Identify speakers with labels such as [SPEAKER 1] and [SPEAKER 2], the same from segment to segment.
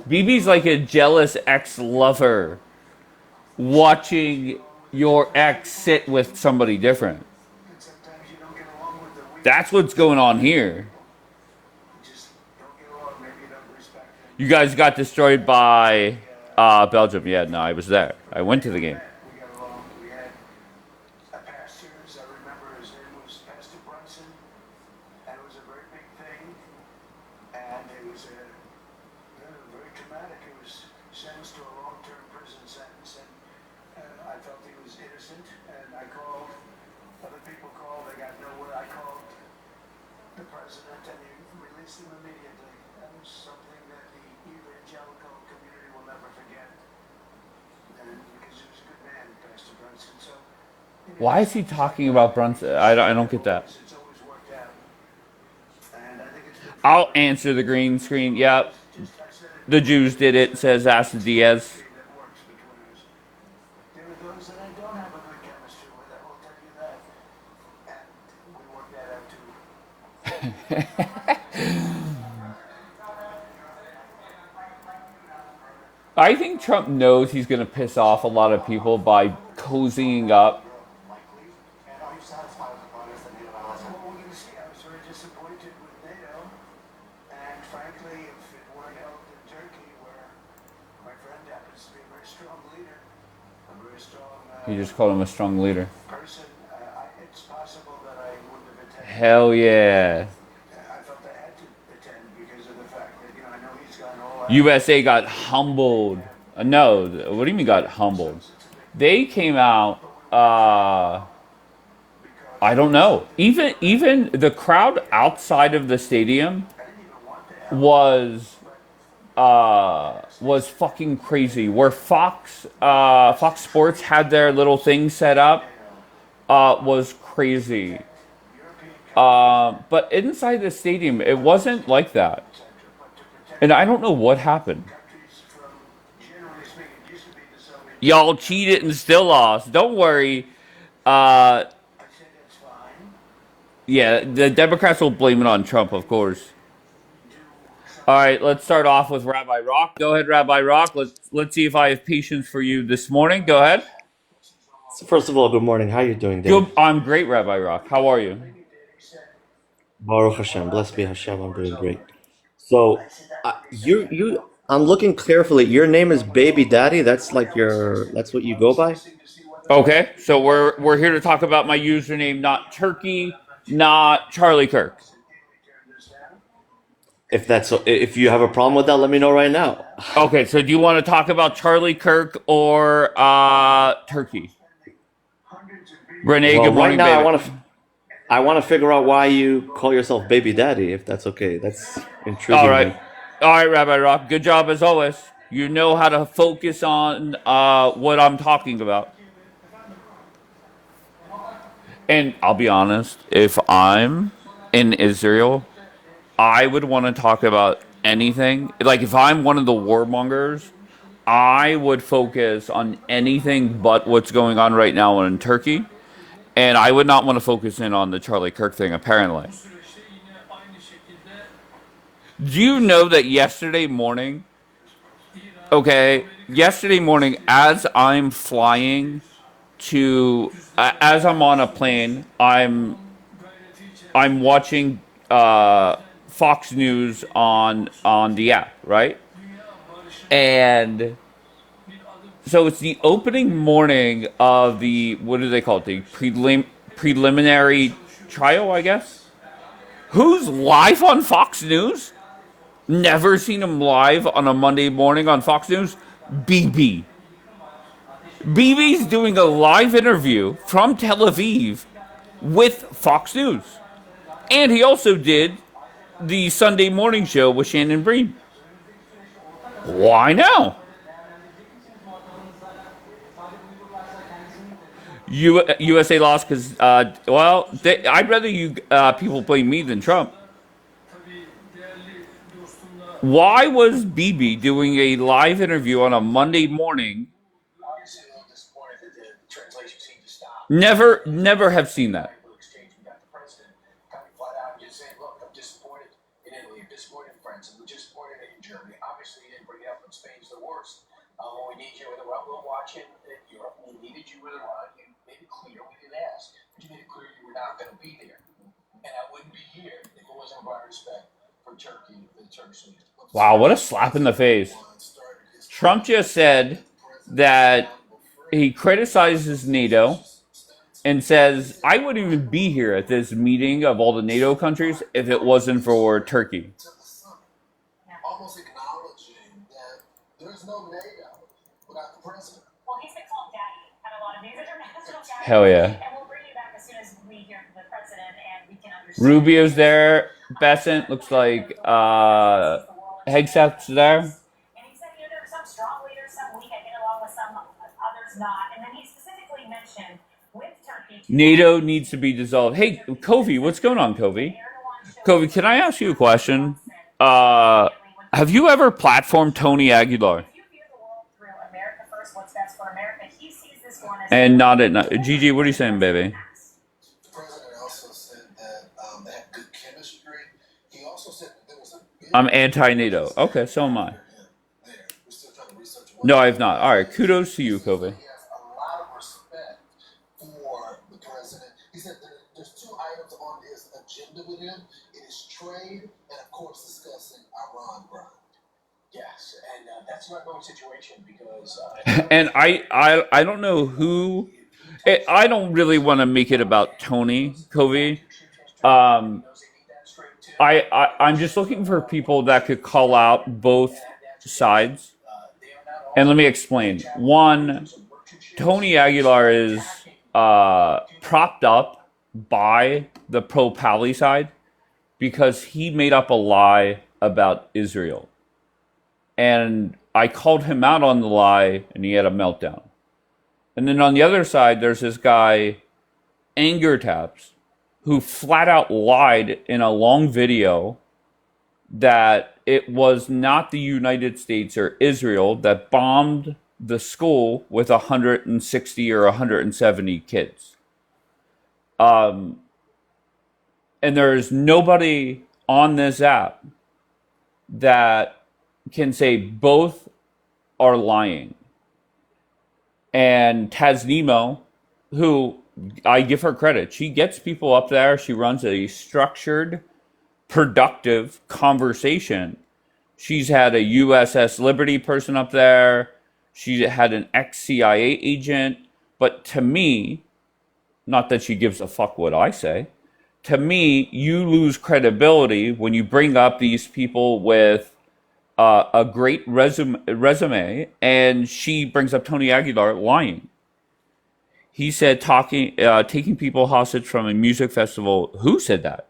[SPEAKER 1] BB's like a jealous ex-lover watching your ex sit with somebody different. That's what's going on here. You guys got destroyed by Belgium. Yeah, no, I was there. I went to the game. Why is he talking about Brunson? I don't get that. I'll answer the green screen. Yep. The Jews did it, says Asa Diaz. I think Trump knows he's going to piss off a lot of people by cozying up. He just called him a strong leader. Hell yeah. USA got humbled. No, what do you mean got humbled? They came out. I don't know. Even the crowd outside of the stadium was fucking crazy. Where Fox Sports had their little thing set up was crazy. But inside the stadium, it wasn't like that. And I don't know what happened. Y'all cheated and still lost. Don't worry. Yeah, the Democrats will blame it on Trump, of course. All right, let's start off with Rabbi Rock. Go ahead, Rabbi Rock. Let's see if I have patience for you this morning. Go ahead.
[SPEAKER 2] So first of all, good morning. How you doing,
[SPEAKER 1] Good.
[SPEAKER 2] Dave?
[SPEAKER 1] I'm great, Rabbi Rock. How are you?
[SPEAKER 2] Baruch Hashem, blessed be Hashem. I'm doing great. So, I'm looking carefully. Your name is Baby Daddy. That's like that's what you go by.
[SPEAKER 1] Okay, so we're here to talk about my username, not Turkey, not Charlie Kirk.
[SPEAKER 2] If you have a problem with that, let me know right now.
[SPEAKER 1] Okay, so do you want to talk about Charlie Kirk or Turkey? Renee,
[SPEAKER 2] Well,
[SPEAKER 1] good
[SPEAKER 2] right
[SPEAKER 1] morning,
[SPEAKER 2] now
[SPEAKER 1] baby.
[SPEAKER 2] I want to figure out why you call yourself Baby Daddy. If that's okay, that's
[SPEAKER 1] All
[SPEAKER 2] intriguing
[SPEAKER 1] right,
[SPEAKER 2] me.
[SPEAKER 1] all right, Rabbi Rock. Good job as always. You know how to focus on what I'm talking about. And I'll be honest, if I'm in Israel, I would want to talk about anything. Like if I'm one of the warmongers, I would focus on anything but what's going on right now in Turkey. And I would not want to focus in on the Charlie Kirk thing, apparently. Do you know that yesterday morning, as I'm flying as I'm on a plane, I'm watching Fox News on the app, right? And so it's the opening morning of the what do they call it? The preliminary trial, I guess. Who's live on Fox News? Never seen him live on a Monday morning on Fox News. BB. BB's doing a live interview from Tel Aviv with Fox News. And he also did the Sunday morning show with Shannon Bream. Why now? USA lost because, I'd rather you people blame me than Trump. Why was BB doing a live interview on a Monday morning? Never have seen that. Wow, what a slap in the face. Trump just said that he criticizes NATO and says, I wouldn't even be here at this meeting of all the NATO countries if it wasn't for Turkey. Hell yeah. Rubio's there. Besant looks like Hegseth's there. NATO needs to be dissolved. Hey, Kofi, what's going on, Kofi? Kofi, can I ask you a question? Have you ever platformed Tony Aguilar? And not at Gigi, what are you saying, baby? I'm anti-NATO. Okay, so am I. No, I have not. All right, kudos to you, Kofi. And I don't know who. I don't really want to make it about Tony, Kofi. I'm just looking for people that could call out both sides. And let me explain. One, Tony Aguilar is propped up by the pro-Pally side because he made up a lie about Israel. And I called him out on the lie, and he had a meltdown. And then on the other side, there's this guy, Anger Taps, who flat out lied in a long video that it was not the United States or Israel that bombed the school with 160 or 170 kids. And there's nobody on this app that can say both are lying. And Taz Nemo, who I give her credit, she gets people up there. She runs a structured, productive conversation. She's had a USS Liberty person up there. She had an ex-CIA agent. But to me, not that she gives a fuck what I say, to me, you lose credibility when you bring up these people with a great resume, and she brings up Tony Aguilar lying. He said taking people hostage from a music festival. Who said that?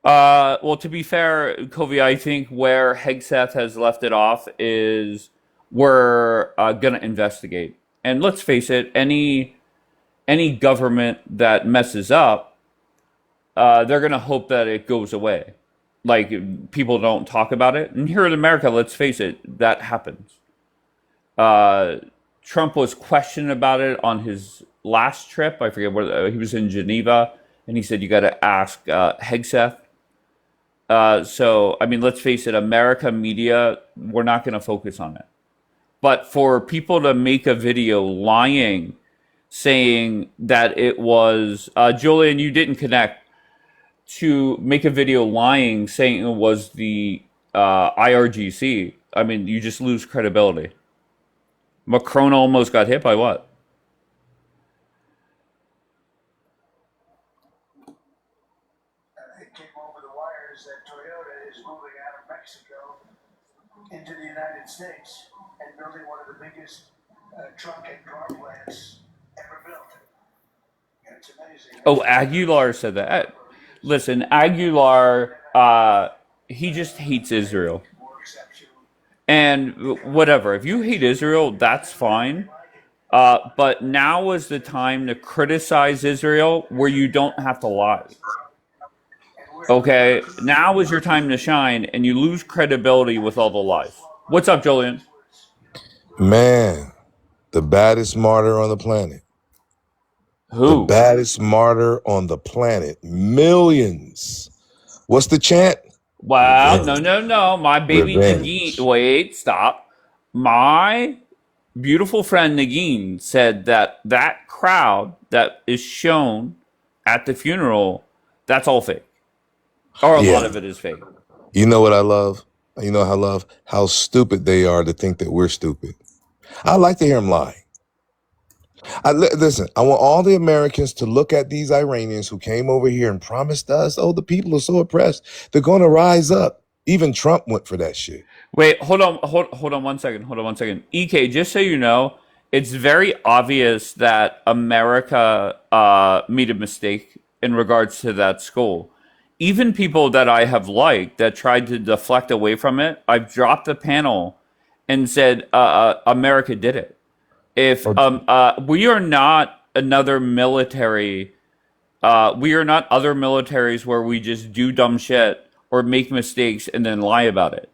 [SPEAKER 1] Well, to be fair, Kovi, I think where Hegseth has left it off is we're going to investigate. And let's face it, any government that messes up, they're going to hope that it goes away. Like, people don't talk about it. And here in America, let's face it, that happens. Trump was questioned about it on his last trip. I forget where he was in Geneva. And he said, you got to ask Hegseth. So, I mean, let's face it, America media, we're not going to focus on it. But for people to make a video lying, saying that it was, Julian, you didn't connect, to make a video lying, saying it was the IRGC, I mean, you just lose credibility. Macron almost got hit by what?
[SPEAKER 3] It came over the wires that Toyota is moving out of Mexico into the United States and building one of the biggest truck and car plants ever built. And it's amazing.
[SPEAKER 1] Oh, Aguilar said that. Listen, Aguilar, he just hates Israel. And whatever, if you hate Israel, that's fine. But now is the time to criticize Israel where you don't have to lie. Okay, now is your time to shine, and you lose credibility with all the lies. What's up, Julian?
[SPEAKER 4] Man, the baddest martyr on the planet. The
[SPEAKER 1] Who?
[SPEAKER 4] baddest martyr on the planet. Millions. What's the chant?
[SPEAKER 1] Well,
[SPEAKER 4] Revenge.
[SPEAKER 1] no. My baby
[SPEAKER 4] Revenge.
[SPEAKER 1] Nagin. Wait, stop. My beautiful friend Nagin said that that crowd that is shown at the funeral, that's all fake, or a lot
[SPEAKER 4] Yeah.
[SPEAKER 1] of it is fake.
[SPEAKER 4] You know what I love? You know how I love how stupid they are to think that we're stupid. I like to hear them lie. Listen, I want all the Americans to look at these Iranians who came over here and promised us, oh, the people are so oppressed. They're going to rise up. Even Trump went for that shit.
[SPEAKER 1] Wait, hold on 1 second. Hold on 1 second. EK, just so you know, it's very obvious that America made a mistake in regards to that school. Even people that I have liked that tried to deflect away from it, I've dropped the panel and said, America did it. If we are not another military, we are not other militaries where we just do dumb shit or make mistakes and then lie about it.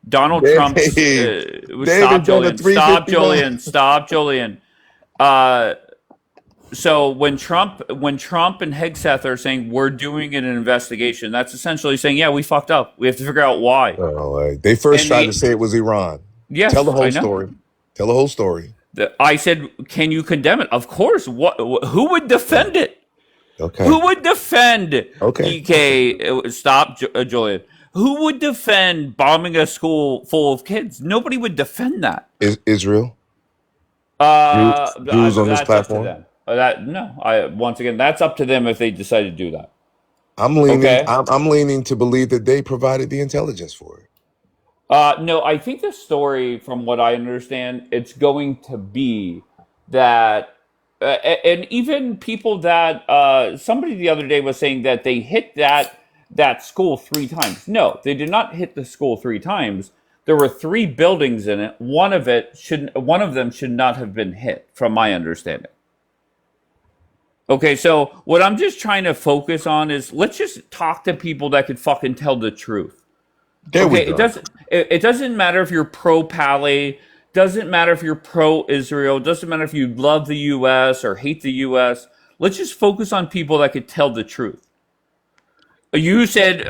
[SPEAKER 1] Donald Trump's
[SPEAKER 4] David,
[SPEAKER 1] stop Julian. So when Trump and Hegseth are saying we're doing an investigation, that's essentially saying, yeah, we fucked up. We have to figure out why.
[SPEAKER 4] They first
[SPEAKER 1] And
[SPEAKER 4] tried to say it was Iran.
[SPEAKER 1] Yes,
[SPEAKER 4] Tell the
[SPEAKER 1] I
[SPEAKER 4] whole
[SPEAKER 1] know.
[SPEAKER 4] story. Tell the whole story.
[SPEAKER 1] I said, can you condemn it? Of course. Who would defend it?
[SPEAKER 4] Okay.
[SPEAKER 1] Who would defend
[SPEAKER 4] Okay.
[SPEAKER 1] EK? Stop, Julian. Who would defend bombing a school full of kids? Nobody would defend that.
[SPEAKER 4] Israel? Jews on this
[SPEAKER 1] That's
[SPEAKER 4] platform?
[SPEAKER 1] up to them. Once again, that's up to them if they decide to do that.
[SPEAKER 4] I'm leaning.
[SPEAKER 1] Okay.
[SPEAKER 4] I'm leaning to believe that they provided the intelligence for it.
[SPEAKER 1] No, I think the story, from what I understand, it's going to be that, and even people that somebody the other day was saying that they hit that school 3 times. No, they did not hit the school 3 times. There were 3 buildings in it. One of them should not have been hit, from my understanding. Okay, so what I'm just trying to focus on is let's just talk to people that could fucking tell the truth.
[SPEAKER 4] There we go.
[SPEAKER 1] It doesn't matter if you're pro Pale, doesn't matter if you're pro Israel, doesn't matter if you love the US or hate the US. Let's just focus on people that could tell the truth. You said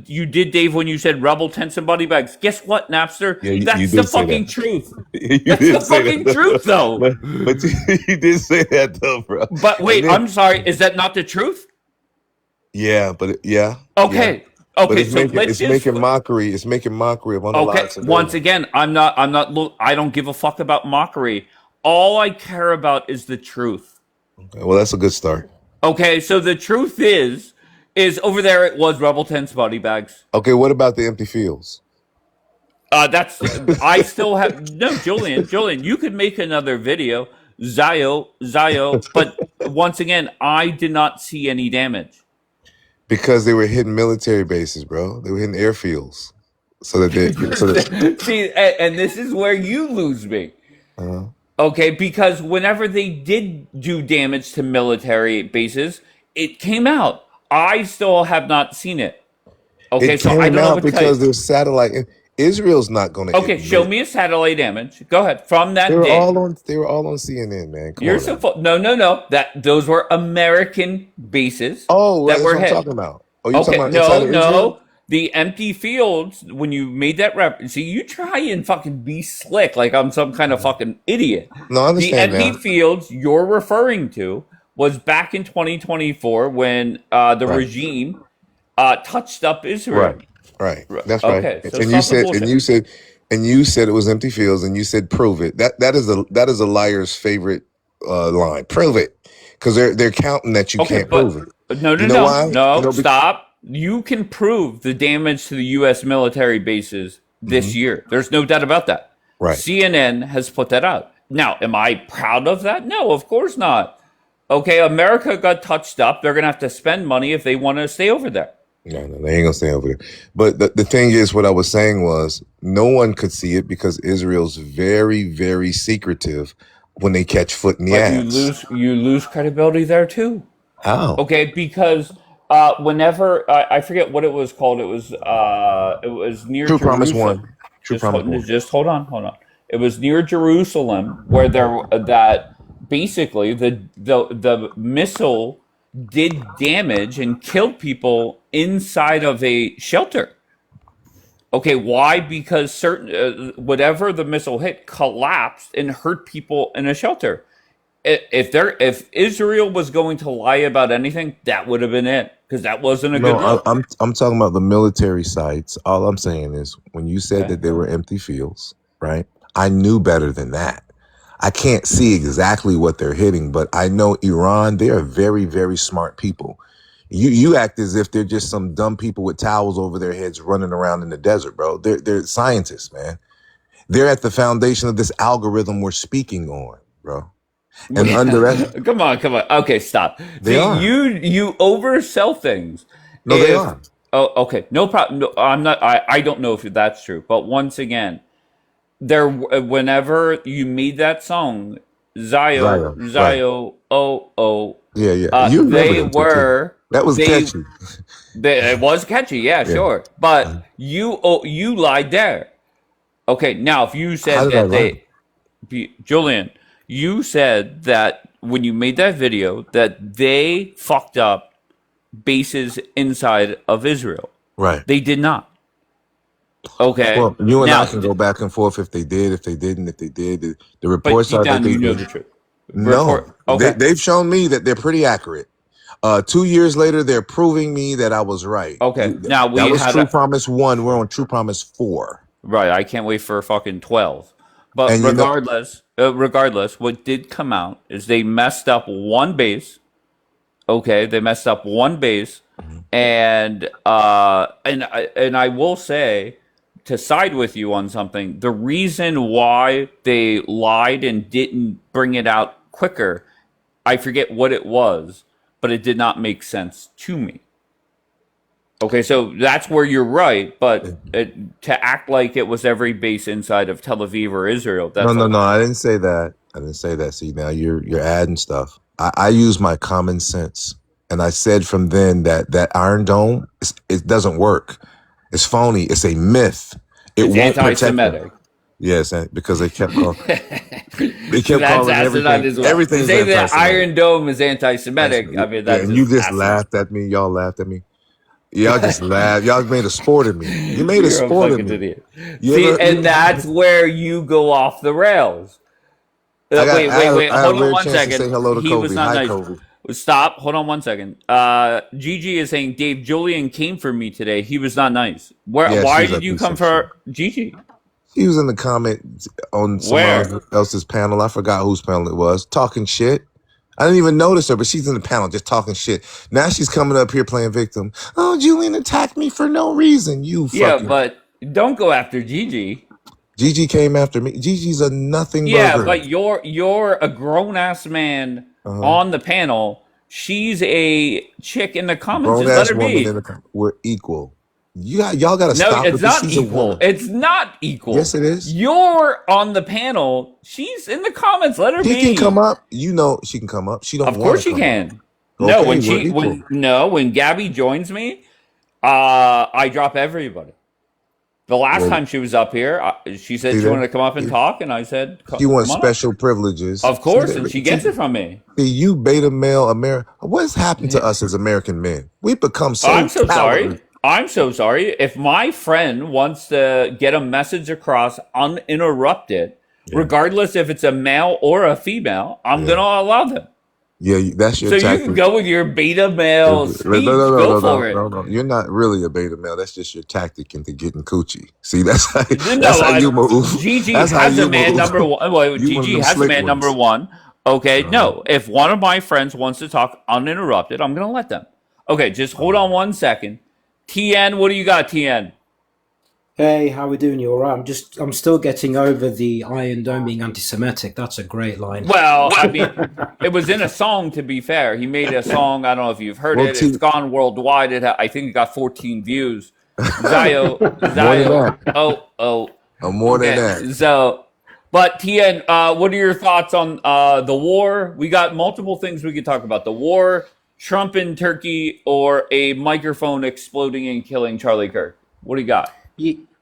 [SPEAKER 1] you did, Dave, when you said rebel tents and body bags. Guess what, Napster?
[SPEAKER 4] Yeah,
[SPEAKER 1] That's
[SPEAKER 4] you
[SPEAKER 1] the
[SPEAKER 4] did say
[SPEAKER 1] fucking
[SPEAKER 4] that.
[SPEAKER 1] truth.
[SPEAKER 4] You
[SPEAKER 1] That's
[SPEAKER 4] did
[SPEAKER 1] the
[SPEAKER 4] say
[SPEAKER 1] fucking
[SPEAKER 4] that.
[SPEAKER 1] truth, though.
[SPEAKER 4] But you did say that though, bro.
[SPEAKER 1] But wait,
[SPEAKER 4] And then-
[SPEAKER 1] I'm sorry. Is that not the truth?
[SPEAKER 4] Yeah, but yeah.
[SPEAKER 1] Okay.
[SPEAKER 4] Yeah. But
[SPEAKER 1] Okay,
[SPEAKER 4] it's
[SPEAKER 1] so
[SPEAKER 4] making,
[SPEAKER 1] let's
[SPEAKER 4] it's
[SPEAKER 1] just
[SPEAKER 4] making mockery. It's making mockery of unalive
[SPEAKER 1] Okay,
[SPEAKER 4] civilians.
[SPEAKER 1] once again, I don't give a fuck about mockery. All I care about is the truth.
[SPEAKER 4] Okay, well, that's a good start.
[SPEAKER 1] Okay, so the truth is over there it was Rebel Tents body bags.
[SPEAKER 4] Okay, what about the empty fields?
[SPEAKER 1] I still have no, Julian, you could make another video, Zio, but once again, I did not see any damage.
[SPEAKER 4] Because they were hitting military bases, bro. They were hitting airfields.
[SPEAKER 1] See, and this is where you lose me. Okay, because whenever they did do damage to military bases, it came out. I still have not seen it. Okay,
[SPEAKER 4] it
[SPEAKER 1] so
[SPEAKER 4] came
[SPEAKER 1] I don't know
[SPEAKER 4] out
[SPEAKER 1] what to tell
[SPEAKER 4] because
[SPEAKER 1] you.
[SPEAKER 4] there's satellite. Israel's not going to.
[SPEAKER 1] Okay, show me a satellite damage. Go ahead. From that
[SPEAKER 4] They were
[SPEAKER 1] day.
[SPEAKER 4] all on. They were all on CNN, man. Come
[SPEAKER 1] You're
[SPEAKER 4] on
[SPEAKER 1] so
[SPEAKER 4] now.
[SPEAKER 1] full. No. Those were American bases.
[SPEAKER 4] Oh,
[SPEAKER 1] that
[SPEAKER 4] that's
[SPEAKER 1] were
[SPEAKER 4] what I'm
[SPEAKER 1] hit.
[SPEAKER 4] talking about. Oh, you're
[SPEAKER 1] Okay,
[SPEAKER 4] talking about inside of Israel?
[SPEAKER 1] no. The empty fields, when you made that reference, see, you try and fucking be slick like I'm some kind of fucking idiot.
[SPEAKER 4] No, I understand
[SPEAKER 1] The empty
[SPEAKER 4] now.
[SPEAKER 1] fields you're referring to was back in 2024 when the
[SPEAKER 4] Right.
[SPEAKER 1] regime touched up Israel.
[SPEAKER 4] Right. That's right.
[SPEAKER 1] Okay, so
[SPEAKER 4] and
[SPEAKER 1] stop the bullshit.
[SPEAKER 4] you said it was empty fields, and you said prove it. That is a liar's favorite line. Prove it, because they're counting that you
[SPEAKER 1] Okay,
[SPEAKER 4] can't prove it.
[SPEAKER 1] but no,
[SPEAKER 4] You know why?
[SPEAKER 1] no,
[SPEAKER 4] You know,
[SPEAKER 1] stop. You can prove the damage to the U.S. military bases this year. There's no doubt about that.
[SPEAKER 4] Right.
[SPEAKER 1] CNN has put that out. Now, am I proud of that? No, of course not. Okay, America got touched up. They're going to have to spend money if they want to stay over there.
[SPEAKER 4] No, they ain't gonna stay over there. But the thing is, what I was saying was, no one could see it because Israel's very, very secretive when they catch foot in the
[SPEAKER 1] But
[SPEAKER 4] ass.
[SPEAKER 1] you lose credibility there too.
[SPEAKER 4] How?
[SPEAKER 1] Okay, because whenever I forget what it was called, it was near
[SPEAKER 4] True Promise
[SPEAKER 1] Jerusalem.
[SPEAKER 4] One. True Promise One.
[SPEAKER 1] Just hold on. It was near Jerusalem where there that basically the missile did damage and killed people inside of a shelter. Okay, why? Because certain whatever the missile hit collapsed and hurt people in a shelter. If Israel was going to lie about anything, that would have been it, because that wasn't a
[SPEAKER 4] No,
[SPEAKER 1] good look.
[SPEAKER 4] I'm talking about the military sites. All I'm saying is when you said
[SPEAKER 1] Okay.
[SPEAKER 4] that they were empty fields, right? I knew better than that. I can't see exactly what they're hitting, but I know Iran, they are very, very smart people. You act as if they're just some dumb people with towels over their heads running around in the desert, bro. They're scientists, man. They're at the foundation of this algorithm we're speaking on, bro. And
[SPEAKER 1] Come on, come on. Okay, stop.
[SPEAKER 4] they
[SPEAKER 1] See,
[SPEAKER 4] are.
[SPEAKER 1] you oversell things.
[SPEAKER 4] No, they
[SPEAKER 1] If
[SPEAKER 4] are.
[SPEAKER 1] okay, no problem. No, I'm not. I don't know if that's true, but once again, whenever you made that song, Zio,
[SPEAKER 4] Zio, right.
[SPEAKER 1] Zio, oh, oh,
[SPEAKER 4] Yeah, yeah. You remember
[SPEAKER 1] they
[SPEAKER 4] them two too.
[SPEAKER 1] were
[SPEAKER 4] That was
[SPEAKER 1] they,
[SPEAKER 4] catchy.
[SPEAKER 1] it was catchy, yeah,
[SPEAKER 4] Yeah.
[SPEAKER 1] sure, but you lied there. Okay, now if you
[SPEAKER 4] How
[SPEAKER 1] said
[SPEAKER 4] did I
[SPEAKER 1] that
[SPEAKER 4] lie?
[SPEAKER 1] Julian, you said that when you made that video that they fucked up bases inside of Israel.
[SPEAKER 4] Right.
[SPEAKER 1] They did not. Okay,
[SPEAKER 4] Well, you and I
[SPEAKER 1] now,
[SPEAKER 4] can go back and forth if they did, if they didn't, if they did. The
[SPEAKER 1] but
[SPEAKER 4] reports
[SPEAKER 1] deep
[SPEAKER 4] are that
[SPEAKER 1] down,
[SPEAKER 4] they
[SPEAKER 1] you know the
[SPEAKER 4] did.
[SPEAKER 1] truth.
[SPEAKER 4] No,
[SPEAKER 1] Report. Okay.
[SPEAKER 4] they've shown me that they're pretty accurate. 2 years later, they're proving me that I was right.
[SPEAKER 1] Okay. Now
[SPEAKER 4] That
[SPEAKER 1] we
[SPEAKER 4] was
[SPEAKER 1] had
[SPEAKER 4] True
[SPEAKER 1] a
[SPEAKER 4] Promise 1. We're on True Promise 4.
[SPEAKER 1] right. I can't wait for fucking 12. But
[SPEAKER 4] And
[SPEAKER 1] regardless, what did come out is they messed up one base. Okay, they messed up one base, and I will say, to side with you on something, the reason why they lied and didn't bring it out quicker, I forget what it was, but it did not make sense to me. Okay, so that's where you're right, but to act like it was every base inside of Tel Aviv or Israel,
[SPEAKER 4] no,
[SPEAKER 1] that's a
[SPEAKER 4] no, no.
[SPEAKER 1] lie.
[SPEAKER 4] I didn't say that. I didn't say that. See, now you're adding stuff. I use my common sense, and I said from then that Iron Dome it doesn't work. It's phony. It's a myth. It
[SPEAKER 1] It's
[SPEAKER 4] won't protect them.
[SPEAKER 1] anti-Semitic.
[SPEAKER 4] Yes, because they kept calling. They
[SPEAKER 1] So
[SPEAKER 4] kept
[SPEAKER 1] that's
[SPEAKER 4] calling
[SPEAKER 1] asinine
[SPEAKER 4] everything.
[SPEAKER 1] as well. To
[SPEAKER 4] Everything's
[SPEAKER 1] say that
[SPEAKER 4] anti-Semitic.
[SPEAKER 1] Iron Dome is anti-Semitic, I mean,
[SPEAKER 4] Yeah,
[SPEAKER 1] that's
[SPEAKER 4] and you
[SPEAKER 1] just
[SPEAKER 4] just
[SPEAKER 1] asinine.
[SPEAKER 4] laughed at me. Y'all laughed at me. Y'all just laughed. Y'all made a sport of me. You made a
[SPEAKER 1] You're a
[SPEAKER 4] sport of
[SPEAKER 1] fucking
[SPEAKER 4] me.
[SPEAKER 1] idiot.
[SPEAKER 4] You
[SPEAKER 1] See,
[SPEAKER 4] ever?
[SPEAKER 1] and that's where you go off the rails. Wait.
[SPEAKER 4] I had a
[SPEAKER 1] Hold on
[SPEAKER 4] rare
[SPEAKER 1] one
[SPEAKER 4] chance to say
[SPEAKER 1] second.
[SPEAKER 4] hello to
[SPEAKER 1] He was
[SPEAKER 4] Kobe.
[SPEAKER 1] not
[SPEAKER 4] Hi,
[SPEAKER 1] nice.
[SPEAKER 4] Kobe.
[SPEAKER 1] Stop. Hold on one second. Gigi is saying Dave Julian came for me today. He was not nice.
[SPEAKER 4] Yeah,
[SPEAKER 1] Why
[SPEAKER 4] she's a
[SPEAKER 1] did you
[SPEAKER 4] piece
[SPEAKER 1] come
[SPEAKER 4] of shit.
[SPEAKER 1] for Gigi?
[SPEAKER 4] He was in the comment on someone
[SPEAKER 1] Where?
[SPEAKER 4] else's panel. I forgot whose panel it was. Talking shit. I didn't even notice her, but she's in the panel just talking shit. Now she's coming up here playing victim. Oh, Julian attacked me for no reason. You
[SPEAKER 1] Yeah,
[SPEAKER 4] fucking.
[SPEAKER 1] but don't go after Gigi.
[SPEAKER 4] Gigi came after me. Gigi's a nothing
[SPEAKER 1] Yeah,
[SPEAKER 4] burger.
[SPEAKER 1] but you're a grown ass man
[SPEAKER 4] Uh-huh.
[SPEAKER 1] on the panel. She's a chick in the comments.
[SPEAKER 4] Grown
[SPEAKER 1] Just let
[SPEAKER 4] ass
[SPEAKER 1] her
[SPEAKER 4] woman
[SPEAKER 1] be.
[SPEAKER 4] in the. We're equal. Y'all got to
[SPEAKER 1] No,
[SPEAKER 4] stop it
[SPEAKER 1] it's
[SPEAKER 4] because
[SPEAKER 1] not
[SPEAKER 4] she's a
[SPEAKER 1] equal.
[SPEAKER 4] woman.
[SPEAKER 1] It's not
[SPEAKER 4] Yes,
[SPEAKER 1] equal.
[SPEAKER 4] it is.
[SPEAKER 1] You're on the panel. She's in the comments. Let her
[SPEAKER 4] She can come
[SPEAKER 1] be.
[SPEAKER 4] up. You know she can come up. She don't
[SPEAKER 1] Of
[SPEAKER 4] want
[SPEAKER 1] course
[SPEAKER 4] to
[SPEAKER 1] she
[SPEAKER 4] come up.
[SPEAKER 1] can. No,
[SPEAKER 4] Okay, we're equal.
[SPEAKER 1] when Gabby joins me, I drop everybody. The last
[SPEAKER 4] Well,
[SPEAKER 1] time she was up here, she said
[SPEAKER 4] see
[SPEAKER 1] she wanted to
[SPEAKER 4] there?
[SPEAKER 1] come up and talk, and I said,
[SPEAKER 4] She
[SPEAKER 1] come
[SPEAKER 4] wants
[SPEAKER 1] on up.
[SPEAKER 4] special privileges.
[SPEAKER 1] Of
[SPEAKER 4] See
[SPEAKER 1] course,
[SPEAKER 4] there?
[SPEAKER 1] and she gets it from me.
[SPEAKER 4] See, you beta male America. What's happened to us as American men? We've become so
[SPEAKER 1] I'm so
[SPEAKER 4] cowardly.
[SPEAKER 1] sorry. I'm so sorry. If my friend wants to get a message across uninterrupted,
[SPEAKER 4] Yeah.
[SPEAKER 1] regardless if it's a male or a female, I'm
[SPEAKER 4] Yeah.
[SPEAKER 1] going to allow them.
[SPEAKER 4] Yeah, that's your
[SPEAKER 1] So you
[SPEAKER 4] tactic.
[SPEAKER 1] can go with your beta male speech. Go for it.
[SPEAKER 4] No. You're not really a beta male. That's just your tactic into getting coochie. See, that's how
[SPEAKER 1] No,
[SPEAKER 4] you move.
[SPEAKER 1] Gigi
[SPEAKER 4] That's how
[SPEAKER 1] has a
[SPEAKER 4] you
[SPEAKER 1] man
[SPEAKER 4] move.
[SPEAKER 1] number one. Well,
[SPEAKER 4] You one of
[SPEAKER 1] Gigi
[SPEAKER 4] them
[SPEAKER 1] has a
[SPEAKER 4] slick
[SPEAKER 1] man number
[SPEAKER 4] ones.
[SPEAKER 1] one. Okay,
[SPEAKER 4] Uh-huh.
[SPEAKER 1] no. If one of my friends wants to talk uninterrupted, I'm going to let them. Okay, just hold on 1 second. TN, what do you got, TN?
[SPEAKER 5] Hey, how we doing? You all right? I'm still getting over the Iron Dome being anti-Semitic. That's a great line.
[SPEAKER 1] Well, I mean, it was in a song, to be fair. He made a song. I don't know if you've heard
[SPEAKER 4] Well,
[SPEAKER 1] it. It's gone worldwide. I think it got 14 views. Zio.
[SPEAKER 4] More than that.
[SPEAKER 1] Oh.
[SPEAKER 4] More than
[SPEAKER 1] Okay.
[SPEAKER 4] that.
[SPEAKER 1] So, but TN, what are your thoughts on the war? We got multiple things we could talk about. The war, Trump in Turkey, or a microphone exploding and killing Charlie Kirk. What do you got?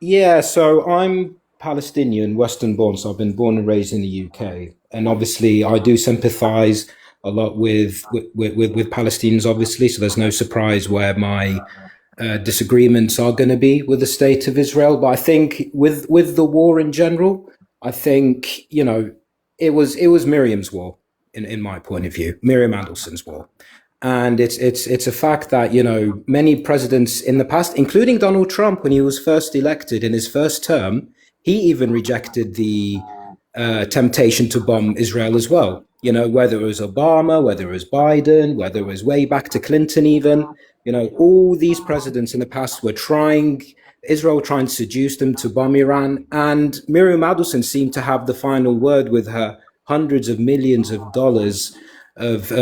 [SPEAKER 5] Yeah, so I'm Palestinian, Western born, so I've been born and raised in the UK. and obviously I do sympathise a lot with Palestinians, obviously. So there's no surprise where my disagreements are going to be with the state of Israel. But I think with the war in general, I think it was Miriam's war in my point of view, Miriam Adelson's war. And it's a fact that many presidents in the past, including Donald Trump, when he was first elected in his first term, he even rejected the temptation to bomb Israel as well. Whether it was Obama, whether it was Biden, whether it was way back to Clinton, even all these presidents in the past were Israel trying to seduce them to bomb Iran, and Miriam Adelson seemed to have the final word with her hundreds of millions of dollars of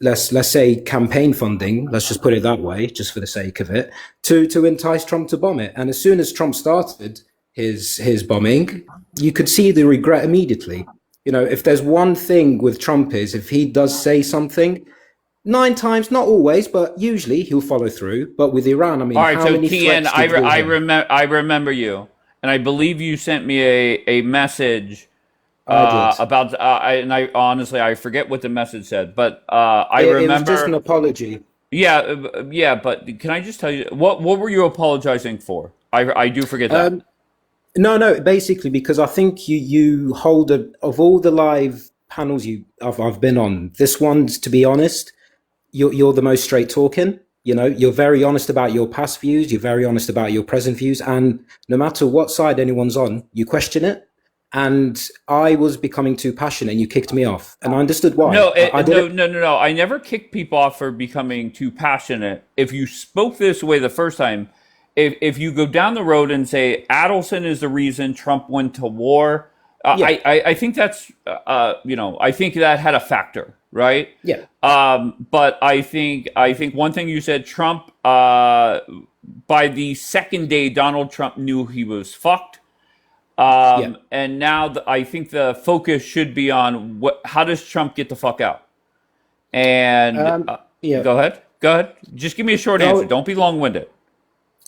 [SPEAKER 5] let's say campaign funding, let's just put it that way, just for the sake of it, to entice Trump to bomb it. And as soon as Trump started his bombing, you could see the regret immediately. If there's one thing with Trump is if he does say something, 9 times, not always, but usually he'll follow through. But with Iran, I mean,
[SPEAKER 1] All right,
[SPEAKER 5] how
[SPEAKER 1] so
[SPEAKER 5] many
[SPEAKER 1] Tian,
[SPEAKER 5] threats did we have?
[SPEAKER 1] I remember you, and I believe you sent me a message
[SPEAKER 5] I did.
[SPEAKER 1] about and I honestly I forget what the message said, but I
[SPEAKER 5] It was just an
[SPEAKER 1] remember.
[SPEAKER 5] apology.
[SPEAKER 1] Yeah, yeah, but can I just tell you what were you apologizing for? I do forget that.
[SPEAKER 5] Um, no, basically because I think you hold of all the live panels I've been on, this one's, to be honest, you're the most straight talking. You're very honest about your past views. You're very honest about your present views, and no matter what side anyone's on, you question it. And I was becoming too passionate, and you kicked me off, and I understood why.
[SPEAKER 1] No,
[SPEAKER 5] I
[SPEAKER 1] no,
[SPEAKER 5] didn't.
[SPEAKER 1] no, no, no. I never kicked people off for becoming too passionate. If you spoke this way the first time, if you go down the road and say Adelson is the reason Trump went to war,
[SPEAKER 5] Yeah,
[SPEAKER 1] I think that's I think that had a factor, right?
[SPEAKER 5] yeah,
[SPEAKER 1] But I think one thing you said, Trump by the second day, Donald Trump knew he was fucked.
[SPEAKER 5] yeah.
[SPEAKER 1] And now I think the focus should be on how does Trump get the fuck out? And
[SPEAKER 5] Yeah.
[SPEAKER 1] go ahead, go ahead. Just give me a short answer.
[SPEAKER 5] No,
[SPEAKER 1] Don't be long-winded.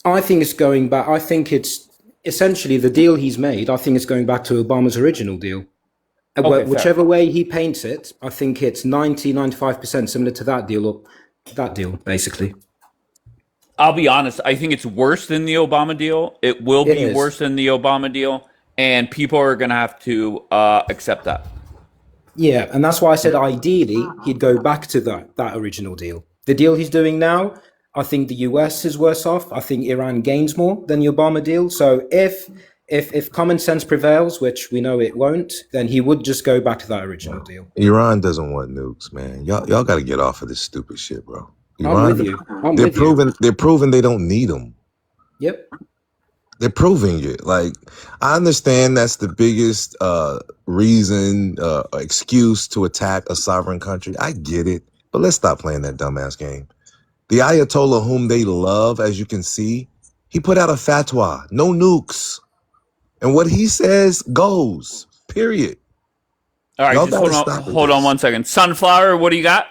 [SPEAKER 5] I think it's going back. I think it's essentially the deal he's made. I think it's going back to Obama's original deal.
[SPEAKER 1] Okay, fair.
[SPEAKER 5] Whichever way he paints it, I think it's 95% similar to that deal, or that deal, basically.
[SPEAKER 1] I'll be honest. I think it's worse than the Obama deal. It will
[SPEAKER 5] It
[SPEAKER 1] be
[SPEAKER 5] is.
[SPEAKER 1] worse than the Obama deal, and people are going to have to accept that.
[SPEAKER 5] Yeah, and that's why I said ideally he'd go back to that original deal. The deal he's doing now, I think the US is worse off. I think Iran gains more than the Obama deal. So if common sense prevails, which we know it won't, then he would just go back to that original deal.
[SPEAKER 4] Iran doesn't want nukes, man. Y'all got to get off of this stupid shit, bro.
[SPEAKER 5] I'm with
[SPEAKER 4] Iran,
[SPEAKER 5] you. I'm
[SPEAKER 4] they're
[SPEAKER 5] with you.
[SPEAKER 4] proving they don't need them.
[SPEAKER 5] Yep.
[SPEAKER 4] They're proving it. Like, I understand that's the biggest reason, excuse to attack a sovereign country. I get it, but let's stop playing that dumbass game. The Ayatollah, whom they love, as you can see, he put out a fatwa, no nukes, and what he says goes. Period.
[SPEAKER 1] All right,
[SPEAKER 4] Y'all
[SPEAKER 1] just
[SPEAKER 4] gotta stop with
[SPEAKER 1] hold on
[SPEAKER 4] this.
[SPEAKER 1] 1 second. Sunflower, what do you got?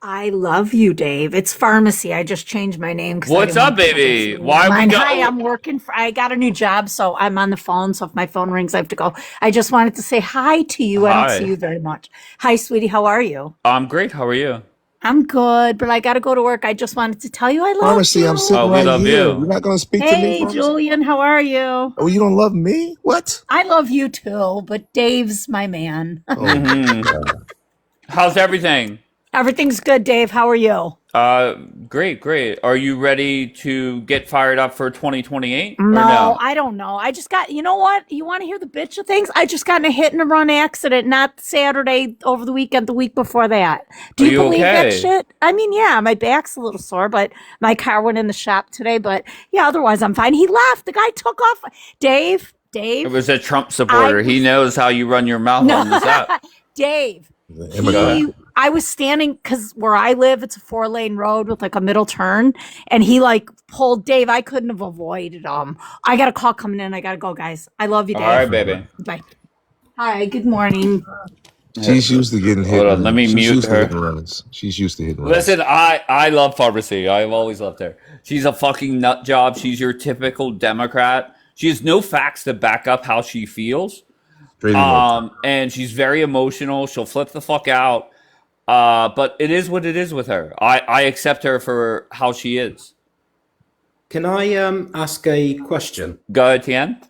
[SPEAKER 6] I love you, Dave. It's pharmacy. I just changed my name because I
[SPEAKER 1] What's
[SPEAKER 6] didn't
[SPEAKER 1] up,
[SPEAKER 6] want people to
[SPEAKER 1] baby?
[SPEAKER 6] see
[SPEAKER 1] Why we
[SPEAKER 6] mine. Hi,
[SPEAKER 1] go?
[SPEAKER 6] I'm working for. I got a new job, so I'm on the phone. So if my phone rings, I have to go. I just wanted to say hi to you. I don't see
[SPEAKER 1] Hi,
[SPEAKER 6] you very much. Hi, sweetie. How are you?
[SPEAKER 1] I'm great. How are you?
[SPEAKER 6] I'm good, but I got to go to work. I just wanted to tell you I love
[SPEAKER 4] Pharmacy, I'm
[SPEAKER 6] you.
[SPEAKER 4] sitting
[SPEAKER 1] Oh, we
[SPEAKER 4] right
[SPEAKER 1] love
[SPEAKER 4] here. You're
[SPEAKER 1] you.
[SPEAKER 4] not gonna speak to me,
[SPEAKER 6] Hey,
[SPEAKER 4] Pharmacy?
[SPEAKER 6] Julian. How are you?
[SPEAKER 4] Oh, you don't love me? What?
[SPEAKER 6] I love you too, but Dave's my man.
[SPEAKER 4] Oh my
[SPEAKER 1] Hmm.
[SPEAKER 4] God.
[SPEAKER 1] How's everything?
[SPEAKER 6] Everything's good, Dave. How are you?
[SPEAKER 1] Uh, great, great. Are you ready to get fired up for 2028 or
[SPEAKER 6] No,
[SPEAKER 1] no?
[SPEAKER 6] I don't know. I just got, you know what? You want to hear the bitch of things? I just got in a hit and run accident, not Saturday over the weekend, the week before that. Do
[SPEAKER 1] Are
[SPEAKER 6] you
[SPEAKER 1] you
[SPEAKER 6] believe that
[SPEAKER 1] okay?
[SPEAKER 6] shit? I mean, yeah, my back's a little sore, but my car went in the shop today. But yeah, otherwise I'm fine. He left. The guy took off.
[SPEAKER 1] It
[SPEAKER 6] Dave,
[SPEAKER 1] was a Trump
[SPEAKER 6] I
[SPEAKER 1] supporter. He
[SPEAKER 6] was,
[SPEAKER 1] knows how you run your mouth
[SPEAKER 6] no,
[SPEAKER 1] on this app.
[SPEAKER 6] Dave,
[SPEAKER 4] The
[SPEAKER 1] Go
[SPEAKER 4] immigrant.
[SPEAKER 1] ahead.
[SPEAKER 6] I was standing because where I live, it's a 4-lane road with like a middle turn. And he like pulled Dave. I couldn't have avoided him. I got a call coming in. I got to go, guys. I love you,
[SPEAKER 1] All right,
[SPEAKER 6] Dave.
[SPEAKER 1] baby.
[SPEAKER 6] Bye. Hi, good morning.
[SPEAKER 4] She's used to getting hit
[SPEAKER 1] Hold on. Let
[SPEAKER 4] and
[SPEAKER 1] me
[SPEAKER 4] she's
[SPEAKER 1] mute
[SPEAKER 4] used to
[SPEAKER 1] her.
[SPEAKER 4] hitting runs. She's used to hitting runs.
[SPEAKER 1] Listen, I love pharmacy. I've always loved her. She's a fucking nut job. She's your typical Democrat. She has no facts to back up how she feels.
[SPEAKER 4] Straight in no time.
[SPEAKER 1] And she's very emotional. She'll flip the fuck out. But it is what it is with her. I accept her for how she is.
[SPEAKER 5] Can I ask a question?
[SPEAKER 1] Go ahead, Tien.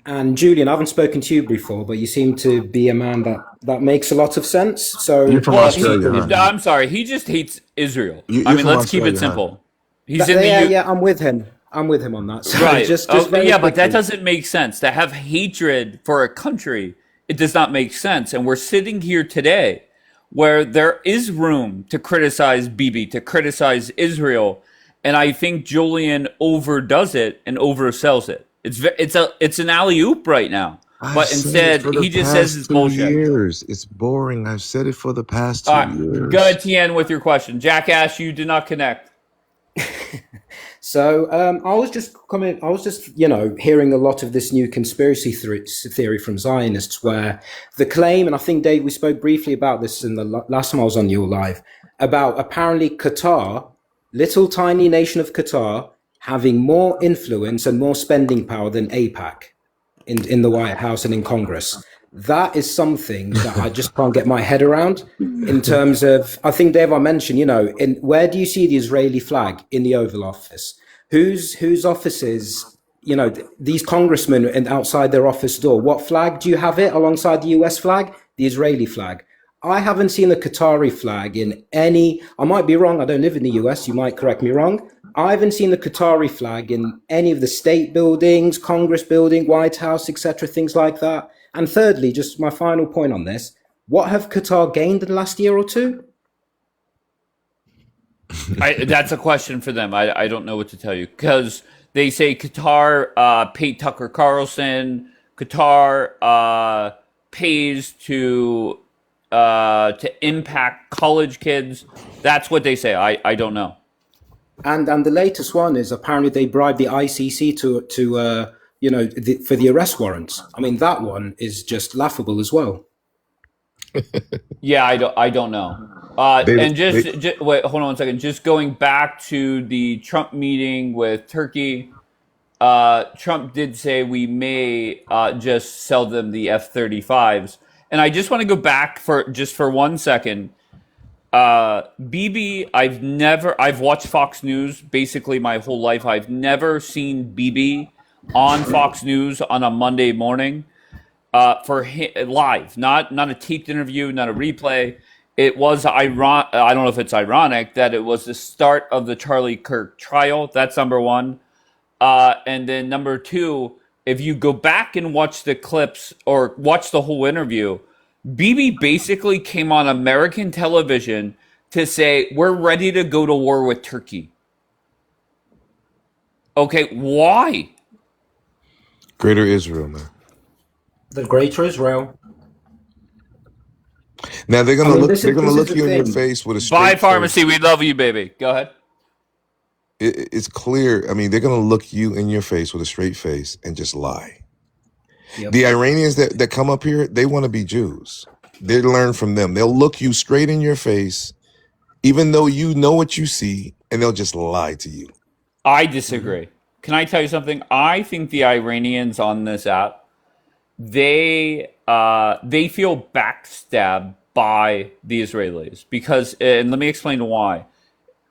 [SPEAKER 5] And Julian, I haven't spoken to you before, but you seem to be a man that makes a lot of sense. So
[SPEAKER 4] You're from
[SPEAKER 1] Well,
[SPEAKER 4] Australia, huh?
[SPEAKER 1] I'm sorry. He just hates Israel.
[SPEAKER 4] You're
[SPEAKER 1] I mean,
[SPEAKER 4] from
[SPEAKER 1] let's keep it
[SPEAKER 4] Australia, huh?
[SPEAKER 1] simple. He's in the
[SPEAKER 5] yeah, I'm with him. I'm with him on that. So
[SPEAKER 1] right.
[SPEAKER 5] just
[SPEAKER 1] Oh,
[SPEAKER 5] very
[SPEAKER 1] yeah, but that
[SPEAKER 5] quickly.
[SPEAKER 1] doesn't make sense. To have hatred for a country, it does not make sense. And we're sitting here today where there is room to criticize Bibi, to criticize Israel, and I think Julian overdoes it and oversells it. It's an alley oop right now,
[SPEAKER 4] I've
[SPEAKER 1] but
[SPEAKER 4] said it
[SPEAKER 1] instead
[SPEAKER 4] for the
[SPEAKER 1] he just says
[SPEAKER 4] past
[SPEAKER 1] it's
[SPEAKER 4] 2
[SPEAKER 1] bullshit.
[SPEAKER 4] years. It's boring. I've said it for the past
[SPEAKER 1] All
[SPEAKER 4] 2
[SPEAKER 1] right,
[SPEAKER 4] years.
[SPEAKER 1] go ahead, Tien, with your question. Jackass, you did not connect.
[SPEAKER 5] So I was just hearing a lot of this new conspiracy theory from Zionists, where the claim, and I think Dave, we spoke briefly about this in the last time I was on your live, about apparently Qatar, little tiny nation of Qatar, having more influence and more spending power than AIPAC in the White House and in Congress. That is something that I just can't get my head around in terms of, I think Dave, I mentioned, where do you see the Israeli flag in the Oval Office? Whose offices, these congressmen and outside their office door, what flag do you have it alongside the US flag? The Israeli flag. I haven't seen the Qatari flag in any, I might be wrong, I don't live in the US, you might correct me wrong. I haven't seen the Qatari flag in any of the state buildings, Congress building, White House, etc., things like that. And thirdly, just my final point on this, what have Qatar gained in the last year or two?
[SPEAKER 1] That's a question for them. I don't know what to tell you because they say Qatar paid Tucker Carlson. Qatar pays to impact college kids. That's what they say. I don't know.
[SPEAKER 5] And the latest one is apparently they bribed the ICC for the arrest warrants. I mean, that one is just laughable as well.
[SPEAKER 1] Yeah, I don't know. And just wait, hold on one second. Just going back to the Trump meeting with Turkey, Trump did say we may just sell them the F-35s. And I just want to go back for 1 second. Bibi, I've watched Fox News basically my whole life. I've never seen Bibi on Fox News on a Monday morning live, not a taped interview, not a replay. It was ironic. I don't know if it's ironic that it was the start of the Charlie Kirk trial. That's number one. And then number two, if you go back and watch the clips or watch the whole interview, Bibi basically came on American television to say, we're ready to go to war with Turkey. Okay, why?
[SPEAKER 4] Greater Israel, man.
[SPEAKER 5] The Greater Israel.
[SPEAKER 4] Now they're gonna look. They're gonna
[SPEAKER 5] this
[SPEAKER 4] look
[SPEAKER 5] is
[SPEAKER 4] you
[SPEAKER 5] the
[SPEAKER 4] in your
[SPEAKER 5] thing.
[SPEAKER 4] face with a straight
[SPEAKER 1] Bye,
[SPEAKER 4] face.
[SPEAKER 1] pharmacy. We love you, baby. Go ahead.
[SPEAKER 4] It's clear. I mean, they're gonna look you in your face with a straight face and just lie.
[SPEAKER 5] Yep.
[SPEAKER 4] The Iranians that come up here, they want to be Jews. They learn from them. They'll look you straight in your face, even though you know what you see, and they'll just lie to you.
[SPEAKER 1] I disagree. Can I tell you something? I think the Iranians on this app, they feel backstabbed by the Israelis because, and let me explain why.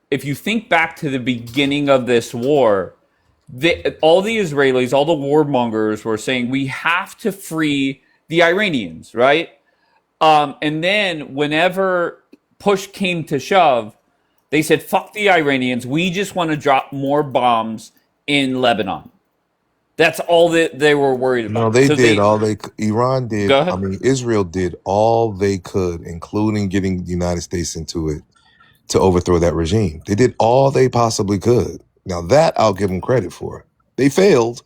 [SPEAKER 1] If you think back to the beginning of this war, all the Israelis, all the warmongers were saying we have to free the Iranians, right? And then whenever push came to shove, they said, fuck the Iranians. We just want to drop more bombs in Lebanon. That's all that they were worried about.
[SPEAKER 4] No, Iran did.
[SPEAKER 1] Go ahead.
[SPEAKER 4] I mean, Israel did all they could, including getting the United States into it, to overthrow that regime. They did all they possibly could. Now that I'll give them credit for. They failed,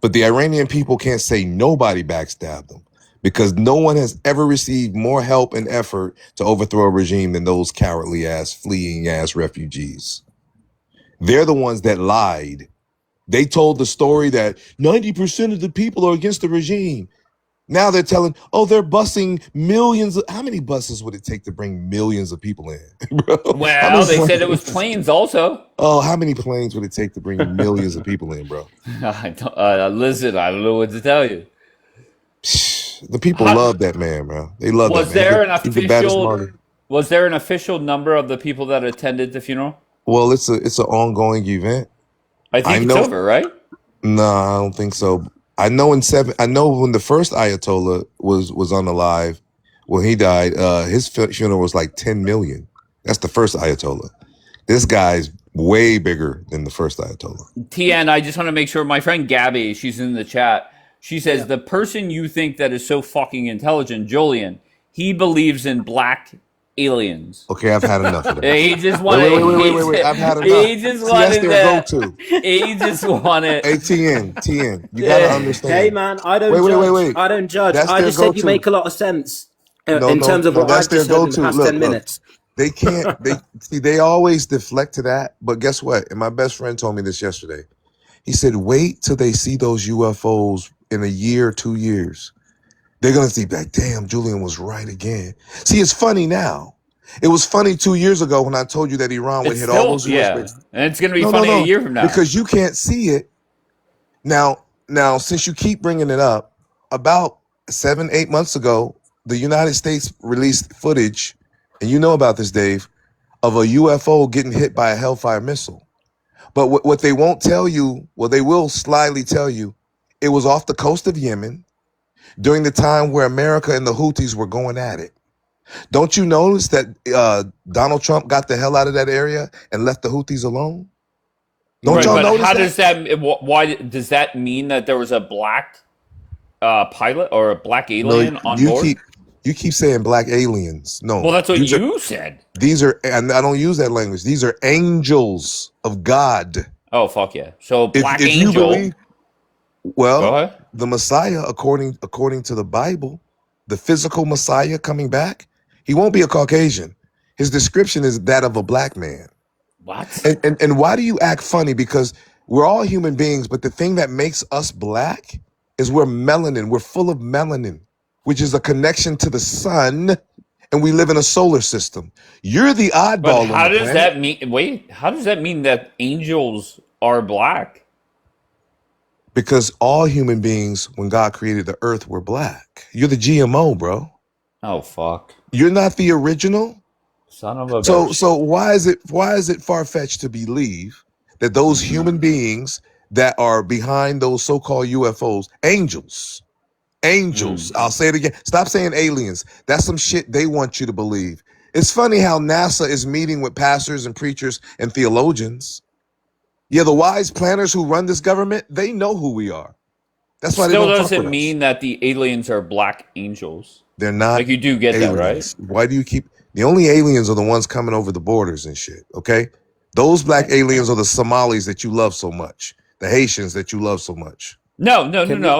[SPEAKER 4] but the Iranian people can't say nobody backstabbed them because no one has ever received more help and effort to overthrow a regime than those cowardly ass, fleeing ass refugees. They're the ones that lied. They told the story that 90% of the people are against the regime. Now they're telling, they're busing millions. How many buses would it take to bring millions of people in? Bro?
[SPEAKER 1] Well, they said it was planes also.
[SPEAKER 4] Oh, how many planes would it take to bring millions of people in, bro?
[SPEAKER 1] Listen, I don't know what to tell you.
[SPEAKER 4] The people
[SPEAKER 1] How,
[SPEAKER 4] love that man, bro. They love that
[SPEAKER 1] was
[SPEAKER 4] man.
[SPEAKER 1] there an
[SPEAKER 4] He's the baddest
[SPEAKER 1] official?
[SPEAKER 4] martyr.
[SPEAKER 1] Was there an official number of the people that attended the funeral?
[SPEAKER 4] Well, it's an ongoing event.
[SPEAKER 1] I
[SPEAKER 4] I
[SPEAKER 1] think it's
[SPEAKER 4] know.
[SPEAKER 1] over, right?
[SPEAKER 4] No, I don't think so. I know I know when the first Ayatollah was unalive, when he died, his funeral was like 10 million. That's the first Ayatollah. This guy's way bigger than the first Ayatollah.
[SPEAKER 1] TN, I just want to make sure my friend Gabby, she's in the chat. She says the person you think that is so fucking intelligent, Julian, he believes in black aliens.
[SPEAKER 4] Okay, I've had enough of that.
[SPEAKER 1] He just wanted.
[SPEAKER 4] Wait. I've had enough.
[SPEAKER 1] He just
[SPEAKER 4] See, that's
[SPEAKER 1] wanted
[SPEAKER 4] their
[SPEAKER 1] that.
[SPEAKER 4] go-to.
[SPEAKER 1] He just wanted.
[SPEAKER 4] Hey, TN, you gotta understand.
[SPEAKER 7] Hey man, I don't judge. I don't judge.
[SPEAKER 4] That's
[SPEAKER 7] I
[SPEAKER 4] their
[SPEAKER 7] just said you
[SPEAKER 4] go-to.
[SPEAKER 7] make a lot of sense in
[SPEAKER 4] No,
[SPEAKER 7] terms of what
[SPEAKER 4] that's
[SPEAKER 7] I've
[SPEAKER 4] their
[SPEAKER 7] just heard in the
[SPEAKER 4] go-to.
[SPEAKER 7] past
[SPEAKER 4] Look,
[SPEAKER 7] 10 minutes.
[SPEAKER 4] they can't. They always deflect to that. But guess what? And my best friend told me this yesterday. He said, "Wait till they see those UFOs in a year, 2 years. They're gonna see like, damn, Julian was right again." See, it's funny now. It was funny 2 years ago when I told you that Iran would
[SPEAKER 1] It's
[SPEAKER 4] hit
[SPEAKER 1] still,
[SPEAKER 4] all those US
[SPEAKER 1] yeah,
[SPEAKER 4] bases.
[SPEAKER 1] and it's gonna be funny a year from now.
[SPEAKER 4] Because you can't see it. Now, since you keep bringing it up, about 7-8 months ago, the United States released footage, and you know about this, Dave, of a UFO getting hit by a Hellfire missile. But what they won't tell you, well, they will slyly tell you, it was off the coast of Yemen during the time where America and the Houthis were going at it. Don't you notice that Donald Trump got the hell out of that area and left the Houthis alone? Don't y'all
[SPEAKER 1] but
[SPEAKER 4] notice
[SPEAKER 1] how
[SPEAKER 4] that?
[SPEAKER 1] does that? Why does that mean that there was a black pilot or a black alien on board?
[SPEAKER 4] You keep saying black aliens. No.
[SPEAKER 1] Well, that's what you said.
[SPEAKER 4] These are, and I don't use that language. These are angels of God.
[SPEAKER 1] Oh, fuck yeah. So black
[SPEAKER 4] If
[SPEAKER 1] angel.
[SPEAKER 4] you believe,
[SPEAKER 1] Go
[SPEAKER 4] well,
[SPEAKER 1] ahead.
[SPEAKER 4] the Messiah, according to the Bible, the physical Messiah coming back, he won't be a Caucasian. His description is that of a black man.
[SPEAKER 1] What?
[SPEAKER 4] And why do you act funny? Because we're all human beings, but the thing that makes us black is we're melanin. We're full of melanin, which is a connection to the sun, and we live in a solar system. You're the oddball.
[SPEAKER 1] But how
[SPEAKER 4] on the
[SPEAKER 1] does
[SPEAKER 4] planet.
[SPEAKER 1] that mean? Wait, how does that mean that angels are black?
[SPEAKER 4] Because all human beings, when God created the earth, were black. You're the GMO, bro.
[SPEAKER 1] Oh fuck.
[SPEAKER 4] You're not the original.
[SPEAKER 1] Son of a
[SPEAKER 4] So
[SPEAKER 1] bitch.
[SPEAKER 4] why is it far-fetched to believe that those human beings that are behind those so-called UFOs, angels, I'll say it again. Stop saying aliens. That's some shit they want you to believe. It's funny how NASA is meeting with pastors and preachers and theologians. Yeah, the wise planners who run this government, they know who we are. That's why they
[SPEAKER 1] Still
[SPEAKER 4] don't fuck
[SPEAKER 1] doesn't
[SPEAKER 4] with
[SPEAKER 1] mean
[SPEAKER 4] us.
[SPEAKER 1] that the aliens are black angels.
[SPEAKER 4] They're not
[SPEAKER 1] Like you do get
[SPEAKER 4] aliens.
[SPEAKER 1] that, right?
[SPEAKER 4] Why do you keep the only aliens are the ones coming over the borders and shit? Okay, those black aliens are the Somalis that you love so much, the Haitians that you love so much.
[SPEAKER 1] No.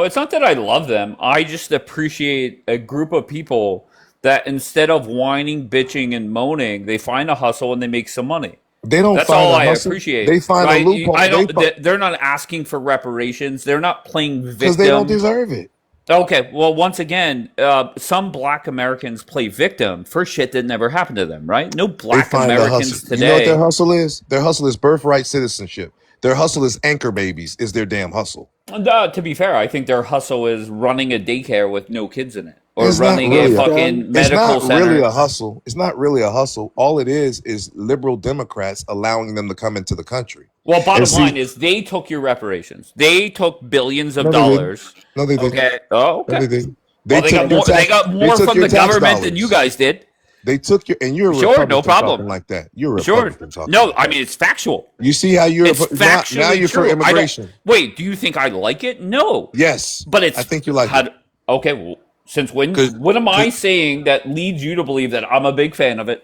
[SPEAKER 1] It's not that I love them. I just appreciate a group of people that instead of whining, bitching, and moaning, they find a hustle and they make some money.
[SPEAKER 4] They don't
[SPEAKER 1] That's
[SPEAKER 4] find
[SPEAKER 1] all
[SPEAKER 4] a
[SPEAKER 1] I
[SPEAKER 4] hustle.
[SPEAKER 1] appreciate.
[SPEAKER 4] They find
[SPEAKER 1] right?
[SPEAKER 4] a loophole.
[SPEAKER 1] I don't. They're not asking for reparations. They're not playing victim.
[SPEAKER 4] Because they don't deserve it.
[SPEAKER 1] Okay, well, once again, some black Americans play victim for shit that never happened to them, right? No
[SPEAKER 4] They
[SPEAKER 1] black
[SPEAKER 4] find a
[SPEAKER 1] Americans
[SPEAKER 4] hustle. You know what
[SPEAKER 1] today.
[SPEAKER 4] their hustle is? Their hustle is birthright citizenship. Their hustle is anchor babies. Is their damn hustle.
[SPEAKER 1] To be fair, I think their hustle is running a daycare with no kids in it, or
[SPEAKER 4] It's not
[SPEAKER 1] running
[SPEAKER 4] really
[SPEAKER 1] a fucking
[SPEAKER 4] It's
[SPEAKER 1] medical
[SPEAKER 4] not
[SPEAKER 1] center.
[SPEAKER 4] really a hustle. It's not really a hustle. All it is liberal Democrats allowing them to come into the country.
[SPEAKER 1] Well, bottom
[SPEAKER 4] And see-
[SPEAKER 1] line is they took your reparations. They took billions of
[SPEAKER 4] No, they didn't.
[SPEAKER 1] dollars.
[SPEAKER 4] No, they didn't.
[SPEAKER 1] Okay. Oh,
[SPEAKER 4] No,
[SPEAKER 1] okay.
[SPEAKER 4] they didn't.
[SPEAKER 1] Well, they got more. They got more
[SPEAKER 4] took
[SPEAKER 1] from
[SPEAKER 4] your
[SPEAKER 1] the
[SPEAKER 4] tax
[SPEAKER 1] government than
[SPEAKER 4] dollars.
[SPEAKER 1] you guys did.
[SPEAKER 4] They took your, and you're a
[SPEAKER 1] Sure,
[SPEAKER 4] Republican
[SPEAKER 1] no problem.
[SPEAKER 4] talking like that. You're a
[SPEAKER 1] Sure.
[SPEAKER 4] Republican talking.
[SPEAKER 1] No,
[SPEAKER 4] like
[SPEAKER 1] I
[SPEAKER 4] that.
[SPEAKER 1] mean it's factual.
[SPEAKER 4] You see how you're
[SPEAKER 1] It's factually
[SPEAKER 4] now you're
[SPEAKER 1] true.
[SPEAKER 4] for
[SPEAKER 1] I don't-
[SPEAKER 4] immigration.
[SPEAKER 1] Wait, do you think I like it? No.
[SPEAKER 4] Yes,
[SPEAKER 1] But it's.
[SPEAKER 4] I think you like it.
[SPEAKER 1] Okay, well, since when?
[SPEAKER 4] 'Cause-
[SPEAKER 1] What am I saying that leads you to believe that I'm a big fan of it?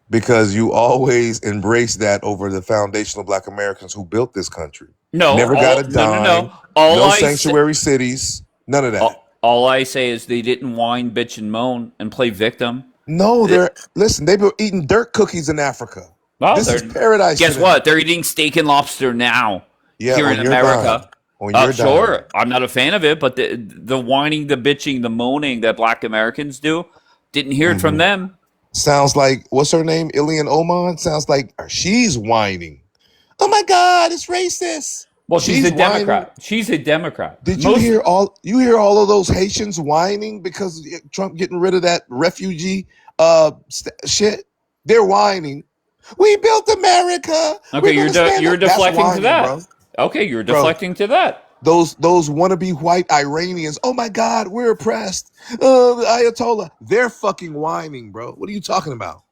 [SPEAKER 4] because you always embrace that over the foundational Black Americans who built this country.
[SPEAKER 1] No.
[SPEAKER 4] Never got a dime.
[SPEAKER 1] No. All
[SPEAKER 4] No
[SPEAKER 1] I say-
[SPEAKER 4] sanctuary cities. None of that.
[SPEAKER 1] all I say is they didn't whine, bitch, and moan and play victim.
[SPEAKER 4] No, listen. They've been eating dirt cookies in Africa.
[SPEAKER 1] Well,
[SPEAKER 4] This is
[SPEAKER 1] they're-
[SPEAKER 4] paradise.
[SPEAKER 1] Guess
[SPEAKER 4] to them.
[SPEAKER 1] what? They're eating steak and lobster now
[SPEAKER 4] Yeah,
[SPEAKER 1] here
[SPEAKER 4] on
[SPEAKER 1] in
[SPEAKER 4] your
[SPEAKER 1] America.
[SPEAKER 4] dime. On your dime.
[SPEAKER 1] Sure, I'm not a fan of it, but the whining, the bitching, the moaning that Black Americans do, didn't hear it from them.
[SPEAKER 4] Sounds like, what's her name? Ilian Oman? Sounds like she's whining. Oh my God, it's racist.
[SPEAKER 1] Well, she's a
[SPEAKER 4] She's whining.
[SPEAKER 1] Democrat. She's a Democrat.
[SPEAKER 4] Did you hear all? You hear all of those Haitians whining because Trump getting rid of that refugee shit? They're whining. We built America.
[SPEAKER 1] Okay, you're deflecting
[SPEAKER 4] whining,
[SPEAKER 1] to that.
[SPEAKER 4] bro.
[SPEAKER 1] Okay, you're deflecting to that.
[SPEAKER 4] Those wannabe white Iranians. Oh my God, we're oppressed. The Ayatollah. They're fucking whining, bro. What are you talking about?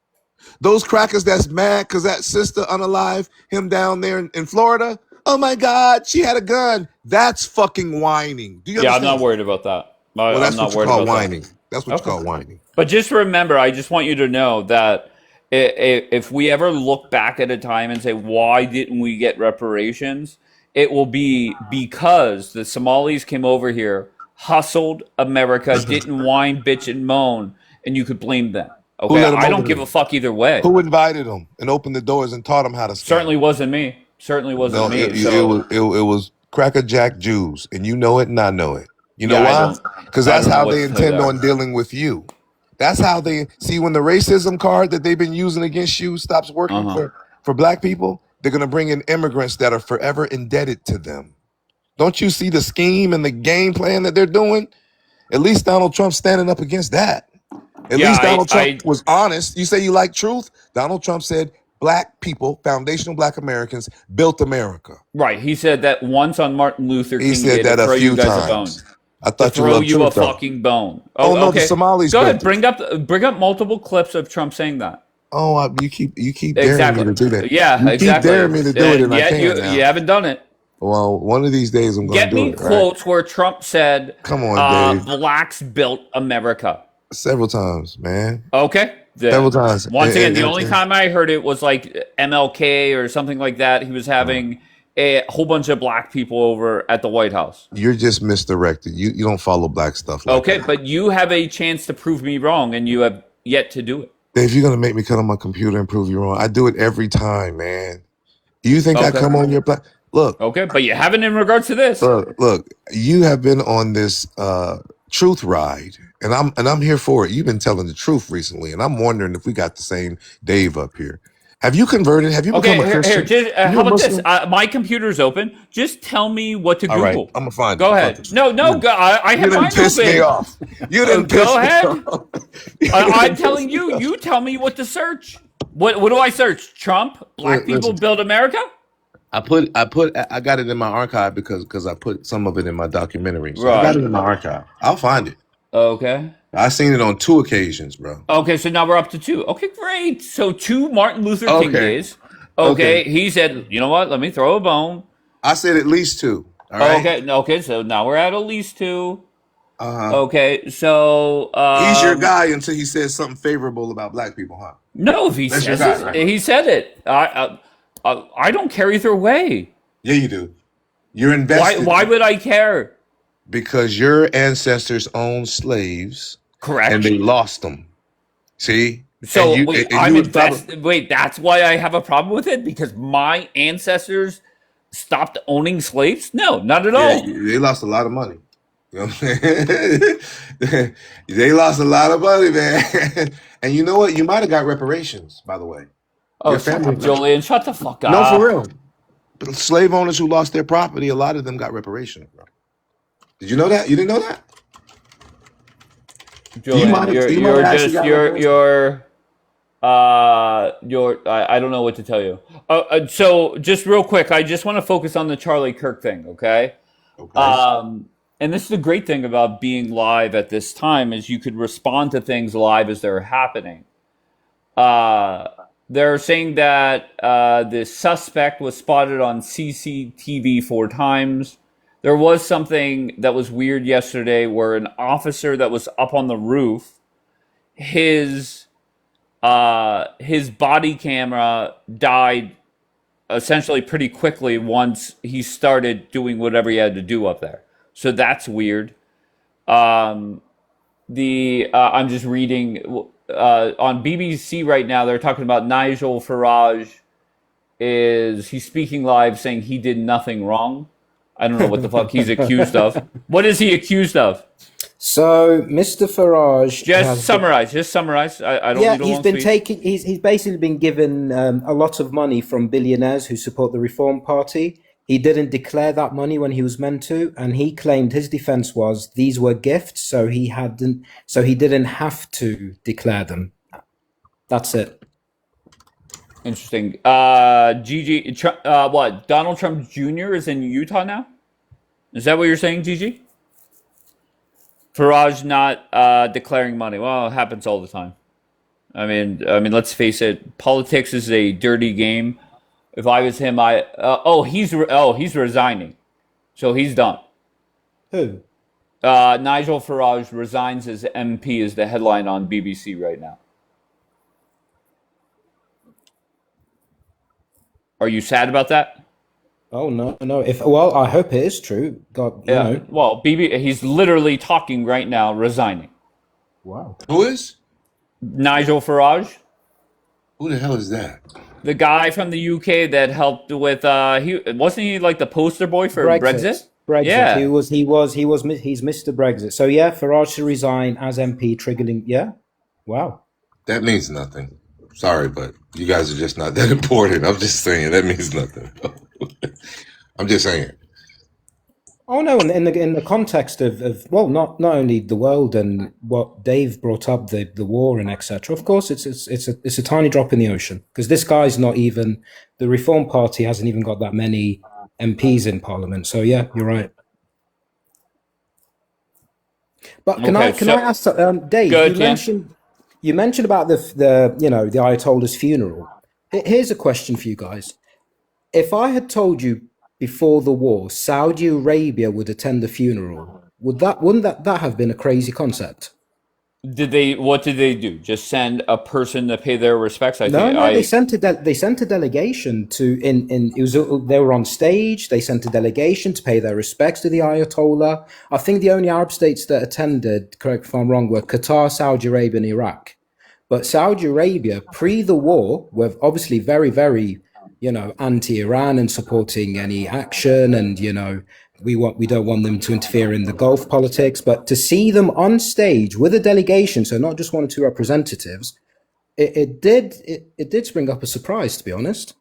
[SPEAKER 4] Those crackers that's mad because that sister unalive him down there in Florida. Oh my God, she had a gun. That's fucking whining. Do you understand?
[SPEAKER 1] I'm not worried about that.
[SPEAKER 4] Well, that's
[SPEAKER 1] I'm not
[SPEAKER 4] what you
[SPEAKER 1] worried
[SPEAKER 4] call
[SPEAKER 1] about
[SPEAKER 4] whining.
[SPEAKER 1] that.
[SPEAKER 4] That's what you call whining.
[SPEAKER 1] But just remember, I just want you to know that if we ever look back at a time and say, why didn't we get reparations? It will be because the Somalis came over here, hustled America, didn't whine, bitch, and moan, and you could blame them. Okay, I don't give a fuck either way.
[SPEAKER 4] Who invited them and opened the doors and taught them how to scam?
[SPEAKER 1] Certainly wasn't me. Certainly wasn't me.
[SPEAKER 4] It was Cracker Jack Jews, and you know it and I know it. You know why? Because that's how they intend on dealing with you. That's how they see when the racism card that they've been using against you stops working for black people. They're going to bring in immigrants that are forever indebted to them. Don't you see the scheme and the game plan that they're doing? At least Donald Trump's standing up against that. At least Donald Trump was honest. You say you like truth? Donald Trump said black people, foundational black Americans, built America.
[SPEAKER 1] Right. He said that once on Martin Luther King.
[SPEAKER 4] He said that a few times. I thought you loved
[SPEAKER 1] throw you a
[SPEAKER 4] truth,
[SPEAKER 1] fucking bone.
[SPEAKER 4] Oh no, the Somalis.
[SPEAKER 1] Go ahead. Bring up multiple clips of Trump saying that.
[SPEAKER 4] Oh, you keep daring me to do that.
[SPEAKER 1] Yeah,
[SPEAKER 4] you
[SPEAKER 1] exactly.
[SPEAKER 4] Keep daring me to do it, and I can't now.
[SPEAKER 1] You haven't done it.
[SPEAKER 4] Well, one of these days I'm going to do it.
[SPEAKER 1] Get me quotes where Trump said,
[SPEAKER 4] "Come on, Dave.
[SPEAKER 1] Blacks built America."
[SPEAKER 4] Several times, man.
[SPEAKER 1] Okay.
[SPEAKER 4] Several times.
[SPEAKER 1] Once again, the only time I heard it was like MLK or something like that. He was having a whole bunch of black people over at the White House.
[SPEAKER 4] You're just misdirected. You don't follow black stuff like that.
[SPEAKER 1] But you have a chance to prove me wrong, and you have yet to do it.
[SPEAKER 4] Dave, you're going to make me cut on my computer and prove you wrong. I do it every time, man. You think I come on your black... Look.
[SPEAKER 1] Okay, but you haven't in regards to this.
[SPEAKER 4] Look, you have been on this truth ride, and I'm here for it. You've been telling the truth recently, and I'm wondering if we got the same Dave up here. Have you converted? Have you become a Christian?
[SPEAKER 1] Here, how about this? My computer's open. Just tell me what to Google.
[SPEAKER 4] All right, I'm gonna find it.
[SPEAKER 1] Go ahead. No, I have mine
[SPEAKER 4] piss
[SPEAKER 1] open.
[SPEAKER 4] Me off. You didn't piss
[SPEAKER 1] Go ahead.
[SPEAKER 4] Me off.
[SPEAKER 1] I'm telling you. You tell me what to search. What do I search? Trump? Black people build America?
[SPEAKER 4] I got it in my archive because I put some of it in my documentary. So I got it in my archive. I'll find it.
[SPEAKER 1] Okay.
[SPEAKER 4] I seen it on 2 occasions, bro.
[SPEAKER 1] Okay, so now we're up to 2. Okay, great. So 2 Martin Luther King days. Okay, he said, you know what? Let me throw a bone.
[SPEAKER 4] I said at least 2. All right.
[SPEAKER 1] Okay. So now we're at least 2. Okay, so
[SPEAKER 4] he's your guy until he says something favorable about black people, huh?
[SPEAKER 1] No, if he says it, right? He said it. I don't care either way.
[SPEAKER 4] Yeah, you do. You're invested.
[SPEAKER 1] Why would I care?
[SPEAKER 4] Because your ancestors owned slaves.
[SPEAKER 1] Correct.
[SPEAKER 4] And they lost them. See?
[SPEAKER 1] So I'm invested. Wait, that's why I have a problem with it? Because my ancestors stopped owning slaves? No, not at all.
[SPEAKER 4] They lost a lot of money. You know what I'm saying? They lost a lot of money, man. And you know what? You might have got reparations, by the way.
[SPEAKER 1] Oh, shut up, Julian. Shut the fuck up.
[SPEAKER 4] No, for real. But slave owners who lost their property, a lot of them got reparations, bro. Did you know that? You didn't know that?
[SPEAKER 1] Julian, I don't know what to tell you. So just real quick, I just want to focus on the Charlie Kirk thing, okay? And this is the great thing about being live at this time is you could respond to things live as they're happening. They're saying that the suspect was spotted on CCTV 4 times. There was something that was weird yesterday where an officer that was up on the roof, his body camera died essentially pretty quickly once he started doing whatever he had to do up there. So that's weird. I'm just reading on BBC right now. They're talking about Nigel Farage. He's speaking live saying he did nothing wrong. I don't know what the fuck he's accused of. What is he accused of?
[SPEAKER 5] So, Mr. Farage...
[SPEAKER 1] Just summarize. I don't.
[SPEAKER 5] Yeah, he's basically been given a lot of money from billionaires who support the Reform Party. he didn't declare that money when he was meant to, and he claimed his defense was these were gifts, so he didn't have to declare them. That's it.
[SPEAKER 1] Interesting. What? Donald Trump Jr. is in Utah now? Is that what you're saying, Gigi? Farage not declaring money. Well, it happens all the time. I mean, let's face it. Politics is a dirty game. If I was him, he's resigning, so he's done.
[SPEAKER 5] Who?
[SPEAKER 1] Nigel Farage resigns as MP is the headline on BBC right now. Are you sad about that?
[SPEAKER 5] Oh no. I hope it is true. God, you know.
[SPEAKER 1] Well, he's literally talking right now, resigning.
[SPEAKER 5] Wow.
[SPEAKER 4] Who is?
[SPEAKER 1] Nigel Farage.
[SPEAKER 4] Who the hell is that?
[SPEAKER 1] The guy from the UK that helped with wasn't he like the poster boy for Brexit?
[SPEAKER 5] Yeah. He's Mr. Brexit. So yeah, Farage to resign as MP, triggering. Yeah. Wow.
[SPEAKER 4] That means nothing. Sorry, but you guys are just not that important. I'm just saying that means nothing. I'm just saying.
[SPEAKER 5] Oh no, in the context of not only the world and what Dave brought up, the war and etc. Of course, it's a tiny drop in the ocean, because this guy's not even, the Reform Party hasn't even got that many MPs in Parliament. So yeah, you're right. But can I ask, Dave? You mentioned about the Ayatollah's funeral. Here's a question for you guys. If I had told you before the war Saudi Arabia would attend the funeral, wouldn't that have been a crazy concept?
[SPEAKER 1] What did they do? Just send a person to pay their respects?
[SPEAKER 5] They sent a delegation they were on stage. They sent a delegation to pay their respects to the Ayatollah. I think the only Arab states that attended, correct if I'm wrong, were Qatar, Saudi Arabia, and Iraq. But Saudi Arabia, pre the war, were obviously very, very, anti-Iran and supporting any action, and we don't want them to interfere in the Gulf politics. But to see them on stage with a delegation, so not just one or two representatives, it did spring up a surprise, to be honest.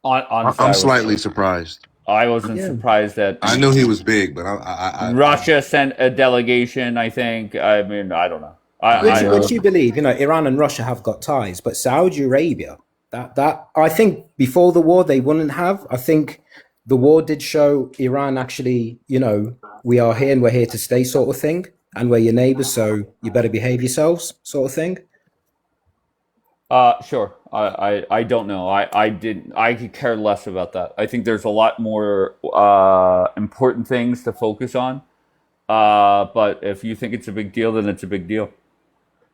[SPEAKER 1] Honestly,
[SPEAKER 4] I'm slightly surprised.
[SPEAKER 1] I wasn't surprised that
[SPEAKER 4] I knew he was big, but
[SPEAKER 1] Russia sent a delegation. I think. I mean, I don't know.
[SPEAKER 5] Which you believe? Iran and Russia have got ties, but Saudi Arabia, that I think before the war they wouldn't have. I think the war did show Iran actually, we are here and we're here to stay, sort of thing, and we're your neighbors, so you better behave yourselves, sort of thing.
[SPEAKER 1] Sure. I don't know. I could care less about that. I think there's a lot more important things to focus on. But if you think it's a big deal, then it's a big deal.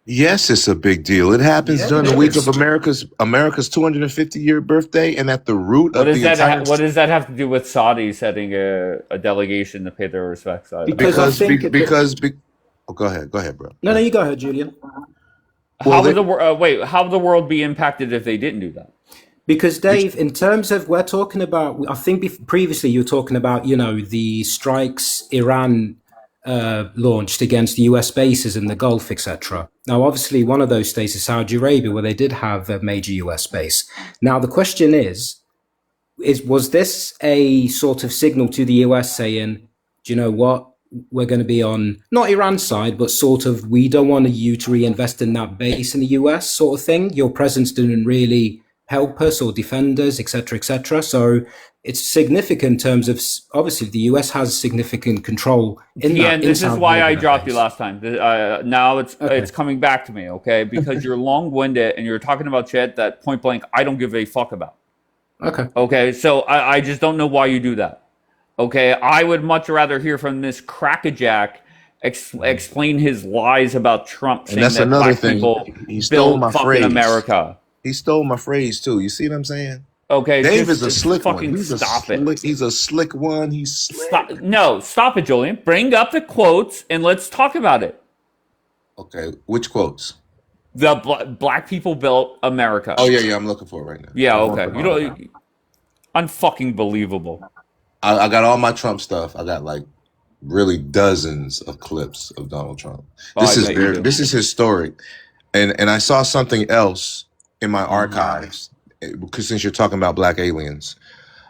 [SPEAKER 4] Yes, it's a big deal. It happens during the week of America's 250-year birthday, and at the root of the entire...
[SPEAKER 1] What does that have to do with Saudi setting a delegation to pay their respects?
[SPEAKER 4] Go ahead, bro.
[SPEAKER 5] No, you go ahead, Julian.
[SPEAKER 1] How would the world be impacted if they didn't do that?
[SPEAKER 5] Because Dave, in terms of, we're talking about, I think previously you were talking about, the strikes Iran launched against US bases in the Gulf, etc. Now, obviously, one of those states is Saudi Arabia, where they did have a major US base. Now, the question was this a sort of signal to the US saying, do you know what? We're going to be on, not Iran's side, but sort of, we don't want you to reinvest in that base in the US sort of thing. Your presence didn't really help us or defend us, etc., etc. So it's significant in terms of, obviously, the US has significant control in that.
[SPEAKER 1] Yeah, this is why I dropped you last time. Now it's coming back to me, okay? Because you're long-winded and you're talking about shit that point blank I don't give a fuck about. Okay, so I just don't know why you do that. Okay, I would much rather hear from this crackerjack explain his lies about Trump, saying that black people built fucking America.
[SPEAKER 4] He stole my phrase too. You see what I'm saying?
[SPEAKER 1] Okay,
[SPEAKER 4] Dave is a slick one.
[SPEAKER 1] He's
[SPEAKER 4] He's a slick one. He's slick.
[SPEAKER 1] Stop it, Julian. Bring up the quotes and let's talk about it.
[SPEAKER 4] Okay, which quotes?
[SPEAKER 1] The black people built America.
[SPEAKER 4] Oh yeah, I'm looking for it right now.
[SPEAKER 1] Yeah, okay. Unfucking believable.
[SPEAKER 4] I got all my Trump stuff. I got like really dozens of clips of Donald Trump. This is historic, and I saw something else in my archives, because since you're talking about black aliens,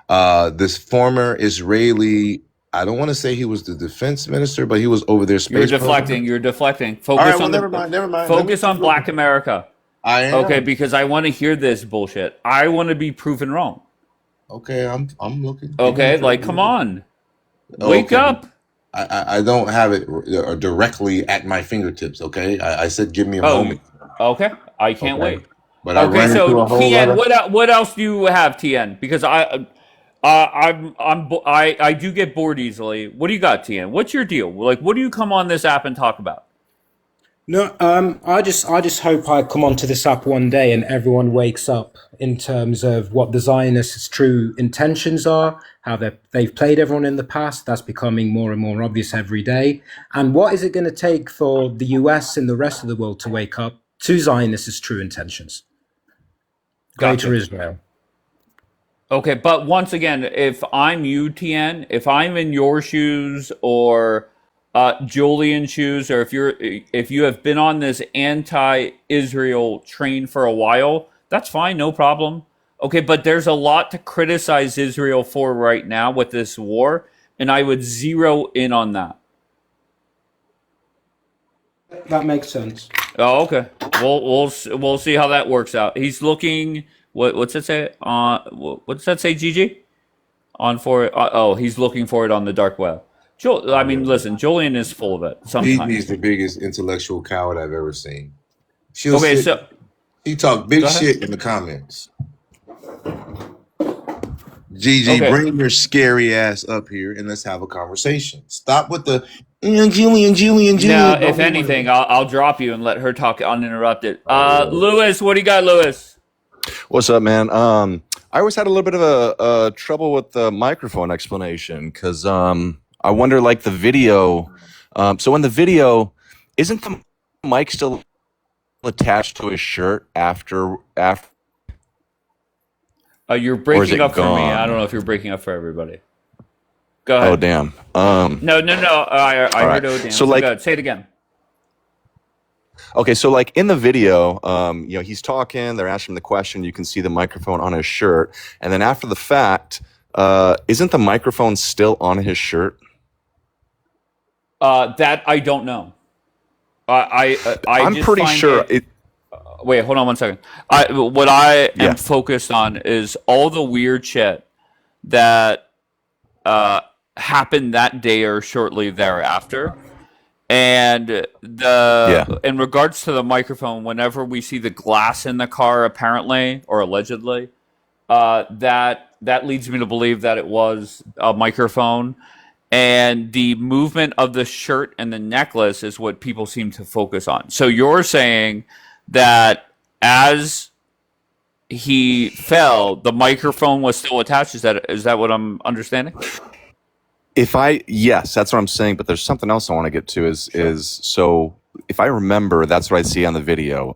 [SPEAKER 4] This former Israeli, I don't want to say he was the defense minister, but he was over their space.
[SPEAKER 1] You're deflecting. You're deflecting. Focus
[SPEAKER 4] All right, well,
[SPEAKER 1] on
[SPEAKER 4] never mind.
[SPEAKER 1] Focus on Black America.
[SPEAKER 4] I am.
[SPEAKER 1] Okay, because I want to hear this bullshit. I want to be proven wrong.
[SPEAKER 4] Okay, I'm looking.
[SPEAKER 1] Okay, like come on, wake up.
[SPEAKER 4] I don't have it directly at my fingertips. Okay, I said give me a moment.
[SPEAKER 1] Okay, I can't wait.
[SPEAKER 4] But
[SPEAKER 1] okay, so TN, what else do you have, TN? Because I do get bored easily. What do you got, TN? What's your deal? Like, what do you come on this app and talk about?
[SPEAKER 5] No, I just hope I come onto this app one day and everyone wakes up in terms of what the Zionists' true intentions are, how they've played everyone in the past. That's becoming more and more obvious every day. And what is it going to take for the US and the rest of the world to wake up to Zionists' true intentions? Greater Israel.
[SPEAKER 1] Okay, but once again, if I'm you, TN, if I'm in your shoes or Julian's shoes, or if you have been on this anti-Israel train for a while, that's fine, no problem. Okay, but there's a lot to criticize Israel for right now with this war, and I would zero in on that.
[SPEAKER 5] That makes sense.
[SPEAKER 1] Oh, okay. We'll see how that works out. He's looking. What's that say? What's that say, Gigi? On for it. He's looking for it on the dark web. I mean, listen, Julian is full of it. Sometimes
[SPEAKER 4] he's the biggest intellectual coward I've ever seen. He talked big shit in the comments. Gigi, bring your scary ass up here and let's have a conversation. Stop with the Julian.
[SPEAKER 1] Now, if anything, I'll drop you and let her talk uninterrupted. Lewis, what do you got, Lewis?
[SPEAKER 8] What's up, man? I always had a little bit of a trouble with the microphone explanation because I wonder, like the video. So in the video, isn't the mic still attached to his shirt after?
[SPEAKER 1] You're breaking up for me. I don't know if you're breaking up for everybody. Go ahead.
[SPEAKER 8] Oh damn.
[SPEAKER 1] No. I heard oh damn. So like, go ahead. Say it again.
[SPEAKER 8] Okay, so like in the video, he's talking, they're asking him the question, you can see the microphone on his shirt, and then after the fact, isn't the microphone still on his shirt?
[SPEAKER 1] That I don't know.
[SPEAKER 8] I'm pretty sure it.
[SPEAKER 1] Wait, hold on 1 second. What I am focused on is all the weird shit that happened that day or shortly thereafter. And in regards to the microphone, whenever we see the glass in the car, apparently or allegedly, that leads me to believe that it was a microphone. And the movement of the shirt and the necklace is what people seem to focus on. So you're saying that as he fell, the microphone was still attached. Is that what I'm understanding?
[SPEAKER 8] Yes, that's what I'm saying. But there's something else I want to get to is so if I remember, that's what I see on the video.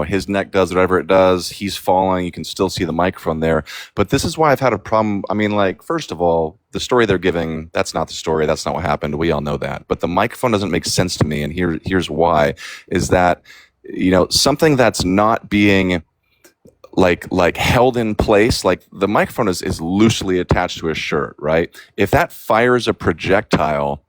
[SPEAKER 8] His neck does whatever it does. He's falling. You can still see the microphone there. But this is why I've had a problem. I mean, like, first of all, the story they're giving, that's not the story. That's not what happened. We all know that. But the microphone doesn't make sense to me. And here's why, is that, something that's not being like held in place, like the microphone is loosely attached to his shirt, right? If that fires a projectile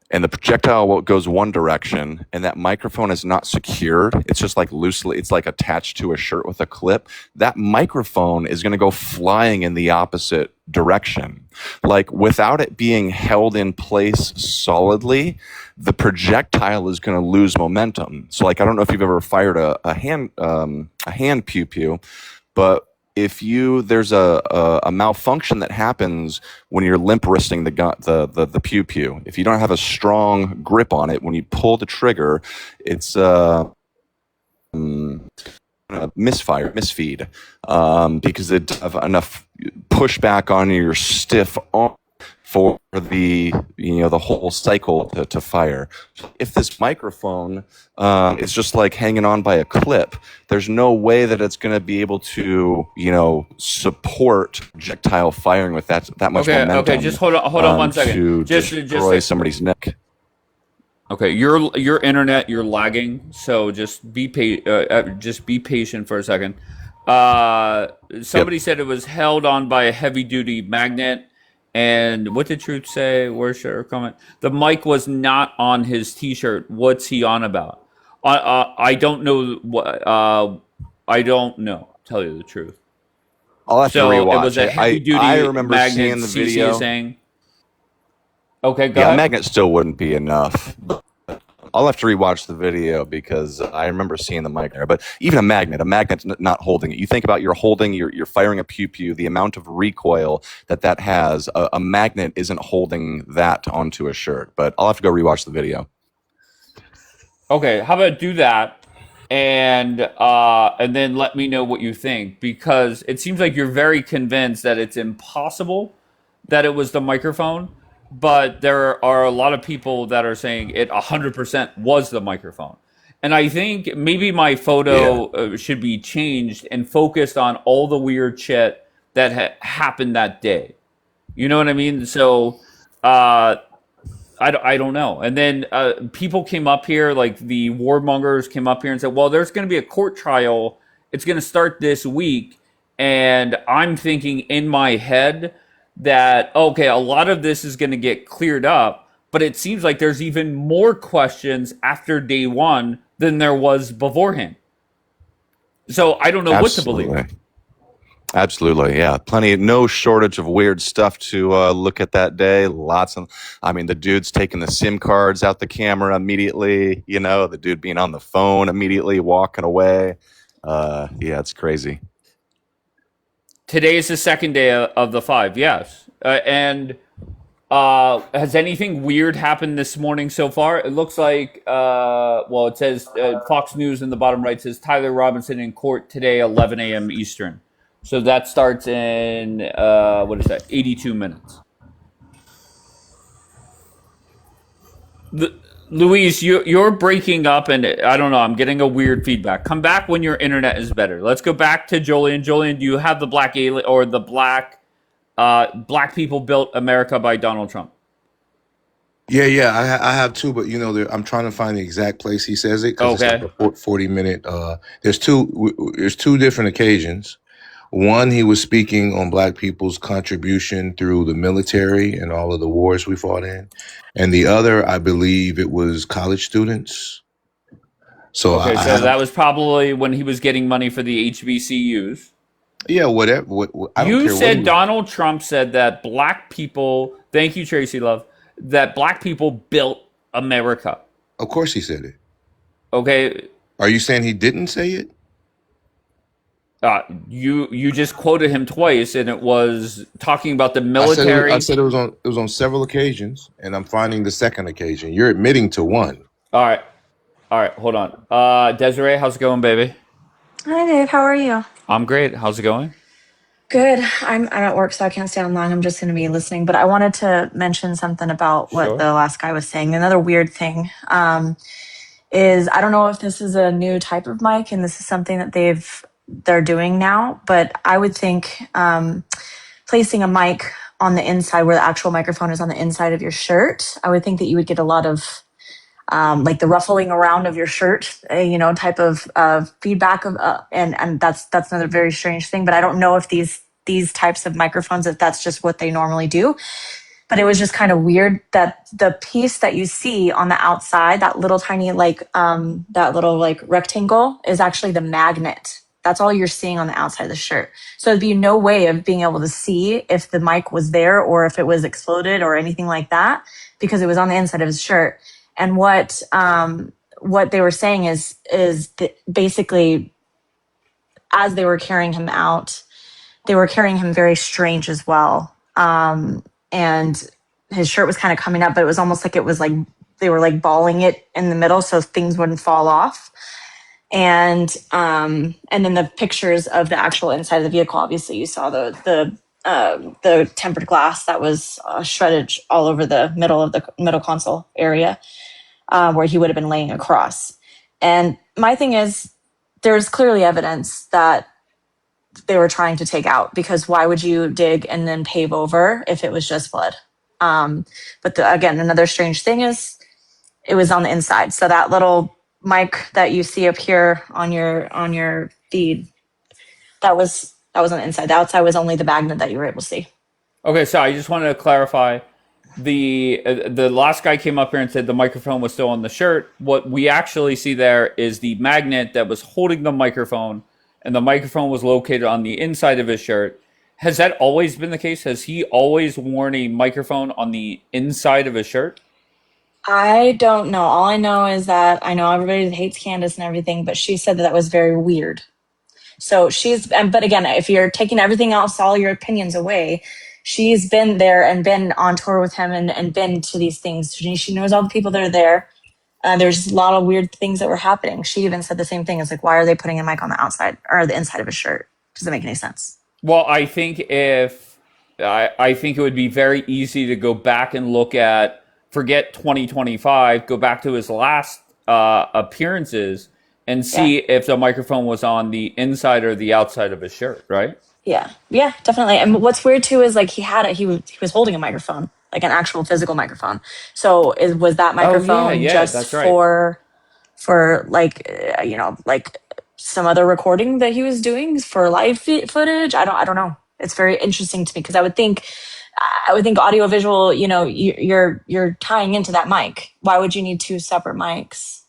[SPEAKER 8] and the projectile goes one direction and that microphone is not secured, it's just like loosely, it's like attached to a shirt with a clip, that microphone is going to go flying in the opposite direction. Like without it being held in place solidly, the projectile is going to lose momentum. So like, I don't know if you've ever fired a hand pew-pew, but if there's a malfunction that happens when you're limp wristing the pew-pew. If you don't have a strong grip on it, when you pull the trigger, it's misfeed, because it doesn't have enough pushback on your stiff arm for the whole cycle to fire. If this microphone is just like hanging on by a clip, there's no way that it's going to be able to support projectile firing with that much momentum. Okay, just hold on 1 second. To destroy somebody's neck.
[SPEAKER 1] Okay, your internet, you're lagging, so just be patient for a second. Somebody said it was held on by a heavy duty magnet. And what did Truth say? Where's your comment? The mic was not on his T-shirt. What's he on about? I don't know. I don't know. Tell you the truth.
[SPEAKER 8] I'll have to
[SPEAKER 1] So
[SPEAKER 8] rewatch
[SPEAKER 1] it was a heavy duty
[SPEAKER 8] I remember
[SPEAKER 1] magnet.
[SPEAKER 8] seeing the
[SPEAKER 1] CC
[SPEAKER 8] video.
[SPEAKER 1] is saying. Okay, go
[SPEAKER 8] Yeah, a
[SPEAKER 1] ahead.
[SPEAKER 8] magnet still wouldn't be enough. I'll have to rewatch the video because I remember seeing the mic there. But even a magnet's not holding it. You think about you're firing a pew-pew, the amount of recoil that has. A magnet isn't holding that onto a shirt. But I'll have to go rewatch the video.
[SPEAKER 1] Okay, how about do that, and then let me know what you think, because it seems like you're very convinced that it's impossible that it was the microphone, but there are a lot of people that are saying it 100% was the microphone. And I think maybe my photo should be changed and focused on all the weird shit that happened that day. You know what I mean? So I don't know. And then people came up here, like the warmongers came up here and said, well, there's going to be a court trial. It's going to start this week. And I'm thinking in my head that, okay, a lot of this is going to get cleared up. But it seems like there's even more questions after day one than there was beforehand. So I don't know what to believe.
[SPEAKER 8] Absolutely, yeah. No shortage of weird stuff to look at that day. The dude's taking the SIM cards out the camera immediately, the dude being on the phone immediately, walking away. Yeah, it's crazy.
[SPEAKER 1] Today is the second day of the 5, yes. And has anything weird happened this morning so far? It looks like, it says Fox News in the bottom right says Tyler Robinson in court today, 11 a.m. Eastern. So that starts in, 82 minutes. Luis, you're breaking up, and I don't know, I'm getting a weird feedback. Come back when your internet is better. Let's go back to Jolien. Jolien, do you have the black alien or the black people built America by Donald Trump?
[SPEAKER 4] Yeah, I have two, but I'm trying to find the exact place he says it because it's like a 40-minute. There's two different occasions. One, he was speaking on black people's contribution through the military and all of the wars we fought in. And the other, I believe it was college students. So
[SPEAKER 1] that was probably when he was getting money for the HBCUs.
[SPEAKER 4] Yeah, whatever. I don't
[SPEAKER 1] You
[SPEAKER 4] care
[SPEAKER 1] said
[SPEAKER 4] what
[SPEAKER 1] Donald Trump said that black people, thank you, Tracy Love, that black people built America.
[SPEAKER 4] Of course he said it.
[SPEAKER 1] Okay.
[SPEAKER 4] Are you saying he didn't say it?
[SPEAKER 1] You just quoted him twice, and it was talking about the military.
[SPEAKER 4] I said it was on several occasions, and I'm finding the second occasion. You're admitting to one.
[SPEAKER 1] All right, hold on. Desiree, how's it going, baby?
[SPEAKER 9] Hi, Dave. How are you?
[SPEAKER 1] I'm great. How's it going?
[SPEAKER 9] Good. I'm at work, so I can't stay on long. I'm just going to be listening. But I wanted to mention something about what the last guy was saying. Another weird thing is I don't know if this is a new type of mic, and this is something that they're doing now. But I would think placing a mic on the inside, where the actual microphone is on the inside of your shirt, I would think that you would get a lot of like the ruffling around of your shirt, type of feedback of, and that's another very strange thing. But I don't know if these types of microphones, if that's just what they normally do. But it was just kind of weird that the piece that you see on the outside, that little tiny that little rectangle, is actually the magnet. That's all you're seeing on the outside of the shirt. So there'd be no way of being able to see if the mic was there or if it was exploded or anything like that, because it was on the inside of his shirt. And what they were saying is that basically, as they were carrying him out, they were carrying him very strange as well. And his shirt was kind of coming up, but it was almost like it was like they were like balling it in the middle so things wouldn't fall off. And then the pictures of the actual inside of the vehicle, obviously you saw the tempered glass that was shredded all over the middle console area, where he would have been laying across. And my thing is, there's clearly evidence that they were trying to take out, because why would you dig and then pave over if it was just blood? But again, another strange thing is it was on the inside. So that little mic that you see up here on your feed, That was on the inside. The outside was only the magnet that you were able to see.
[SPEAKER 1] Okay, so I just wanted to clarify. The last guy came up here and said the microphone was still on the shirt. What we actually see there is the magnet that was holding the microphone, and the microphone was located on the inside of his shirt. Has that always been the case? Has he always worn a microphone on the inside of his shirt?
[SPEAKER 9] I don't know. All I know is that I know everybody hates Candace and everything, but she said that that was very weird. So but again, if you're taking everything else, all your opinions away, she's been there and been on tour with him and been to these things. She knows all the people that are there. There's a lot of weird things that were happening. She even said the same thing. It's like, why are they putting a mic on the outside or the inside of his shirt? Doesn't make any sense.
[SPEAKER 1] Well, I think I think it would be very easy to go back and look at, forget 2025, go back to his last appearances and see if the microphone was on the inside or the outside of his shirt, right?
[SPEAKER 9] Yeah, definitely. And what's weird too is like he was holding a microphone, like an actual physical microphone. So was that microphone just
[SPEAKER 1] that's right.
[SPEAKER 9] for like like some other recording that he was doing for live footage? I don't know. It's very interesting to me because I would think audio visual. You're tying into that mic. Why would you need two separate mics?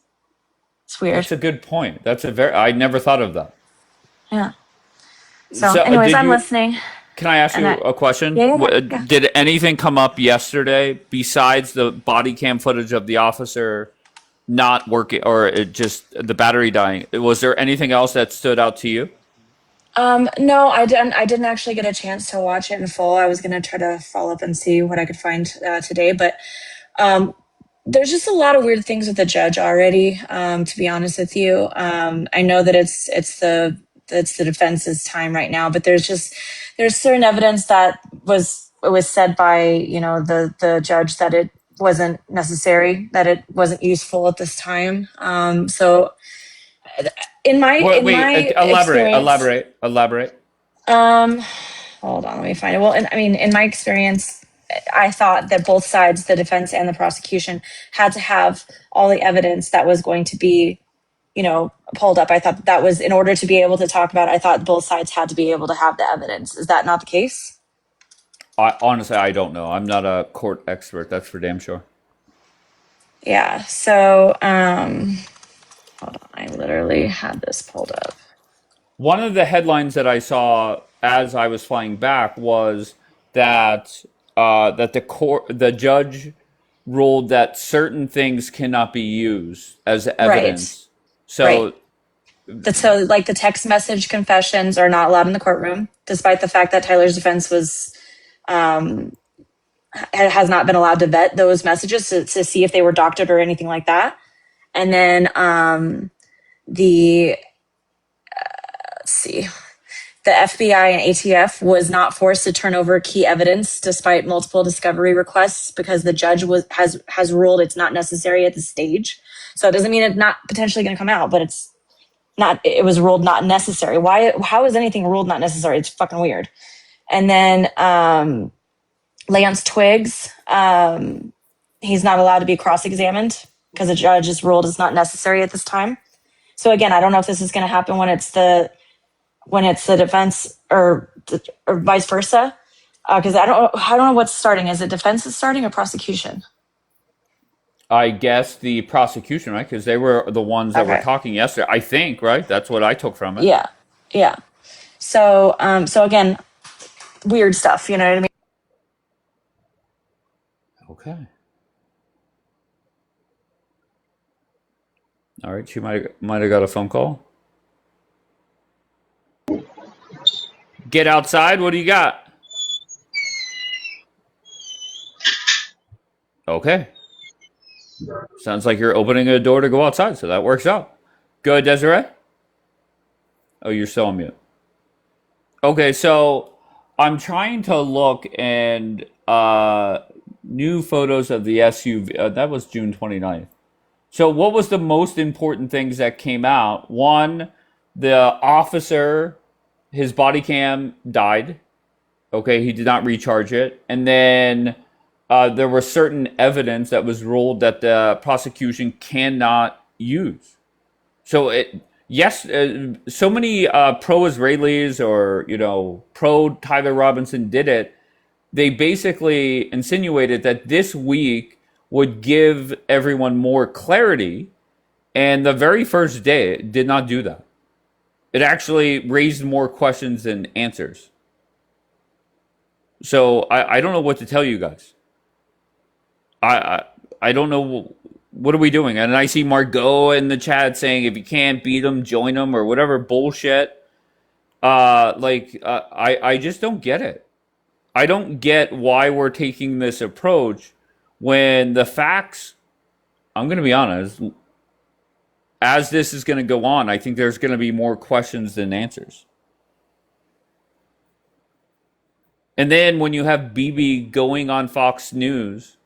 [SPEAKER 9] It's weird.
[SPEAKER 1] That's a good point. I never thought of that.
[SPEAKER 9] Yeah. So anyways, I'm listening.
[SPEAKER 1] Can I ask you a question?
[SPEAKER 9] Yeah.
[SPEAKER 1] Did anything come up yesterday besides the body cam footage of the officer not working or just the battery dying? Was there anything else that stood out to you?
[SPEAKER 9] No, I didn't actually get a chance to watch it in full. I was going to try to follow up and see what I could find today, but there's just a lot of weird things with the judge already, to be honest with you. I know that it's the defense's time right now, but there's certain evidence that was said by, the judge that it wasn't necessary, that it wasn't useful at this time. So in my
[SPEAKER 1] elaborate.
[SPEAKER 9] Hold on, let me find it. Well, in my experience, I thought that both sides, the defense and the prosecution, had to have all the evidence that was going to be, pulled up. I thought that was in order to be able to talk about it, I thought both sides had to be able to have the evidence. Is that not the case?
[SPEAKER 1] Honestly, I don't know. I'm not a court expert. That's for damn sure.
[SPEAKER 9] Yeah. So, hold on. I literally had this pulled up.
[SPEAKER 1] One of the headlines that I saw as I was flying back was that the judge ruled that certain things cannot be used as evidence.
[SPEAKER 9] Right. So like the text message confessions are not allowed in the courtroom, despite the fact that Tyler's defense was has not been allowed to vet those messages to see if they were doctored or anything like that. And then let's see. The FBI and ATF was not forced to turn over key evidence despite multiple discovery requests because the judge has ruled it's not necessary at this stage. So it doesn't mean it's not potentially going to come out, but it was ruled not necessary. How is anything ruled not necessary? It's fucking weird. And then Lance Twiggs, he's not allowed to be cross-examined because the judge has ruled it's not necessary at this time. So again, I don't know if this is going to happen when it's the defense or vice versa, because I don't know what's starting. Is it defense is starting or prosecution?
[SPEAKER 1] I guess the prosecution, right? Because they were the ones that were talking yesterday. I think, right? That's what I took from it.
[SPEAKER 9] Yeah. So again, weird stuff. You know what I mean?
[SPEAKER 1] Okay. All right. She might have got a phone call. Get outside. What do you got? Okay. Sounds like you're opening a door to go outside, so that works out. Go ahead, Desiree. Oh, you're still on mute. Okay, so I'm trying to look and new photos of the SUV. That was June 29th. So what was the most important things that came out? One, the officer, his body cam died. Okay, he did not recharge it. And then there was certain evidence that was ruled that the prosecution cannot use. So yes, so many pro-Israelis or pro-Tyler Robinson did it. They basically insinuated that this week would give everyone more clarity, and the very first day it did not do that. It actually raised more questions than answers. So I don't know what to tell you guys. I don't know. What are we doing? And I see Margot in the chat saying if you can't beat them, join them or whatever bullshit. I just don't get it. I don't get why we're taking this approach when the facts, I'm going to be honest, as this is going to go on, I think there's going to be more questions than answers. And then when you have Bibi going on Fox News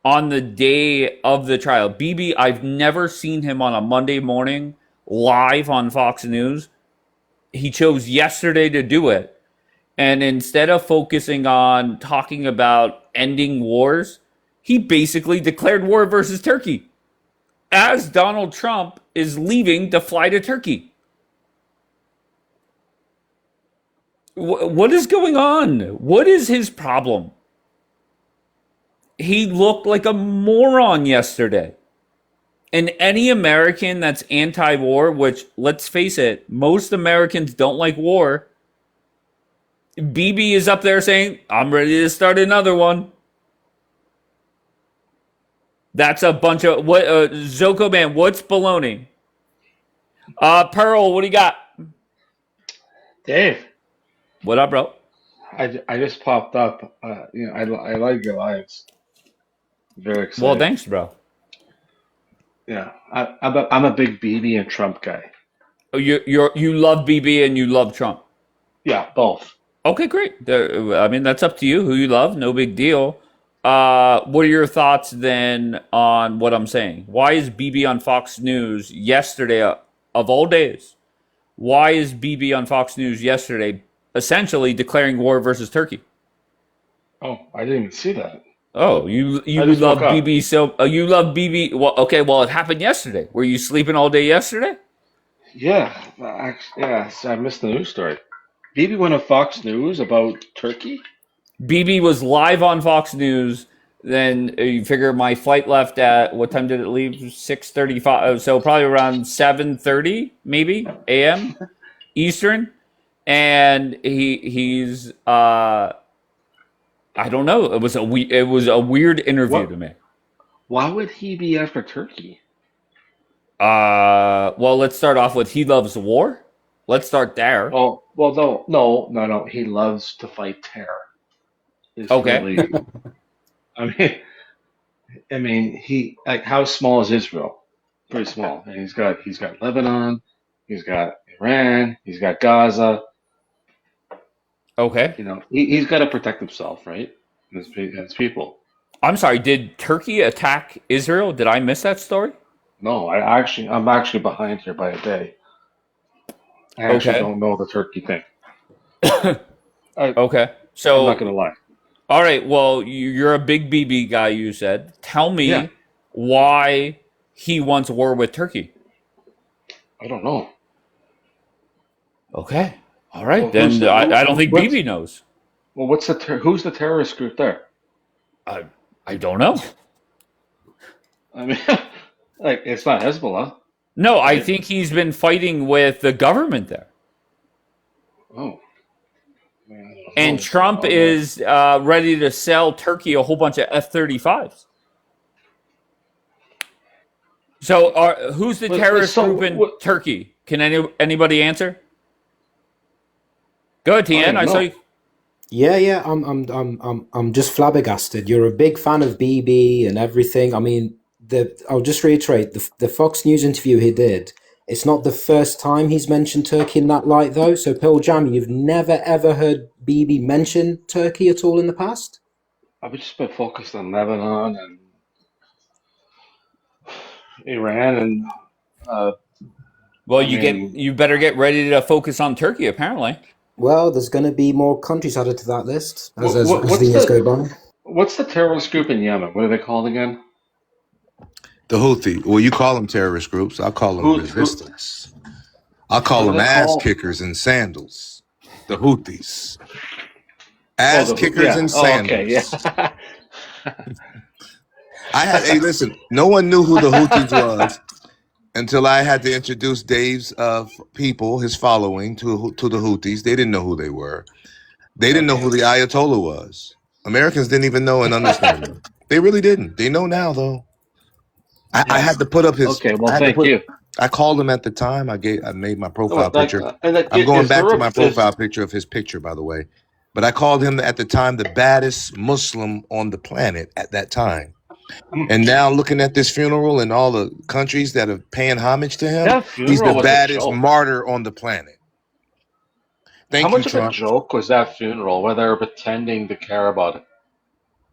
[SPEAKER 1] on the day of the trial, Bibi, I've never seen him on a Monday morning live on Fox News. He chose yesterday to do it. And instead of focusing on talking about ending wars, he basically declared war versus Turkey as Donald Trump is leaving to fly to Turkey. What is going on? What is his problem? He looked like a moron yesterday. And any American that's anti-war, which, let's face it, most Americans don't like war, Bibi is up there saying, I'm ready to start another one. That's a bunch of what Zoko man, what's baloney? Pearl, what do you got?
[SPEAKER 10] Dave.
[SPEAKER 1] What up, bro?
[SPEAKER 10] I just popped up. I like your lives. Very excited.
[SPEAKER 1] Well, thanks, bro.
[SPEAKER 10] Yeah, I'm a big Bibi and Trump guy.
[SPEAKER 1] Oh, you love Bibi and you love Trump.
[SPEAKER 10] Yeah, both.
[SPEAKER 1] Okay, great. I mean, that's up to you. Who you love, no big deal. What are your thoughts then on what I'm saying? Why is Bibi on Fox News yesterday, of all days? Why is Bibi on Fox News yesterday essentially declaring war versus Turkey?
[SPEAKER 10] Oh, I didn't even see that.
[SPEAKER 1] Oh, you love Bibi so you love Bibi. Well, okay, well it happened yesterday. Were you sleeping all day yesterday?
[SPEAKER 10] Yeah, so I missed the news story. Bibi went on Fox News about Turkey?
[SPEAKER 1] Bibi was live on Fox News. Then you figure my flight left at, what time did it leave? 6:35. So probably around 7:30 maybe a.m. Eastern. And he's I don't know. It was a weird interview to me.
[SPEAKER 10] Why would he be after Turkey?
[SPEAKER 1] Well, let's start off with he loves war. Let's start there.
[SPEAKER 10] Oh, well, no. He loves to fight terror.
[SPEAKER 1] Okay.
[SPEAKER 10] Really, I mean, he like how small is Israel? Pretty small. And he's got Lebanon, he's got Iran, he's got Gaza.
[SPEAKER 1] Okay.
[SPEAKER 10] He's got to protect himself, right? And his people.
[SPEAKER 1] I'm sorry. Did Turkey attack Israel? Did I miss that story?
[SPEAKER 10] No, I'm actually behind here by a day. I actually don't know the Turkey thing.
[SPEAKER 1] Okay. So
[SPEAKER 10] I'm not gonna lie.
[SPEAKER 1] All right. Well, you're a big Bibi guy. You said. Tell me why he wants war with Turkey.
[SPEAKER 10] I don't know.
[SPEAKER 1] Okay. All right. Well, then I don't think Bibi knows.
[SPEAKER 10] Well, who's the terrorist group there?
[SPEAKER 1] I don't know.
[SPEAKER 10] I mean, like it's not Hezbollah.
[SPEAKER 1] No, I think he's been fighting with the government there.
[SPEAKER 10] Oh.
[SPEAKER 1] And Trump is ready to sell Turkey a whole bunch of F-35s. So, who's the terrorist group in Turkey? Can anybody answer? Go ahead, Tien. I saw you.
[SPEAKER 5] Yeah. I'm just flabbergasted. You're a big fan of Bibi and everything. I mean, I'll just reiterate the Fox News interview he did. It's not the first time he's mentioned Turkey in that light, though. So, Pearl Jam, you've never ever heard Bibi mention Turkey at all in the past?
[SPEAKER 10] I've just been focused on Lebanon and Iran and.
[SPEAKER 1] Well, you better get ready to focus on Turkey. Apparently.
[SPEAKER 5] Well, there's going to be more countries added to that list as the years go by.
[SPEAKER 10] What's the terrorist group in Yemen? What are they called again?
[SPEAKER 4] The Houthi. Well, you call them terrorist groups. I'll call them resistance. I'll call
[SPEAKER 10] What do
[SPEAKER 4] them
[SPEAKER 10] they
[SPEAKER 4] ass
[SPEAKER 10] call?
[SPEAKER 4] kickers in sandals. The Houthis.
[SPEAKER 10] Oh,
[SPEAKER 4] Ass kickers
[SPEAKER 10] yeah.
[SPEAKER 4] in
[SPEAKER 10] Oh, okay,
[SPEAKER 4] sandals.
[SPEAKER 10] yeah.
[SPEAKER 4] Hey, listen, no one knew who the Houthis was until I had to introduce Dave's people, his following, to the Houthis. They didn't know who they were. They didn't know who the Ayatollah was. Americans didn't even know and understand them. They really didn't. They know now, though. I had to put up his.
[SPEAKER 10] Okay, well, thank you.
[SPEAKER 4] I called him at the time. I made my profile picture.
[SPEAKER 10] And
[SPEAKER 4] I'm going back to my profile picture of his picture, by the way. But I called him at the time the baddest Muslim on the planet at that time. And now looking at this funeral and all the countries that are paying homage to him, he's the baddest martyr on the planet.
[SPEAKER 10] How much of a joke was that funeral where they were pretending to care about it?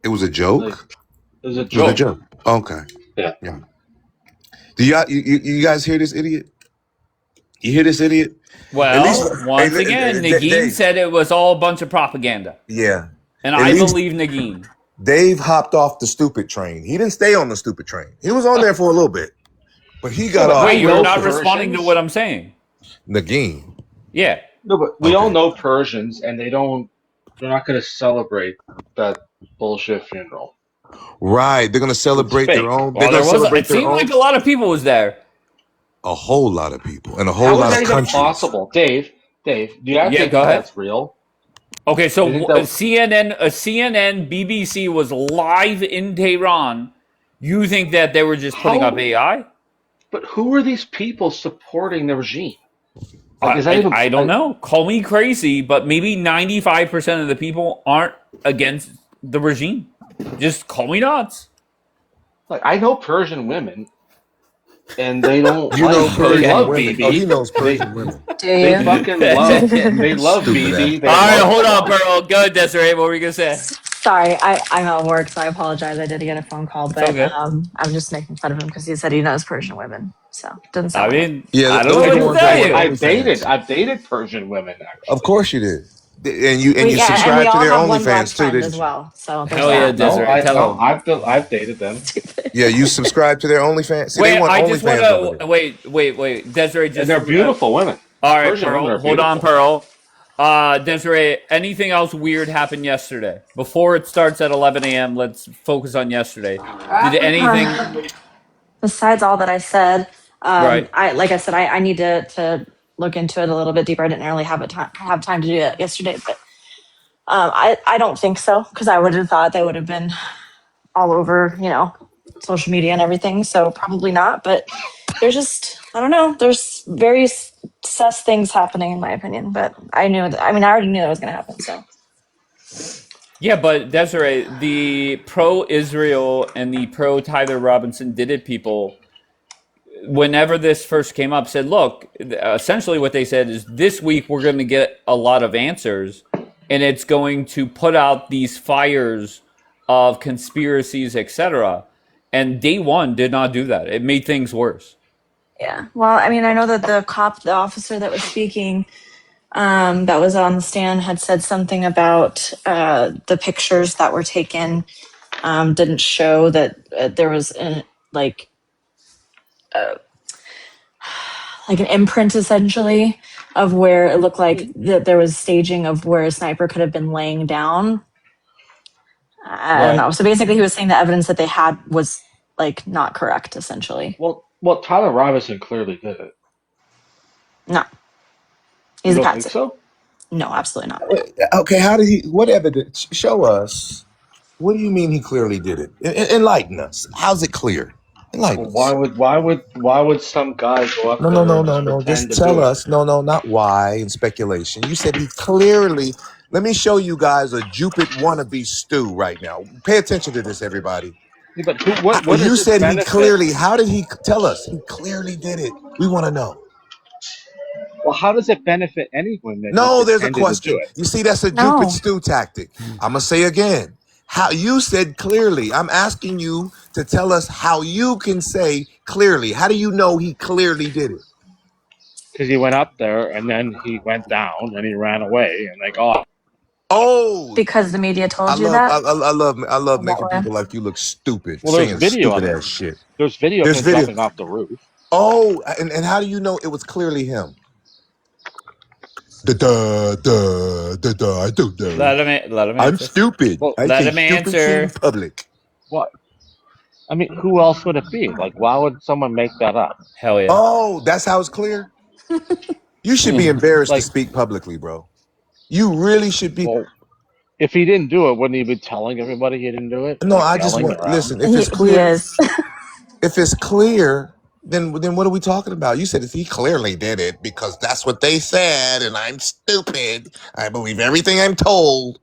[SPEAKER 4] It was a joke?
[SPEAKER 10] It was a joke.
[SPEAKER 4] Okay.
[SPEAKER 10] Yeah.
[SPEAKER 4] Do you guys hear this idiot? You hear this idiot?
[SPEAKER 1] Well, once again, Nagin said it was all a bunch of propaganda.
[SPEAKER 4] Yeah.
[SPEAKER 1] And I believe Nagin.
[SPEAKER 4] Dave hopped off the stupid train. He didn't stay on the stupid train. He was on there for a little bit. But he got off.
[SPEAKER 1] Wait, you're not responding to what I'm saying.
[SPEAKER 4] Nagin.
[SPEAKER 1] Yeah.
[SPEAKER 10] No, but we all know Persians, and they're not going to celebrate that bullshit funeral.
[SPEAKER 4] Right. They're going to celebrate their own.
[SPEAKER 1] Well, it seemed like a lot of people was there.
[SPEAKER 4] A whole lot of people and a whole lot of countries. How is that even
[SPEAKER 10] possible? Dave, do you have to think that's real?
[SPEAKER 1] Okay, so CNN, BBC was live in Tehran. You think that they were just putting up AI?
[SPEAKER 10] But who are these people supporting the regime?
[SPEAKER 1] I don't know. Call me crazy, but maybe 95% of the people aren't against the regime. Just call me nuts.
[SPEAKER 10] Like, I know Persian women, and they don't
[SPEAKER 4] they love
[SPEAKER 10] BB.
[SPEAKER 4] Oh, he knows Persian women.
[SPEAKER 10] They fucking love BB.
[SPEAKER 1] All right, hold on, Pearl. Go ahead, Desiree. What were you going to say?
[SPEAKER 9] Sorry, I'm at work, so I apologize. I did get a phone call, but
[SPEAKER 1] okay.
[SPEAKER 9] I'm just making fun of him because he said he knows Persian women. So it doesn't sound
[SPEAKER 1] I don't know what to tell you.
[SPEAKER 10] I've dated Persian women, actually.
[SPEAKER 4] Of course you did. And you subscribe to their OnlyFans too, didn't
[SPEAKER 9] as well. So
[SPEAKER 1] hell yeah, Desiree. Tell them.
[SPEAKER 10] I've dated them.
[SPEAKER 4] Yeah, you subscribe to their OnlyFans. See,
[SPEAKER 1] wait, I just want to wait. Desiree,
[SPEAKER 10] and they're beautiful women.
[SPEAKER 1] All right, Pearl. Hold on, Pearl. Desiree, anything else weird happened yesterday? Before it starts at 11 a.m., let's focus on yesterday. Did anything
[SPEAKER 9] besides all that I said?
[SPEAKER 1] Right.
[SPEAKER 9] I need to look into it a little bit deeper. I didn't really have time to do it yesterday, but I don't think so, because I would have thought they would have been all over, social media and everything. So probably not. But there's just, I don't know. There's very sus things happening, in my opinion. But I already knew that was going to happen. So.
[SPEAKER 1] Yeah, but Desiree, the pro-Israel and the pro-Tyler Robinson did it people, whenever this first came up, said, look, essentially what they said is this week we're going to get a lot of answers, and it's going to put out these fires of conspiracies, etc. And day one did not do that. It made things worse.
[SPEAKER 9] Yeah. Well, I know that the officer that was speaking, that was on the stand, had said something about the pictures that were taken didn't show that there was an imprint, essentially, of where it looked like that there was staging of where a sniper could have been laying down. I don't know. So basically, he was saying the evidence that they had was not correct, essentially.
[SPEAKER 10] Well, Tyler Robinson clearly did it.
[SPEAKER 9] No, he's
[SPEAKER 10] you
[SPEAKER 9] a
[SPEAKER 10] don't think so?
[SPEAKER 9] No, absolutely not.
[SPEAKER 4] Okay, how did he? What evidence? Show us. What do you mean he clearly did it? Enlighten us. How's it clear? Enlighten us.
[SPEAKER 10] Why would some guy go up?
[SPEAKER 4] No. Just tell us. No, not why and speculation. You said he clearly. Let me show you guys a Jupit wannabe stew right now. Pay attention to this, everybody.
[SPEAKER 10] Yeah, but what
[SPEAKER 4] you said he clearly. How did he tell us? He clearly did it. We want to know.
[SPEAKER 10] Well, how does it benefit anyone?
[SPEAKER 4] No, there's a question. You see, that's a Jupit stew tactic. I'm gonna say again. How you said clearly. I'm asking you to tell us how you can say clearly. How do you know he clearly did it?
[SPEAKER 10] Because he went up there and then he went down and he ran away and they got.
[SPEAKER 4] Oh,
[SPEAKER 9] because the media told you that.
[SPEAKER 4] I love making people like you look stupid.
[SPEAKER 10] Well, there's video of
[SPEAKER 4] that shit.
[SPEAKER 10] There's video of him jumping off the roof.
[SPEAKER 4] Oh, and how do you know it was clearly him? I don't know.
[SPEAKER 1] Let him
[SPEAKER 4] I'm
[SPEAKER 1] answer.
[SPEAKER 4] stupid.
[SPEAKER 10] Well,
[SPEAKER 4] I
[SPEAKER 1] Let
[SPEAKER 4] say
[SPEAKER 1] him
[SPEAKER 4] stupid shit in
[SPEAKER 1] answer.
[SPEAKER 4] public.
[SPEAKER 10] what? I mean, who else would it be? Like, why would someone make that up?
[SPEAKER 1] Hell yeah.
[SPEAKER 4] Oh, that's how it's clear? You should be embarrassed to
[SPEAKER 10] Like,
[SPEAKER 4] speak publicly, bro. You really should be.
[SPEAKER 10] well, if he didn't do it, wouldn't he be telling everybody he didn't do it?
[SPEAKER 4] No,
[SPEAKER 10] Like
[SPEAKER 4] I just
[SPEAKER 10] yelling
[SPEAKER 4] want
[SPEAKER 10] around?
[SPEAKER 4] listen. If it's
[SPEAKER 9] He
[SPEAKER 4] clear,
[SPEAKER 9] is.
[SPEAKER 4] then what are we talking about? You said if he clearly did it because that's what they said, and I'm stupid. I believe everything I'm told.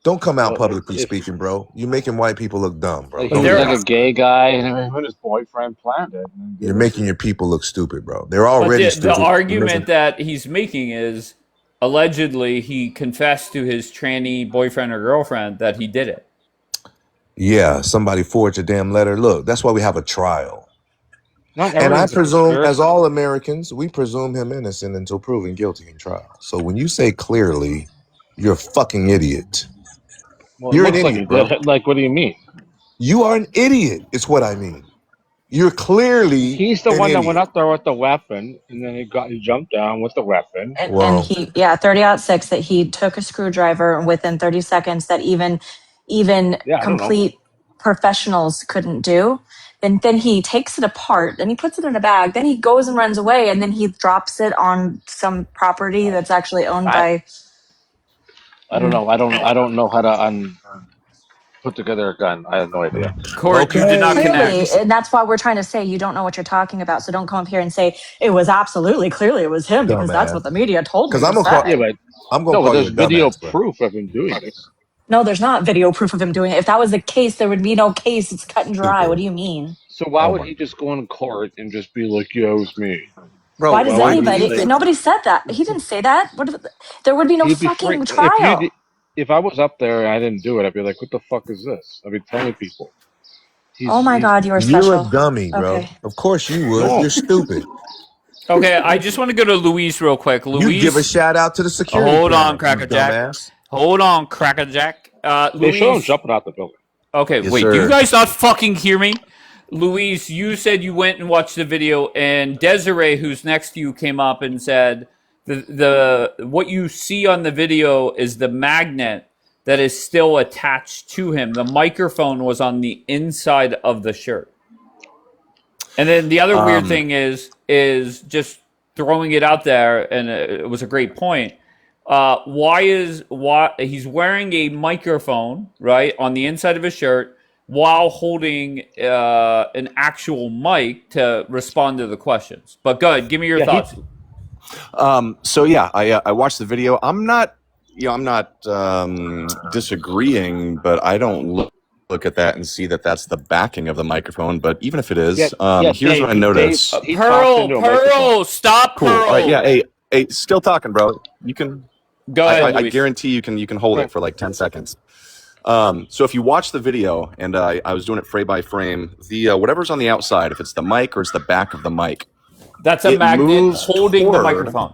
[SPEAKER 4] Don't come out
[SPEAKER 10] Well,
[SPEAKER 4] publicly
[SPEAKER 10] if
[SPEAKER 4] speaking, bro. You're making white people look dumb, bro.
[SPEAKER 10] like
[SPEAKER 1] But
[SPEAKER 10] he
[SPEAKER 4] Don't
[SPEAKER 10] was
[SPEAKER 4] do
[SPEAKER 1] there,
[SPEAKER 10] like
[SPEAKER 4] that.
[SPEAKER 10] a gay guy and his boyfriend planned it and
[SPEAKER 4] You're
[SPEAKER 10] did it.
[SPEAKER 4] making your people look stupid, bro. They're
[SPEAKER 1] but
[SPEAKER 4] already
[SPEAKER 1] the
[SPEAKER 4] stupid.
[SPEAKER 1] argument that he's making is allegedly he confessed to his tranny boyfriend or girlfriend that he did it.
[SPEAKER 4] Yeah, somebody forged a damn letter. Look, that's why we have a trial.
[SPEAKER 10] Not
[SPEAKER 4] And I
[SPEAKER 10] everything's a
[SPEAKER 4] presume, as
[SPEAKER 10] conspiracy.
[SPEAKER 4] all Americans, we presume him innocent until proven guilty in trial. So when you say clearly, you're a fucking idiot.
[SPEAKER 10] Well, it
[SPEAKER 4] You're an
[SPEAKER 10] looks like he
[SPEAKER 4] idiot, bro.
[SPEAKER 10] did it. Like, what do you mean?
[SPEAKER 4] You are an idiot, is what I mean. You're clearly
[SPEAKER 10] He's the
[SPEAKER 4] an
[SPEAKER 10] one that went
[SPEAKER 4] idiot.
[SPEAKER 10] up there with the weapon, and then he jumped down with the weapon.
[SPEAKER 9] And
[SPEAKER 4] Well,
[SPEAKER 9] he, yeah, 30-06 that he took a screwdriver and within 30 seconds that even
[SPEAKER 10] Yeah, I don't know.
[SPEAKER 9] complete professionals couldn't do. And then he takes it apart, then he puts it in a bag, then he goes and runs away, and then he drops it on some property that's actually owned by.
[SPEAKER 10] I don't know. I don't know how to put together a gun. I have no idea.
[SPEAKER 1] Court, you did not
[SPEAKER 4] okay.
[SPEAKER 9] Clearly,
[SPEAKER 1] connect.
[SPEAKER 9] and that's why we're trying to say you don't know what you're talking about. So don't come up here and say it was absolutely clearly it was him because that's
[SPEAKER 4] Dumbass.
[SPEAKER 9] what the media told me
[SPEAKER 4] Because
[SPEAKER 9] to
[SPEAKER 4] I'm
[SPEAKER 10] Yeah,
[SPEAKER 9] say.
[SPEAKER 10] but
[SPEAKER 4] gonna
[SPEAKER 10] no, but
[SPEAKER 4] call you
[SPEAKER 10] there's
[SPEAKER 4] a
[SPEAKER 10] video
[SPEAKER 4] dumbass, bro.
[SPEAKER 10] proof of him doing this.
[SPEAKER 9] No, there's not video proof of him doing it. If that was the case, there would be no case. It's cut and dry. What
[SPEAKER 4] Stupid.
[SPEAKER 9] do you mean?
[SPEAKER 10] So why
[SPEAKER 4] Oh
[SPEAKER 10] would
[SPEAKER 4] my.
[SPEAKER 10] he just go in court and just be like, "Yeah, it was me"?
[SPEAKER 8] Bro,
[SPEAKER 9] Why does
[SPEAKER 10] Why would
[SPEAKER 9] anybody?
[SPEAKER 10] he?
[SPEAKER 9] Nobody said that. He didn't say that. There would be no
[SPEAKER 10] He'd be freak.
[SPEAKER 9] fucking trial.
[SPEAKER 10] If I was up there and I didn't do it, I'd be like, "What the fuck is this?" I'd be telling people.
[SPEAKER 9] Oh my
[SPEAKER 10] He's
[SPEAKER 9] God, you are
[SPEAKER 4] You're a
[SPEAKER 9] special.
[SPEAKER 4] dummy, bro.
[SPEAKER 9] Okay.
[SPEAKER 4] Of course you would.
[SPEAKER 10] no.
[SPEAKER 4] You're stupid.
[SPEAKER 1] Okay, I just want to go to Luis real quick.
[SPEAKER 4] You give a
[SPEAKER 1] Luis,
[SPEAKER 4] shout out to the security
[SPEAKER 1] hold on,
[SPEAKER 4] camera, you
[SPEAKER 1] Cracker Jack.
[SPEAKER 4] dumbass.
[SPEAKER 1] Hold on, Cracker Jack.
[SPEAKER 10] They show him
[SPEAKER 1] Luis.
[SPEAKER 10] jumping out the building.
[SPEAKER 1] Okay,
[SPEAKER 8] Yes,
[SPEAKER 1] wait. Do you
[SPEAKER 8] sir.
[SPEAKER 1] guys not fucking hear me? Luis, you said you went and watched the video, and Desiree, who's next to you, came up and said the what you see on the video is the magnet that is still attached to him. The microphone was on the inside of the shirt. And then the other weird thing is just throwing it out there, and it was a great point. Why he's wearing a microphone right on the inside of his shirt while holding an actual mic to respond to the questions? But go ahead, give me your
[SPEAKER 10] Yeah,
[SPEAKER 1] thoughts.
[SPEAKER 8] So yeah, I watched the video. I'm not disagreeing, but I don't look at that and see that that's the backing of the microphone. But even if it is, here's
[SPEAKER 10] Dave,
[SPEAKER 8] what I noticed.
[SPEAKER 10] he talks into a microphone.
[SPEAKER 1] Pearl, stop,
[SPEAKER 8] Cool.
[SPEAKER 1] Pearl.
[SPEAKER 8] Yeah. Hey, still talking, bro. You can.
[SPEAKER 1] Go ahead,
[SPEAKER 8] I
[SPEAKER 1] Luis.
[SPEAKER 8] guarantee you can hold it for like 10 seconds. So if you watch the video, and I was doing it frame by frame, the whatever's on the outside, if it's the mic or it's the back of the mic,
[SPEAKER 1] That's a
[SPEAKER 8] it
[SPEAKER 1] magnet
[SPEAKER 8] moves
[SPEAKER 1] holding the
[SPEAKER 8] toward-
[SPEAKER 1] microphone.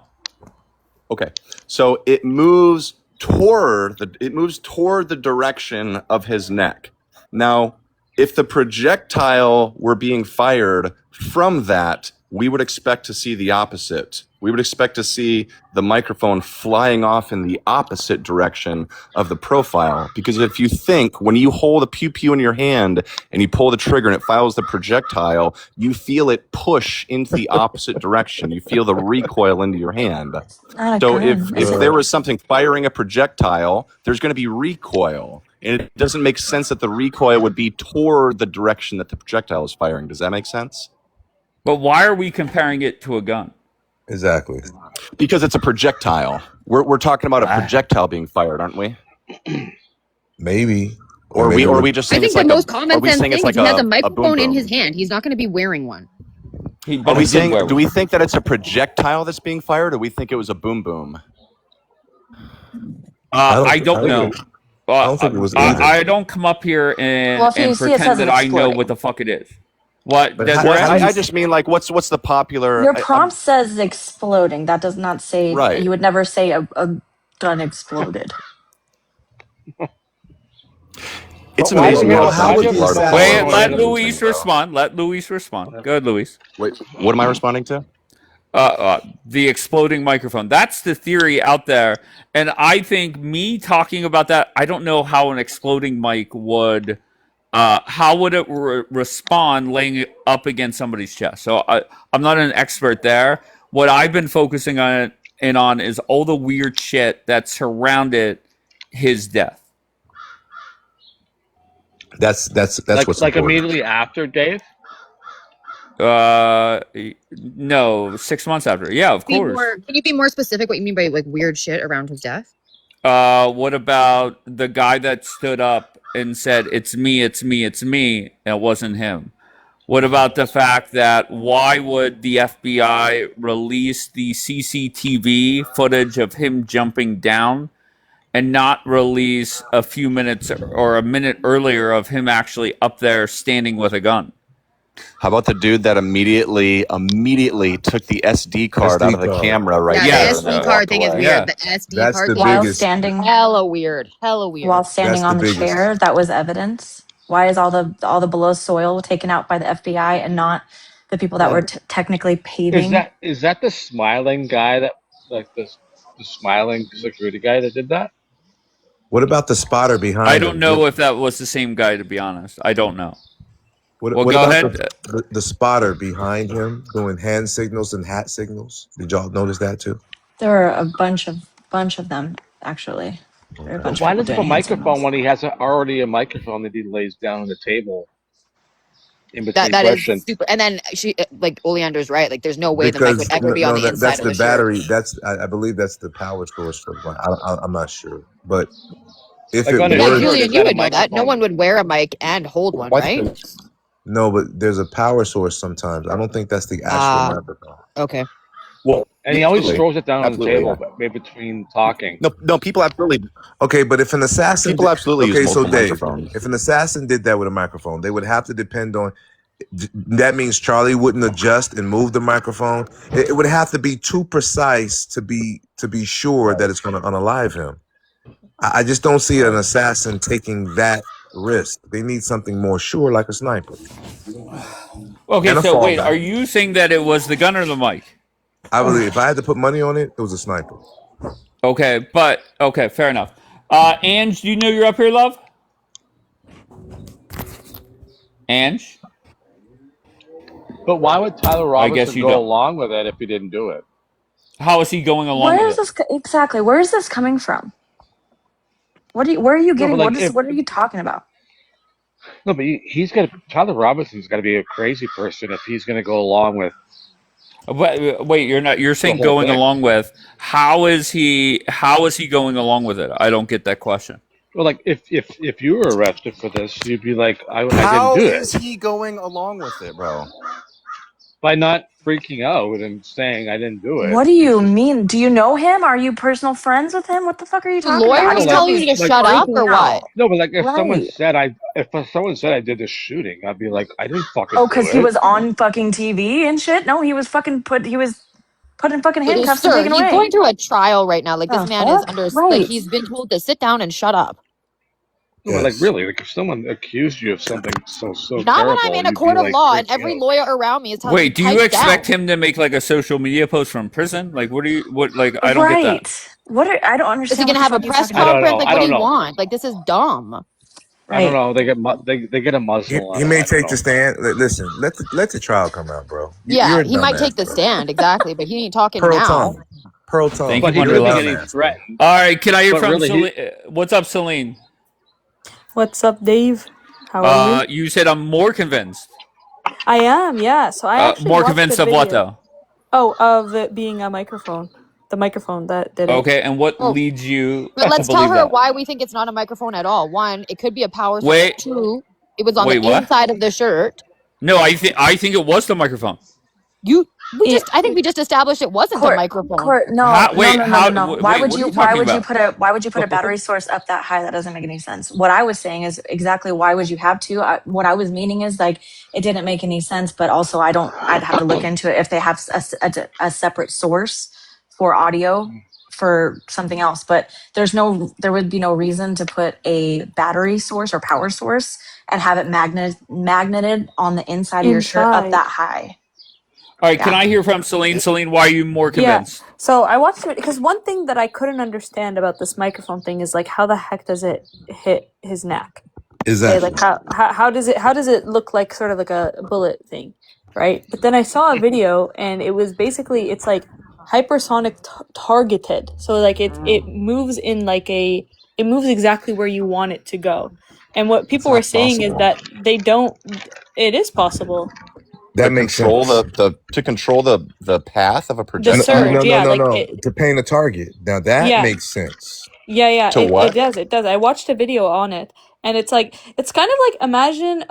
[SPEAKER 8] Okay, so it moves toward the direction of his neck. Now, if the projectile were being fired from that, we would expect to see the opposite. We would expect to see the microphone flying off in the opposite direction of the profile. Because if you think, when you hold a pew-pew in your hand and you pull the trigger and it fires the projectile, you feel it push into the opposite direction. You feel the recoil into your hand.
[SPEAKER 9] Not a
[SPEAKER 8] So
[SPEAKER 9] gun.
[SPEAKER 8] if there was something firing a projectile, there's going to be recoil. And it doesn't make sense that the recoil would be toward the direction that the projectile is firing. Does that make sense?
[SPEAKER 1] But why are we comparing it to a gun?
[SPEAKER 4] Exactly.
[SPEAKER 8] Because it's a projectile. We're talking about a projectile being fired, aren't we?
[SPEAKER 4] Maybe.
[SPEAKER 8] Or are we just
[SPEAKER 11] I
[SPEAKER 8] saying
[SPEAKER 11] think
[SPEAKER 8] it's
[SPEAKER 11] the
[SPEAKER 8] like
[SPEAKER 11] most
[SPEAKER 8] a,
[SPEAKER 11] common
[SPEAKER 8] are we
[SPEAKER 11] sense
[SPEAKER 8] saying
[SPEAKER 11] thing
[SPEAKER 8] it's like
[SPEAKER 11] is he has a
[SPEAKER 8] boom
[SPEAKER 11] microphone in
[SPEAKER 8] boom?
[SPEAKER 11] his hand. He's not going to be wearing one.
[SPEAKER 8] Are we saying, do we think that it's a projectile that's being fired, or do we think it was a boom boom?
[SPEAKER 1] I don't know.
[SPEAKER 4] I don't think it was either.
[SPEAKER 1] I don't come up here and,
[SPEAKER 9] Well, if you
[SPEAKER 1] and
[SPEAKER 9] see it
[SPEAKER 1] pretend
[SPEAKER 9] says
[SPEAKER 1] that
[SPEAKER 9] it's
[SPEAKER 1] I know
[SPEAKER 9] exploding.
[SPEAKER 1] what the fuck it is. What?
[SPEAKER 4] But
[SPEAKER 1] Desiree?
[SPEAKER 8] I just mean like what's the popular?
[SPEAKER 9] Your prompt says exploding. That does not say.
[SPEAKER 8] Right.
[SPEAKER 9] You would never say a gun exploded.
[SPEAKER 8] It's
[SPEAKER 10] Why
[SPEAKER 8] amazing
[SPEAKER 10] do we
[SPEAKER 8] how
[SPEAKER 10] have a
[SPEAKER 8] people are.
[SPEAKER 10] budget?
[SPEAKER 1] Wait,
[SPEAKER 10] Why
[SPEAKER 1] let
[SPEAKER 10] do we have a
[SPEAKER 1] Luis respond. Let Luis respond. Go ahead, Luis.
[SPEAKER 8] Wait, what am I responding to?
[SPEAKER 1] The exploding microphone. That's the theory out there. And I think me talking about that, I don't know how an exploding mic would, how would it respond laying it up against somebody's chest? So I'm not an expert there. What I've been focusing on is all the weird shit that surrounded his death.
[SPEAKER 4] That's
[SPEAKER 10] like,
[SPEAKER 4] what's
[SPEAKER 10] like
[SPEAKER 4] important.
[SPEAKER 10] immediately after Dave.
[SPEAKER 1] No, 6 months after. Yeah, of course.
[SPEAKER 11] Can you be more specific what you mean by like weird shit around his death?
[SPEAKER 1] What about the guy that stood up and said, "It's me, it's me, it's me," and it wasn't him? What about the fact that why would the FBI release the CCTV footage of him jumping down and not release a few minutes or a minute earlier of him actually up there standing with a gun?
[SPEAKER 8] How about the dude that immediately took the SD card out of the camera right
[SPEAKER 11] there?
[SPEAKER 1] Yeah,
[SPEAKER 11] The SD card thing is weird.
[SPEAKER 1] Yeah.
[SPEAKER 11] The SD
[SPEAKER 4] That's
[SPEAKER 11] card
[SPEAKER 4] the
[SPEAKER 11] thing
[SPEAKER 9] While
[SPEAKER 4] biggest.
[SPEAKER 9] standing,
[SPEAKER 11] hella weird. Hella weird.
[SPEAKER 9] while standing
[SPEAKER 4] That's
[SPEAKER 9] on
[SPEAKER 4] the
[SPEAKER 9] the
[SPEAKER 4] biggest.
[SPEAKER 9] chair, that was evidence. Why is all the below soil taken out by the FBI and not the people that were technically paving?
[SPEAKER 10] Is that the smiling guy that like the smiling security guy that did that?
[SPEAKER 4] What about the spotter behind
[SPEAKER 1] I
[SPEAKER 4] him?
[SPEAKER 1] don't know if that was the same guy, to be honest. I don't know.
[SPEAKER 4] What
[SPEAKER 1] Well, go
[SPEAKER 4] about
[SPEAKER 1] ahead.
[SPEAKER 4] the spotter behind him doing hand signals and hat signals? Did y'all notice that too?
[SPEAKER 9] There are a bunch of them actually. There are a bunch
[SPEAKER 10] Why
[SPEAKER 9] of people
[SPEAKER 10] does he have a
[SPEAKER 9] doing hand
[SPEAKER 10] microphone
[SPEAKER 9] signals.
[SPEAKER 10] when he has already a microphone that he lays down on the table in between
[SPEAKER 11] That is
[SPEAKER 10] questions?
[SPEAKER 11] super. And then she, like Oleander's right. Like, there's no way the mic
[SPEAKER 4] Because
[SPEAKER 11] would ever be on the inside
[SPEAKER 4] that's
[SPEAKER 11] of
[SPEAKER 4] the
[SPEAKER 11] the shirt.
[SPEAKER 4] battery. That's I believe that's the power source for the mic. I'm not sure, but if
[SPEAKER 10] Like
[SPEAKER 4] it
[SPEAKER 10] on his
[SPEAKER 11] Yeah,
[SPEAKER 4] were,
[SPEAKER 10] shirt,
[SPEAKER 11] Julian,
[SPEAKER 10] it's
[SPEAKER 11] you
[SPEAKER 10] got a
[SPEAKER 11] would know that. No
[SPEAKER 10] microphone.
[SPEAKER 11] one would wear a mic and hold one, right?
[SPEAKER 4] no, but there's a power source sometimes. I don't think that's the actual microphone.
[SPEAKER 11] Okay.
[SPEAKER 8] Well,
[SPEAKER 10] And he always
[SPEAKER 8] absolutely.
[SPEAKER 10] throws it down on the
[SPEAKER 8] Absolutely,
[SPEAKER 10] table
[SPEAKER 8] yeah.
[SPEAKER 10] between talking.
[SPEAKER 8] No, people absolutely.
[SPEAKER 4] Okay, but if an assassin,
[SPEAKER 8] People absolutely use
[SPEAKER 4] okay, so
[SPEAKER 8] multiple
[SPEAKER 4] Dave,
[SPEAKER 8] microphones.
[SPEAKER 4] if an assassin did that with a microphone, they would have to depend on. That means Charlie wouldn't adjust and move the microphone. It would have to be too precise to be sure that it's going to unalive him. I just don't see an assassin taking that risk. They need something more sure, like a sniper.
[SPEAKER 1] Okay,
[SPEAKER 4] And a
[SPEAKER 1] so wait,
[SPEAKER 4] fallback.
[SPEAKER 1] are you saying that it was the gun or the mic?
[SPEAKER 4] I believe if I had to put money on it, it was a sniper.
[SPEAKER 1] Okay, fair enough. Ange, do you know you're up here, love? Ange?
[SPEAKER 10] But why would Tyler
[SPEAKER 1] I guess
[SPEAKER 10] Robinson
[SPEAKER 1] you
[SPEAKER 10] go
[SPEAKER 1] don't.
[SPEAKER 10] along with it if he didn't do it?
[SPEAKER 1] How is he going along
[SPEAKER 9] Where
[SPEAKER 1] with
[SPEAKER 9] is
[SPEAKER 1] it?
[SPEAKER 9] this exactly? Where is this coming from? Where are you getting?
[SPEAKER 10] No, but like
[SPEAKER 9] What are you talking about?
[SPEAKER 10] no, but Tyler Robinson's got to be a crazy person if he's going to go along with.
[SPEAKER 1] Wait, you're not. You're saying
[SPEAKER 10] whole
[SPEAKER 1] going
[SPEAKER 10] thing.
[SPEAKER 1] along with. How is he going along with it? I don't get that question.
[SPEAKER 10] Well, like if you were arrested for this, you'd be like, I
[SPEAKER 8] How
[SPEAKER 10] didn't do
[SPEAKER 8] is
[SPEAKER 10] it
[SPEAKER 8] he going along with it, bro?
[SPEAKER 10] by not freaking out and saying I didn't do it.
[SPEAKER 9] What do you mean? Do you know him? Are you personal friends with him? What the fuck are you
[SPEAKER 11] The
[SPEAKER 9] talking about?
[SPEAKER 11] lawyer
[SPEAKER 9] How do
[SPEAKER 11] was
[SPEAKER 9] you know
[SPEAKER 11] telling you
[SPEAKER 9] he's
[SPEAKER 11] to shut up or what?
[SPEAKER 10] No, but like if someone
[SPEAKER 9] Right.
[SPEAKER 10] said I did the shooting, I'd be like, I didn't fucking
[SPEAKER 9] Oh,
[SPEAKER 10] do
[SPEAKER 9] because
[SPEAKER 10] it.
[SPEAKER 9] he was on fucking TV and shit? No, he was put in fucking handcuffs and
[SPEAKER 11] Sir,
[SPEAKER 9] taken
[SPEAKER 11] he's
[SPEAKER 9] away.
[SPEAKER 11] going through a trial right now. Like, this
[SPEAKER 9] The
[SPEAKER 11] man is
[SPEAKER 9] fuck?
[SPEAKER 11] under, like,
[SPEAKER 9] Right.
[SPEAKER 11] he's been told to sit down and shut up.
[SPEAKER 10] No, but like really, like if someone accused you of something so
[SPEAKER 11] Not
[SPEAKER 10] terrible,
[SPEAKER 11] when I'm in a
[SPEAKER 10] you'd
[SPEAKER 11] court
[SPEAKER 10] be,
[SPEAKER 11] of
[SPEAKER 10] like,
[SPEAKER 11] law and
[SPEAKER 10] freaking
[SPEAKER 11] every
[SPEAKER 10] out.
[SPEAKER 11] lawyer around me is telling
[SPEAKER 1] Wait, do
[SPEAKER 11] me
[SPEAKER 1] you
[SPEAKER 11] pipe
[SPEAKER 1] expect
[SPEAKER 11] down.
[SPEAKER 1] him to make like a social media post from prison? Like, what I don't get that.
[SPEAKER 9] Right. I don't
[SPEAKER 11] Is he
[SPEAKER 9] understand
[SPEAKER 11] going to
[SPEAKER 9] what
[SPEAKER 11] have
[SPEAKER 9] the
[SPEAKER 11] a
[SPEAKER 9] fuck he's
[SPEAKER 11] press
[SPEAKER 9] talking
[SPEAKER 10] I don't
[SPEAKER 9] about.
[SPEAKER 11] conference?
[SPEAKER 10] know.
[SPEAKER 11] Like,
[SPEAKER 10] I
[SPEAKER 11] what do
[SPEAKER 10] don't
[SPEAKER 11] you
[SPEAKER 10] know.
[SPEAKER 11] want? Like, this is dumb.
[SPEAKER 10] I don't
[SPEAKER 9] Right.
[SPEAKER 10] know. They get a muzzle on
[SPEAKER 4] He
[SPEAKER 10] him.
[SPEAKER 4] may
[SPEAKER 10] I don't
[SPEAKER 4] take
[SPEAKER 10] know.
[SPEAKER 4] the stand. Listen, let the trial come out, bro.
[SPEAKER 11] Yeah,
[SPEAKER 4] You're a
[SPEAKER 11] he might take
[SPEAKER 4] dumbass,
[SPEAKER 11] the
[SPEAKER 4] bro.
[SPEAKER 11] stand, exactly, but he ain't talking
[SPEAKER 4] Pearl
[SPEAKER 11] now.
[SPEAKER 4] tongue. Pearl tongue.
[SPEAKER 1] Thank
[SPEAKER 10] But
[SPEAKER 1] you,
[SPEAKER 10] he
[SPEAKER 1] Wonder
[SPEAKER 10] could be
[SPEAKER 1] Love.
[SPEAKER 10] getting
[SPEAKER 4] Dumbass, bro.
[SPEAKER 10] threatened.
[SPEAKER 1] All right, can I hear
[SPEAKER 10] But
[SPEAKER 1] from
[SPEAKER 10] really,
[SPEAKER 1] Celine? What's up, Celine?
[SPEAKER 12] What's up, Dave? How are you?
[SPEAKER 1] You said I'm more convinced.
[SPEAKER 12] I am, yeah. So I actually
[SPEAKER 1] More
[SPEAKER 12] watched the
[SPEAKER 1] convinced of what
[SPEAKER 12] video.
[SPEAKER 1] though?
[SPEAKER 12] Oh, of it being a microphone. The microphone that did it.
[SPEAKER 1] Okay, and what
[SPEAKER 11] Well,
[SPEAKER 1] leads you
[SPEAKER 11] but
[SPEAKER 1] to
[SPEAKER 11] let's tell
[SPEAKER 1] believe
[SPEAKER 11] her
[SPEAKER 1] that?
[SPEAKER 11] why we think it's not a microphone at all. One, it could be a power source.
[SPEAKER 1] Wait,
[SPEAKER 11] Two, it was on the
[SPEAKER 1] what?
[SPEAKER 11] inside of the shirt.
[SPEAKER 1] No, I think it was the microphone.
[SPEAKER 11] I think we just established it wasn't the microphone.
[SPEAKER 9] No. Why
[SPEAKER 1] What are you talking about?
[SPEAKER 9] Why would you put a battery source up that high? That doesn't make any sense. What I was saying is exactly why would you have to? What I was meaning is like it didn't make any sense, but also I'd have to look into it if they have a separate source for audio for something else. But there would be no reason to put a battery source or power source and have it magneted on the inside of your shirt up that high.
[SPEAKER 1] All right, can I hear from Celine? Celine, why are you more convinced?
[SPEAKER 12] Yeah. So I watched it because one thing that I couldn't understand about this microphone thing is like how the heck does it hit his neck?
[SPEAKER 4] Exactly.
[SPEAKER 12] Okay, like how does it look like sort of like a bullet thing, right? But then I saw a video and it was basically it's like hypersonic targeted. So like it moves in like it moves exactly where you want it to go. And what people were saying is that they don't. It is possible.
[SPEAKER 4] That makes
[SPEAKER 8] control
[SPEAKER 4] sense.
[SPEAKER 8] to control the path of a projectile.
[SPEAKER 12] The surge,
[SPEAKER 4] no. To paint a target. Now that makes sense.
[SPEAKER 12] Yeah.
[SPEAKER 8] To
[SPEAKER 12] It does. I watched a video on it, and it's kind of like imagine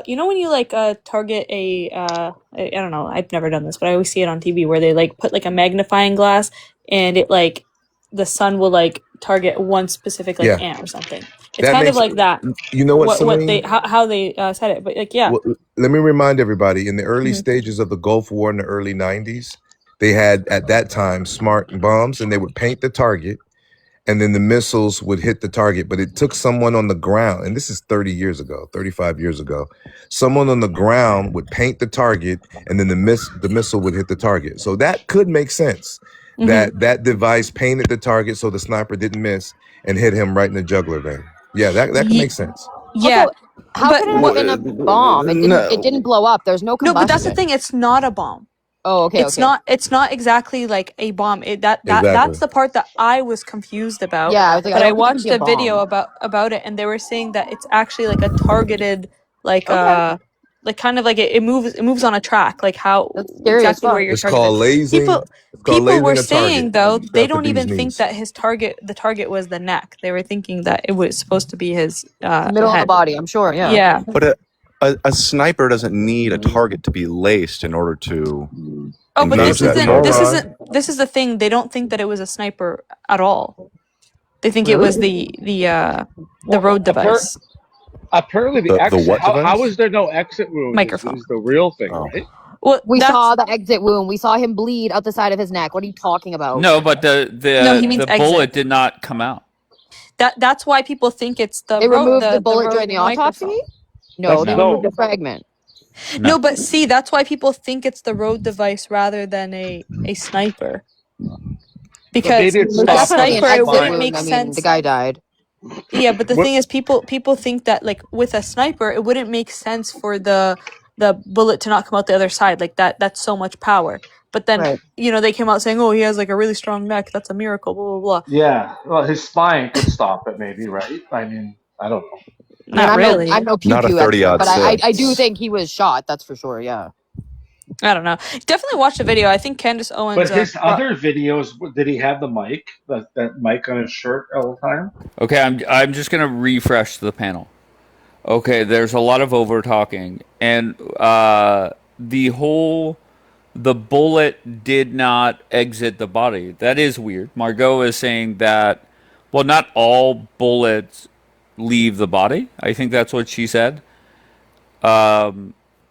[SPEAKER 12] you know when you like target a I don't know, I've never done this, but I always see it on TV where they like put like a magnifying glass and it like the sun will like target one specific like ant or something. It's kind of like that.
[SPEAKER 4] You know what they
[SPEAKER 12] how they said it, but like
[SPEAKER 4] Well, let me remind everybody, in the early stages of the Gulf War in the early 90s, they had at that time smart bombs, and they would paint the target, and then the missiles would hit the target. But it took someone on the ground, and this is 30 years ago, 35 years ago, someone on the ground would paint the target, and then the missile would hit the target. So that could make sense, that device painted the target so the sniper didn't miss and hit him right in the jugular vein. Yeah, that can make sense.
[SPEAKER 12] yeah.
[SPEAKER 11] Also, how could it have been a bomb? It didn't blow up. There's no combustion.
[SPEAKER 12] No, but that's the thing. It's not a bomb.
[SPEAKER 11] Oh, okay.
[SPEAKER 12] It's not exactly like a bomb. That's the part that I was confused about.
[SPEAKER 11] Yeah, I was like,
[SPEAKER 12] but
[SPEAKER 11] I
[SPEAKER 12] I
[SPEAKER 11] don't think
[SPEAKER 12] watched
[SPEAKER 11] it'd be
[SPEAKER 12] a
[SPEAKER 11] a
[SPEAKER 12] video
[SPEAKER 11] bomb.
[SPEAKER 12] about it, and they were saying that it's actually like a targeted, like like kind of like it moves on a track, like how exactly where you're
[SPEAKER 4] It's
[SPEAKER 12] targeted.
[SPEAKER 4] called lasing.
[SPEAKER 12] People were saying though they don't even think that the target was the neck. They were thinking that it was supposed to be his
[SPEAKER 11] middle of the body. I'm sure. Yeah.
[SPEAKER 12] Yeah.
[SPEAKER 8] But a sniper doesn't need a target to be laced in order to.
[SPEAKER 12] Oh, but this is the thing. They don't think that it was a sniper at all. They think it was the road device.
[SPEAKER 10] Apparently, the exit.
[SPEAKER 8] what device?
[SPEAKER 10] How is there no exit wound?
[SPEAKER 12] Microphone
[SPEAKER 10] Is the real thing, right?
[SPEAKER 12] Well,
[SPEAKER 11] we saw the exit wound. We saw him bleed out the side of his neck. What are you talking about?
[SPEAKER 1] No, but the
[SPEAKER 12] he means
[SPEAKER 1] bullet
[SPEAKER 12] exit.
[SPEAKER 1] did not come out.
[SPEAKER 12] That's why people think it's the.
[SPEAKER 11] They removed the bullet during the autopsy. No, they removed the fragment.
[SPEAKER 12] No, but see, that's why people think it's the road device rather than a sniper. Because a sniper, it wouldn't make sense.
[SPEAKER 11] The guy died.
[SPEAKER 12] Yeah, but the thing is, people think that like with a sniper, it wouldn't make sense for the bullet to not come out the other side. Like that's so much power. But then they came out saying, "Oh, he has like a really strong neck. That's a miracle." Blah blah blah.
[SPEAKER 10] Yeah, well, his spine could stop it, maybe, right? I mean, I don't know.
[SPEAKER 12] Not really.
[SPEAKER 11] I'm no pew pew expert, but I do think he was shot. That's for sure. Yeah.
[SPEAKER 12] I don't know. Definitely watch the video. I think Candace Owens.
[SPEAKER 10] But his other videos, did he have the mic? That mic on his shirt all the time?
[SPEAKER 1] Okay, I'm just gonna refresh the panel. Okay, there's a lot of over talking, and the bullet did not exit the body. That is weird. Margot is saying that, well, not all bullets leave the body. I think that's what she said. Yeah,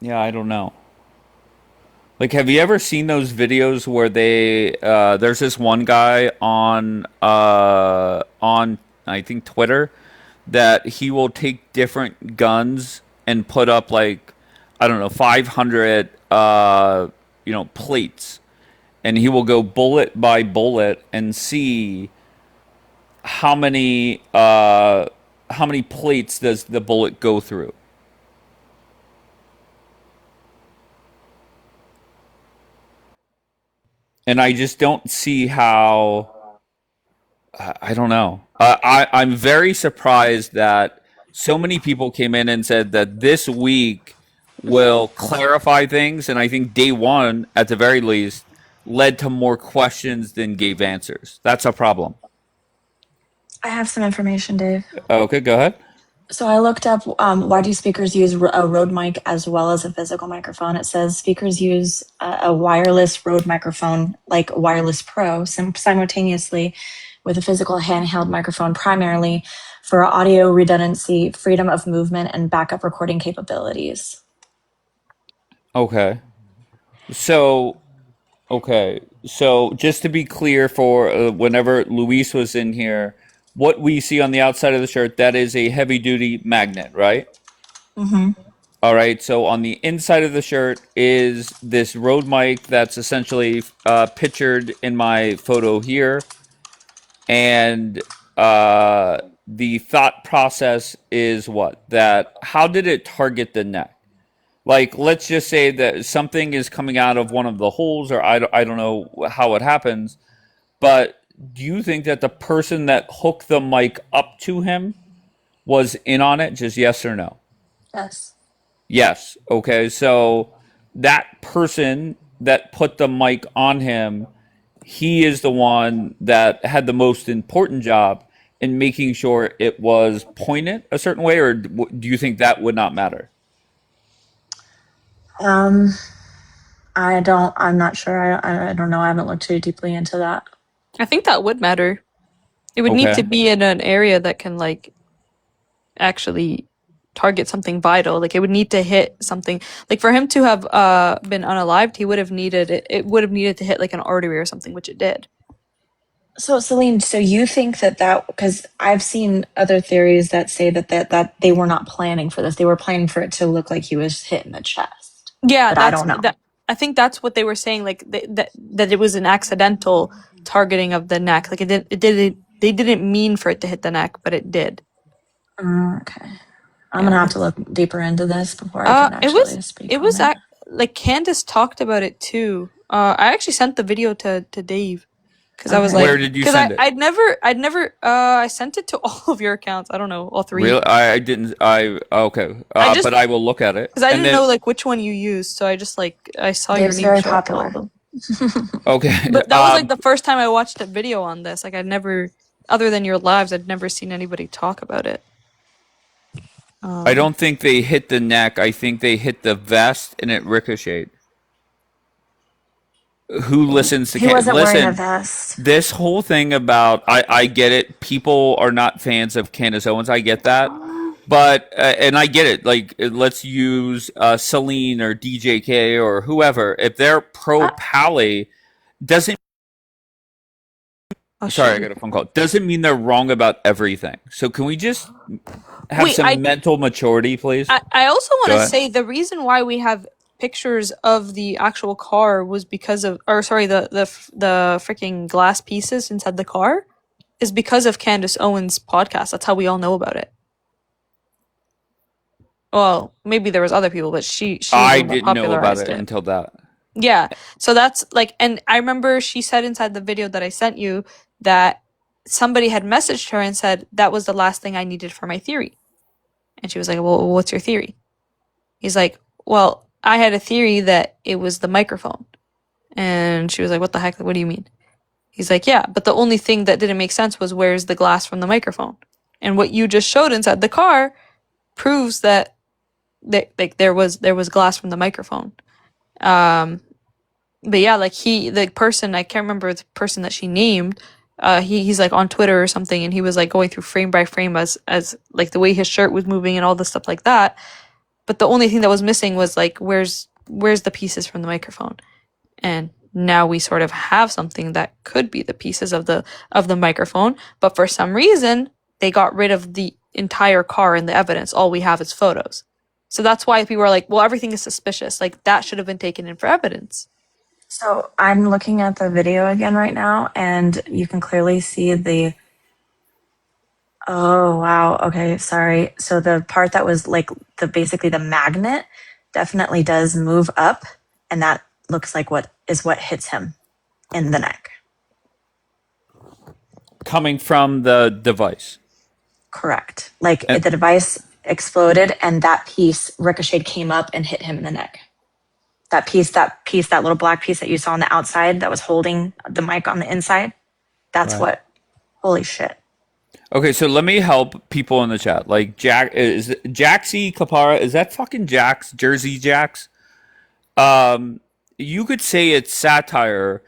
[SPEAKER 1] I don't know. Like, have you ever seen those videos where there's this one guy on I think Twitter that he will take different guns and put up like, I don't know, 500 plates, and he will go bullet by bullet and see how many plates does the bullet go through. And I just don't see how. I don't know. I'm very surprised that so many people came in and said that this week will clarify things. And I think day one, at the very least, led to more questions than gave answers. That's a problem.
[SPEAKER 9] I have some information, Dave.
[SPEAKER 1] Okay, go ahead.
[SPEAKER 9] So I looked up why do speakers use a Rode mic as well as a physical microphone. It says speakers use a wireless Rode microphone like Wireless Pro simultaneously with a physical handheld microphone primarily for audio redundancy, freedom of movement, and backup recording capabilities.
[SPEAKER 1] Okay. So just to be clear for whenever Luis was in here, what we see on the outside of the shirt, that is a heavy-duty magnet, right?
[SPEAKER 9] Mm-hmm.
[SPEAKER 1] All right. So on the inside of the shirt is this Rode mic that's essentially pictured in my photo here, and the thought process is what? That how did it target the neck? Like, let's just say that something is coming out of one of the holes, or I don't know how it happens, but do you think that the person that hooked the mic up to him was in on it? Just yes or no?
[SPEAKER 9] Yes.
[SPEAKER 1] Yes. Okay. So that person that put the mic on him, he is the one that had the most important job in making sure it was pointed a certain way, or do you think that would not matter?
[SPEAKER 9] I'm not sure. I don't know. I haven't looked too deeply into that.
[SPEAKER 12] I think that would matter. It would need to
[SPEAKER 1] Okay.
[SPEAKER 12] be in an area that can like actually target something vital. Like it would need to hit something. Like for him to have been unalived, he would have needed it. It would have needed to hit like an artery or something, which it did.
[SPEAKER 9] So Celine, so you think that because I've seen other theories that say that they were not planning for this. They were planning for it to look like he was hit in the chest.
[SPEAKER 12] Yeah,
[SPEAKER 9] But I don't know.
[SPEAKER 12] I think that's what they were saying. Like that it was an accidental targeting of the neck. Like it did. They didn't mean for it to hit the neck, but it did.
[SPEAKER 9] Okay. I'm gonna have to look deeper into this before I can
[SPEAKER 12] It
[SPEAKER 9] actually speak on it.
[SPEAKER 12] like Candace talked about it too. I actually sent the video to Dave because I was
[SPEAKER 9] Okay.
[SPEAKER 12] like,
[SPEAKER 1] Where did you
[SPEAKER 12] because
[SPEAKER 1] send it?
[SPEAKER 12] I'd never I sent it to all of your accounts. I don't know, all three.
[SPEAKER 1] Really? I didn't. Okay. But I will look at it.
[SPEAKER 12] Because I
[SPEAKER 1] And
[SPEAKER 12] didn't
[SPEAKER 1] then,
[SPEAKER 12] know like which one you used, so I just like I saw your
[SPEAKER 9] Dave's
[SPEAKER 12] name
[SPEAKER 9] very
[SPEAKER 12] show up on all
[SPEAKER 9] popular.
[SPEAKER 12] of them.
[SPEAKER 1] Okay.
[SPEAKER 12] But that was like the first time I watched a video on this. Like I'd never, other than your lives, I'd never seen anybody talk about it.
[SPEAKER 1] I don't think they hit the neck. I think they hit the vest and it ricocheted. Who listens to
[SPEAKER 9] He wasn't wearing a
[SPEAKER 1] listen?
[SPEAKER 9] vest.
[SPEAKER 1] This whole thing about I get it. People are not fans of Candace Owens. I get that, but and I get it. Like let's use Celine or DJK or whoever. If they're pro Pally, doesn't.
[SPEAKER 12] Oh,
[SPEAKER 1] Sorry, I
[SPEAKER 12] shit.
[SPEAKER 1] got a phone call. Doesn't mean they're wrong about everything. So can we just have
[SPEAKER 12] Wait,
[SPEAKER 1] some mental maturity, please?
[SPEAKER 12] I also want
[SPEAKER 1] Go
[SPEAKER 12] to
[SPEAKER 1] ahead.
[SPEAKER 12] say the reason why we have pictures of the actual car was because of, or sorry, the freaking glass pieces inside the car is because of Candace Owens' podcast. That's how we all know about it. Well, maybe there was other people, but she
[SPEAKER 1] I
[SPEAKER 12] was the one that
[SPEAKER 1] didn't know about
[SPEAKER 12] popularized
[SPEAKER 1] it until that.
[SPEAKER 12] Yeah. So that's like, and I remember she said inside the video that I sent you that somebody had messaged her and said that was the last thing I needed for my theory. And she was like, well, what's your theory? He's like, well, I had a theory that it was the microphone. And she was like, what the heck? What do you mean? He's like, yeah, but the only thing that didn't make sense was where's the glass from the microphone? And what you just showed inside the car proves that like there was glass from the microphone. But yeah, like the person, I can't remember the person that she named, he's like on Twitter or something, and he was like going through frame by frame as like the way his shirt was moving and all this stuff like that. But the only thing that was missing was like where's the pieces from the microphone? And now we sort of have something that could be the pieces of the microphone, but for some reason they got rid of the entire car and the evidence. All we have is photos. So that's why people are like, well, everything is suspicious. Like that should have been taken in for evidence.
[SPEAKER 9] So I'm looking at the video again right now, and you can clearly see the. Oh wow. Okay, sorry. So the part that was like basically the magnet definitely does move up, and that looks like what hits him in the neck.
[SPEAKER 1] Coming from the device.
[SPEAKER 9] Correct. Like the device exploded, and that piece ricocheted, came up, and hit him in the neck. That little black piece that you saw on the outside that was holding the mic on the inside, that's what, holy shit.
[SPEAKER 1] Okay, so let me help people in the chat. Like Jaxie Kapara, is that fucking Jax, Jersey Jax? You could say it's satire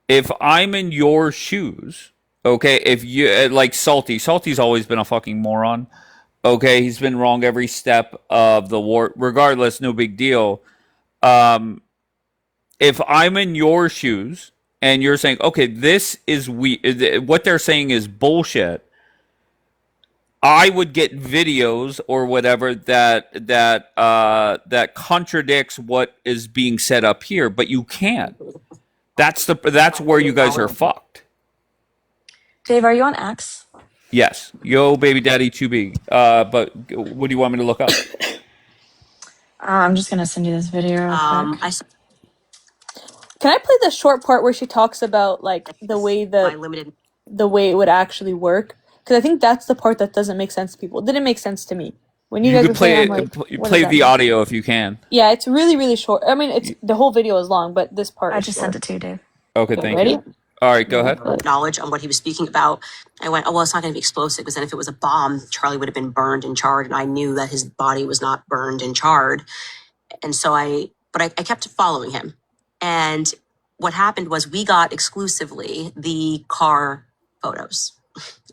[SPEAKER 1] if I'm in your shoes, okay? If you, like Salty's always been a fucking moron, okay? He's been wrong every step of the war. Regardless, no big deal. If I'm in your shoes and you're saying, okay, this is what they're saying is bullshit, I would get videos or whatever that contradicts what is being set up here, but you can't. That's where you guys are fucked.
[SPEAKER 9] Dave, are you on X?
[SPEAKER 1] Yes. Yo, baby daddy 2B. But what do you want me to look up?
[SPEAKER 9] I'm just gonna send you this video real quick.
[SPEAKER 12] Can I play the short part where she talks about like the way it would actually work? Because I think that's the part that doesn't make sense to people. It didn't make sense to me. When you guys
[SPEAKER 1] could
[SPEAKER 12] were playing,
[SPEAKER 1] play
[SPEAKER 12] I'm like, what
[SPEAKER 1] play
[SPEAKER 12] does that
[SPEAKER 1] the
[SPEAKER 12] mean?
[SPEAKER 1] audio if you can.
[SPEAKER 12] Yeah, it's really, really short. I mean, it's the whole video is long, but this part
[SPEAKER 9] I
[SPEAKER 12] is
[SPEAKER 9] just
[SPEAKER 12] short.
[SPEAKER 9] sent it to you, Dave.
[SPEAKER 1] Okay, thank
[SPEAKER 12] Ready?
[SPEAKER 1] you. All right, go ahead.
[SPEAKER 13] Knowledge on what he was speaking about. I went, oh, well, it's not going to be explosive because then if it was a bomb, Charlie would have been burned and charred. And I knew that his body was not burned and charred. And so I kept following him. And what happened was we got exclusively the car photos,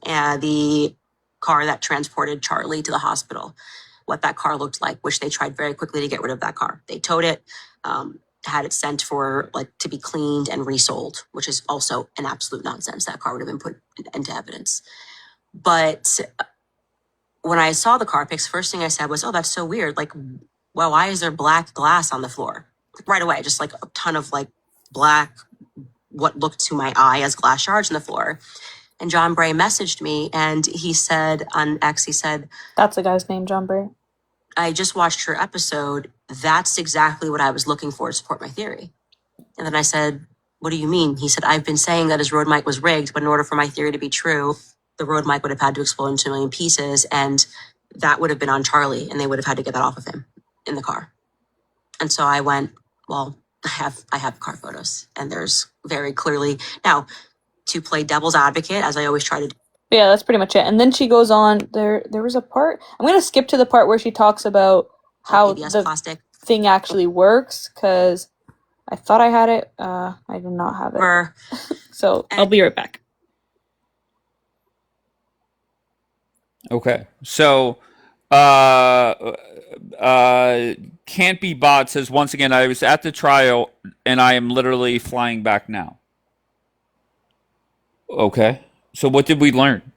[SPEAKER 13] the car that transported Charlie to the hospital, what that car looked like, which they tried very quickly to get rid of that car. They towed it, had it sent for to be cleaned and resold, which is also an absolute nonsense. That car would have been put into evidence. But when I saw the car pics, first thing I said was, oh, that's so weird. Like, well, why is there black glass on the floor? Right away, just like a ton of black, what looked to my eye as glass shards on the floor. And John Bray messaged me and he said on X, he said,
[SPEAKER 12] that's the guy's name, John Bray.
[SPEAKER 13] I just watched your episode. That's exactly what I was looking for to support my theory. And then I said, what do you mean? He said, I've been saying that his road mic was rigged, but in order for my theory to be true, the road mic would have had to explode into a million pieces. And that would have been on Charlie and they would have had to get that off of him in the car. And so I went, well, I have car photos and there's very clearly now to play devil's advocate, as I always try to do.
[SPEAKER 12] Yeah, that's pretty much it. And then she goes on, there was a part, I'm going to skip to the part where she talks about how the
[SPEAKER 13] plastic
[SPEAKER 12] thing actually works, because I thought I had it. I do not have it. So I'll be right back.
[SPEAKER 1] Okay. So, Can't Be Bot says, once again, I was at the trial and I am literally flying back now. Okay. So what did we learn?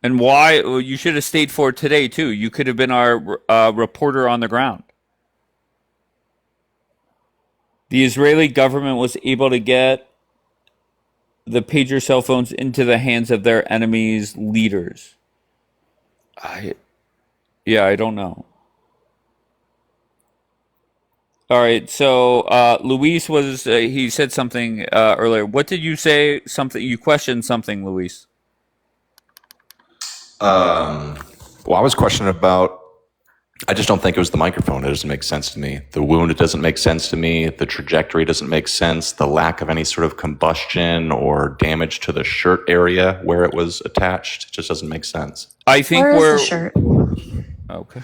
[SPEAKER 1] And why? Well, you should have stayed for today, too. You could have been our reporter on the ground. The Israeli government was able to get the pager cell phones into the hands of their enemies' leaders. I don't know. All right, so Luis was, he said something earlier. What did you say? Something, you questioned something, Luis.
[SPEAKER 8] Well, I was questioning about, I just don't think it was the microphone. It doesn't make sense to me. The wound, it doesn't make sense to me. The trajectory doesn't make sense. The lack of any sort of combustion or damage to the shirt area where it was attached just doesn't make sense.
[SPEAKER 1] I think
[SPEAKER 9] Where is the shirt?
[SPEAKER 1] Okay.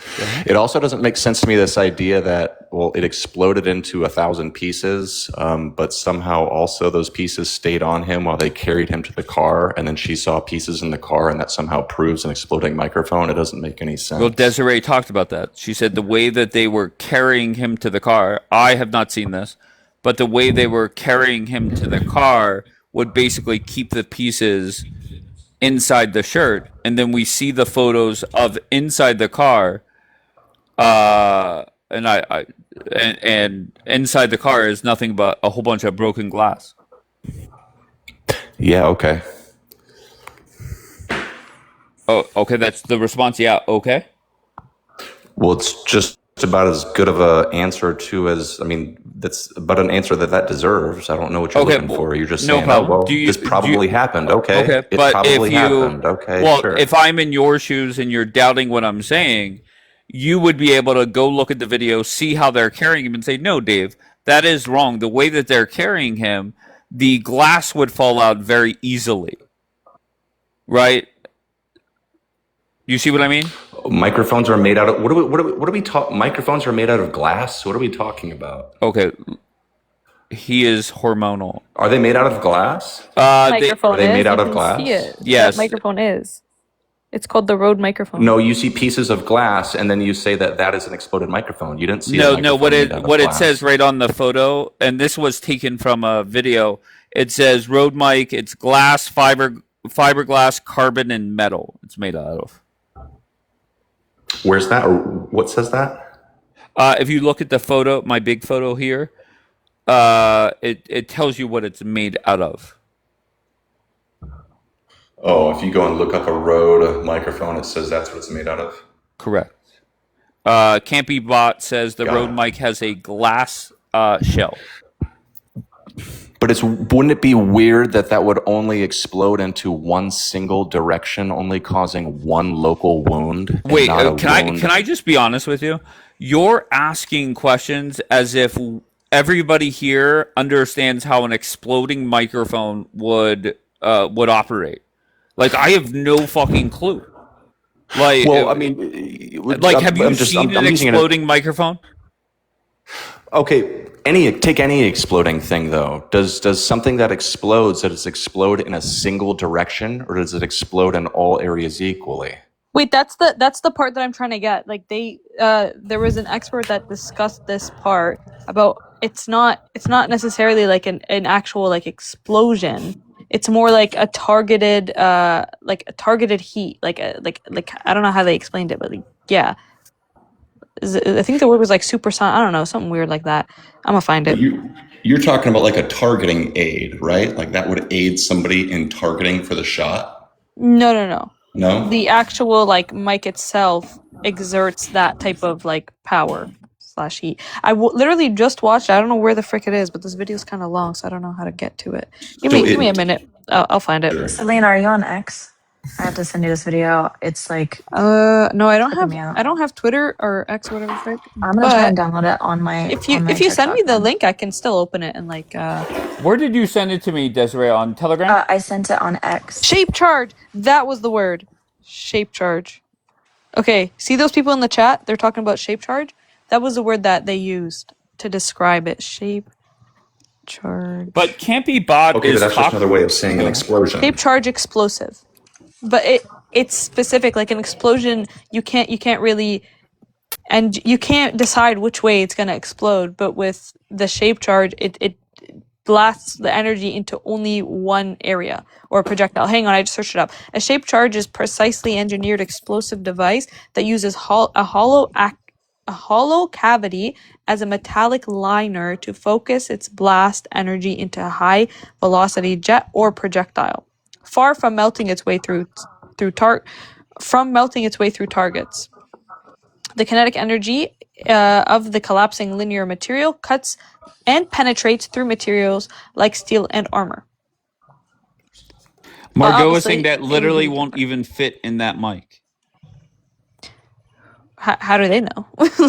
[SPEAKER 8] It also doesn't make sense to me, this idea that, well, it exploded into 1,000 pieces, but somehow also those pieces stayed on him while they carried him to the car, and then she saw pieces in the car, and that somehow proves an exploding microphone. It doesn't make any sense.
[SPEAKER 1] Well, Desiree talked about that. She said the way that they were carrying him to the car, I have not seen this, but the way they were carrying him to the car would basically keep the pieces inside the shirt, and then we see the photos of inside the car, and inside the car is nothing but a whole bunch of broken glass.
[SPEAKER 8] Yeah, okay.
[SPEAKER 1] Oh, okay, that's the response. Yeah, okay.
[SPEAKER 8] Well, it's just about as good of an answer that's about an answer that deserves. I don't know what you're looking for. You're just saying,
[SPEAKER 1] problem.
[SPEAKER 8] oh, well, this probably happened. Okay, it
[SPEAKER 1] but
[SPEAKER 8] probably happened. Okay,
[SPEAKER 1] well,
[SPEAKER 8] sure.
[SPEAKER 1] if I'm in your shoes and you're doubting what I'm saying, you would be able to go look at the video, see how they're carrying him, and say, no, Dave, that is wrong. The way that they're carrying him, the glass would fall out very easily. Right? You see what I mean?
[SPEAKER 8] Microphones are made out of what are we talking? Microphones are made out of glass. What are we talking about?
[SPEAKER 1] Okay, he is hormonal.
[SPEAKER 8] Are they made out of glass?
[SPEAKER 12] Microphone
[SPEAKER 8] are they made
[SPEAKER 12] is,
[SPEAKER 8] out
[SPEAKER 12] you
[SPEAKER 8] of
[SPEAKER 12] can
[SPEAKER 8] glass?
[SPEAKER 12] see it.
[SPEAKER 1] Yes.
[SPEAKER 12] That microphone is. It's called the Rode microphone.
[SPEAKER 8] No, you see pieces of glass, and then you say that is an exploded microphone. You didn't see.
[SPEAKER 1] No. What it says right on the photo, and this was taken from a video. It says Rode mic. It's glass, fiberglass, carbon, and metal. It's made out of.
[SPEAKER 8] Where's that? Or what says that?
[SPEAKER 1] If you look at the photo, my big photo here, it tells you what it's made out of.
[SPEAKER 8] Oh, if you go and look up a Rode microphone, it says that's what it's made out of.
[SPEAKER 1] Correct. Campy Bot says the Rode mic has a glass shell.
[SPEAKER 8] But wouldn't it be weird that would only explode into one single direction, only causing one local wound?
[SPEAKER 1] Wait, can I just be honest with you? You're asking questions as if everybody here understands how an exploding microphone would operate. Like, I have no fucking clue. Like,
[SPEAKER 8] well, I mean,
[SPEAKER 1] have you seen an exploding microphone?
[SPEAKER 8] Okay, take any exploding thing though. Does something that explodes, does it explode in a single direction, or does it explode in all areas equally?
[SPEAKER 12] Wait, that's the part that I'm trying to get. Like there was an expert that discussed this part about it's not necessarily like an actual like explosion. It's more like a targeted heat. Like I don't know how they explained it, but like, yeah. I think the word was like supersonic. I don't know, something weird like that. I'm gonna find it.
[SPEAKER 8] You're talking about like a targeting aid, right? Like that would aid somebody in targeting for the shot?
[SPEAKER 12] No.
[SPEAKER 8] No?
[SPEAKER 12] The actual like mic itself exerts that type of like power / heat. I literally just watched. I don't know where the frick it is, but this video is kind of long, so I don't know how to get to it. Give me a minute. I'll find it.
[SPEAKER 9] Selena, are you on X? I have to send you this video. It's like
[SPEAKER 12] no, I don't have Twitter or X or whatever. Frick.
[SPEAKER 9] I'm gonna try and download it on my.
[SPEAKER 12] If you send me the link, I can still open it and like.
[SPEAKER 1] Where did you send it to me, Desiree? On Telegram?
[SPEAKER 9] I sent it on X.
[SPEAKER 12] Shape charge. That was the word. Shape charge. Okay, see those people in the chat? They're talking about shape charge. That was the word that they used to describe it. Shape charge.
[SPEAKER 1] But Campy Bot is
[SPEAKER 8] that's just another way of saying an explosion.
[SPEAKER 12] Shape charge explosive. But it's specific. Like an explosion, you can't really, and you can't decide which way it's gonna explode. But with the shape charge, it blasts the energy into only one area or projectile. Hang on, I just searched it up. A shape charge is precisely engineered explosive device that uses a hollow cavity as a metallic liner to focus its blast energy into a high velocity jet or projectile. Far from melting its way through targets. The kinetic energy of the collapsing linear material cuts and penetrates through materials like steel and armor.
[SPEAKER 1] Margot is saying that literally won't even fit in that mic.
[SPEAKER 12] How do they know?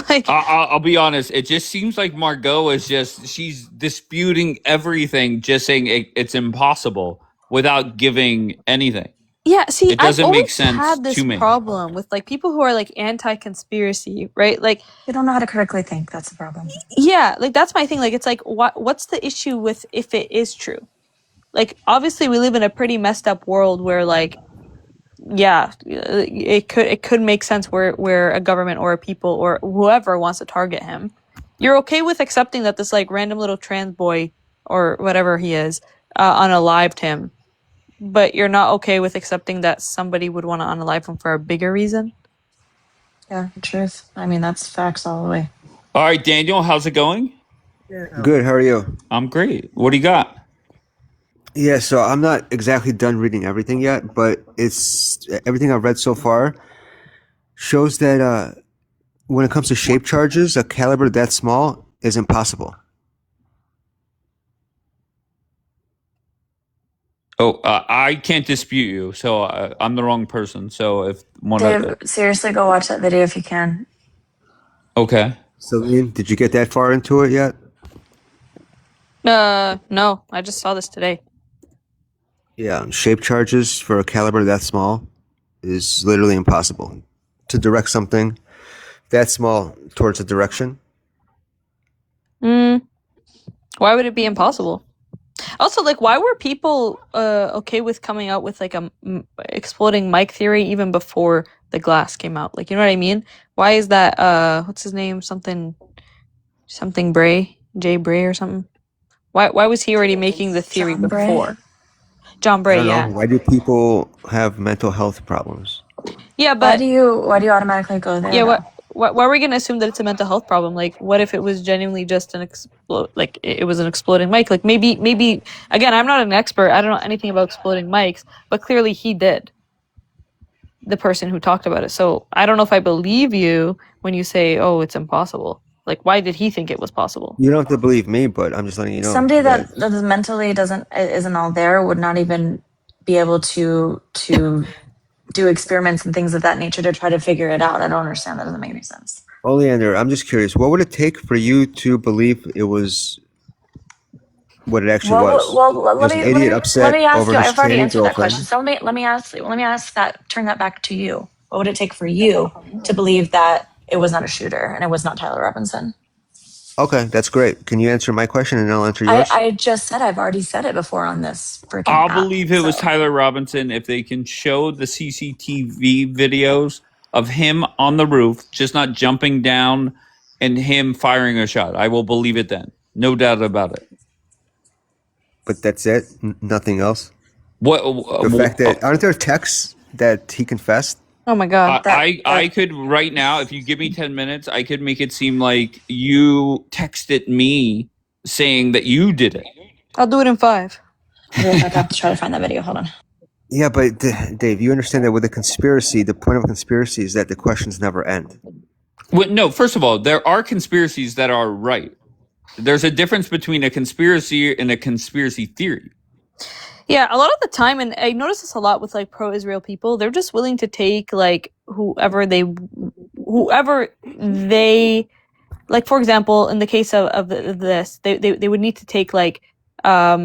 [SPEAKER 12] Like,
[SPEAKER 1] I'll be honest. It just seems like Margot is she's disputing everything, just saying it's impossible without giving anything.
[SPEAKER 12] Yeah, see,
[SPEAKER 1] it doesn't
[SPEAKER 12] I've
[SPEAKER 1] make
[SPEAKER 12] always
[SPEAKER 1] sense
[SPEAKER 12] had this
[SPEAKER 1] to me.
[SPEAKER 12] problem with like people who are like anti-conspiracy, right? Like
[SPEAKER 9] they don't know how to correctly think. That's the problem.
[SPEAKER 12] Yeah, like that's my thing. Like it's like what's the issue with if it is true? Like obviously we live in a pretty messed up world where like yeah, it could make sense where a government or a people or whoever wants to target him. You're okay with accepting that this like random little trans boy or whatever he is unalived him, but you're not okay with accepting that somebody would want to unalive him for a bigger reason?
[SPEAKER 9] Yeah, truth. I mean, that's facts all the way.
[SPEAKER 1] All right, Daniel, how's it going?
[SPEAKER 14] Good, how are you?
[SPEAKER 1] I'm great. What do you got?
[SPEAKER 14] Yeah, so I'm not exactly done reading everything yet, but it's everything I've read so far shows that when it comes to shape charges, a caliber that small is impossible.
[SPEAKER 1] Oh, I can't dispute you, so I'm the wrong person. So if
[SPEAKER 9] Dave, seriously, go watch that video if you can.
[SPEAKER 1] Okay.
[SPEAKER 14] Celine, did you get that far into it yet?
[SPEAKER 12] No, I just saw this today.
[SPEAKER 14] Yeah, shape charges for a caliber that small is literally impossible. To direct something that small towards a direction.
[SPEAKER 12] Why would it be impossible? Also, like, why were people okay with coming out with like a exploding mic theory even before the glass came out? Like, you know what I mean? Why is that? What's his name? Something Bray, Jay Bray or something. Why was he already making the theory before? John Bray,
[SPEAKER 14] I don't
[SPEAKER 12] yeah.
[SPEAKER 14] know. Why do people have mental health problems?
[SPEAKER 12] Yeah,
[SPEAKER 9] Why
[SPEAKER 12] but
[SPEAKER 9] do you automatically go there
[SPEAKER 12] yeah,
[SPEAKER 9] though?
[SPEAKER 12] why are we gonna assume that it's a mental health problem? Like, what if it was genuinely just it was an exploding mic? Like maybe again, I'm not an expert. I don't know anything about exploding mics, but clearly he did. The person who talked about it. So I don't know if I believe you when you say, "Oh, it's impossible." Like, why did he think it was possible?
[SPEAKER 14] You don't have to believe me, but I'm just letting you know
[SPEAKER 9] Somebody
[SPEAKER 14] that.
[SPEAKER 9] that is mentally isn't all there would not even be able to do experiments and things of that nature to try to figure it out. I don't understand. That doesn't make any sense.
[SPEAKER 14] Oleander, I'm just curious. What would it take for you to believe it was what it actually was? Just an idiot
[SPEAKER 9] Let
[SPEAKER 14] upset
[SPEAKER 9] me ask
[SPEAKER 14] over
[SPEAKER 9] you.
[SPEAKER 14] his
[SPEAKER 9] I've already
[SPEAKER 14] tranny
[SPEAKER 9] answered that question.
[SPEAKER 14] girlfriend.
[SPEAKER 9] So let me ask that. Turn that back to you. What would it take for you to believe that it was not a shooter and it was not Tyler Robinson?
[SPEAKER 14] Okay, that's great. Can you answer my question and I'll answer yours?
[SPEAKER 9] I just said I've already said it before on this freaking
[SPEAKER 1] I'll
[SPEAKER 9] app.
[SPEAKER 1] believe it was
[SPEAKER 9] So
[SPEAKER 1] Tyler Robinson if they can show the CCTV videos of him on the roof, just not jumping down and him firing a shot. I will believe it then. No doubt about it.
[SPEAKER 14] But that's it? Nothing else?
[SPEAKER 1] What?
[SPEAKER 14] The fact that, aren't there texts that he confessed?
[SPEAKER 12] Oh my god.
[SPEAKER 1] I could right now, if you give me 10 minutes, I could make it seem like you texted me saying that you did it.
[SPEAKER 12] I'll do it in 5.
[SPEAKER 9] I'll be right back. I have to try to find that video. Hold on.
[SPEAKER 14] Yeah, but Dave, you understand that with a conspiracy, the point of a conspiracy is that the questions never end.
[SPEAKER 1] Well, no, first of all, there are conspiracies that are right. There's a difference between a conspiracy and a conspiracy theory.
[SPEAKER 12] Yeah, a lot of the time, and I notice this a lot with like pro-Israel people, they're just willing to take like whoever they, like for example, in the case of this, they would need to take like, I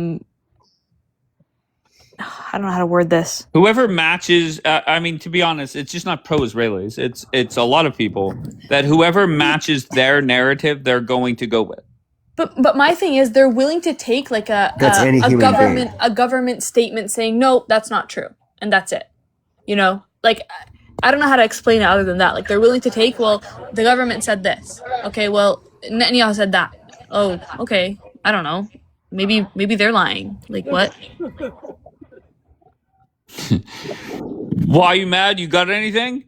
[SPEAKER 12] don't know how to word this.
[SPEAKER 1] Whoever matches, I mean, to be honest, it's just not pro-Israelis. It's a lot of people that whoever matches their narrative, they're going to go with.
[SPEAKER 12] But my thing is, they're willing to take like
[SPEAKER 14] That's any human being.
[SPEAKER 12] a government statement saying no, that's not true, and that's it. You know, like I don't know how to explain it other than that. Like they're willing to take, well, the government said this. Okay, well, Netanyahu said that. Oh, okay, I don't know. Maybe they're lying. Like what?
[SPEAKER 1] Why are you mad? You got anything?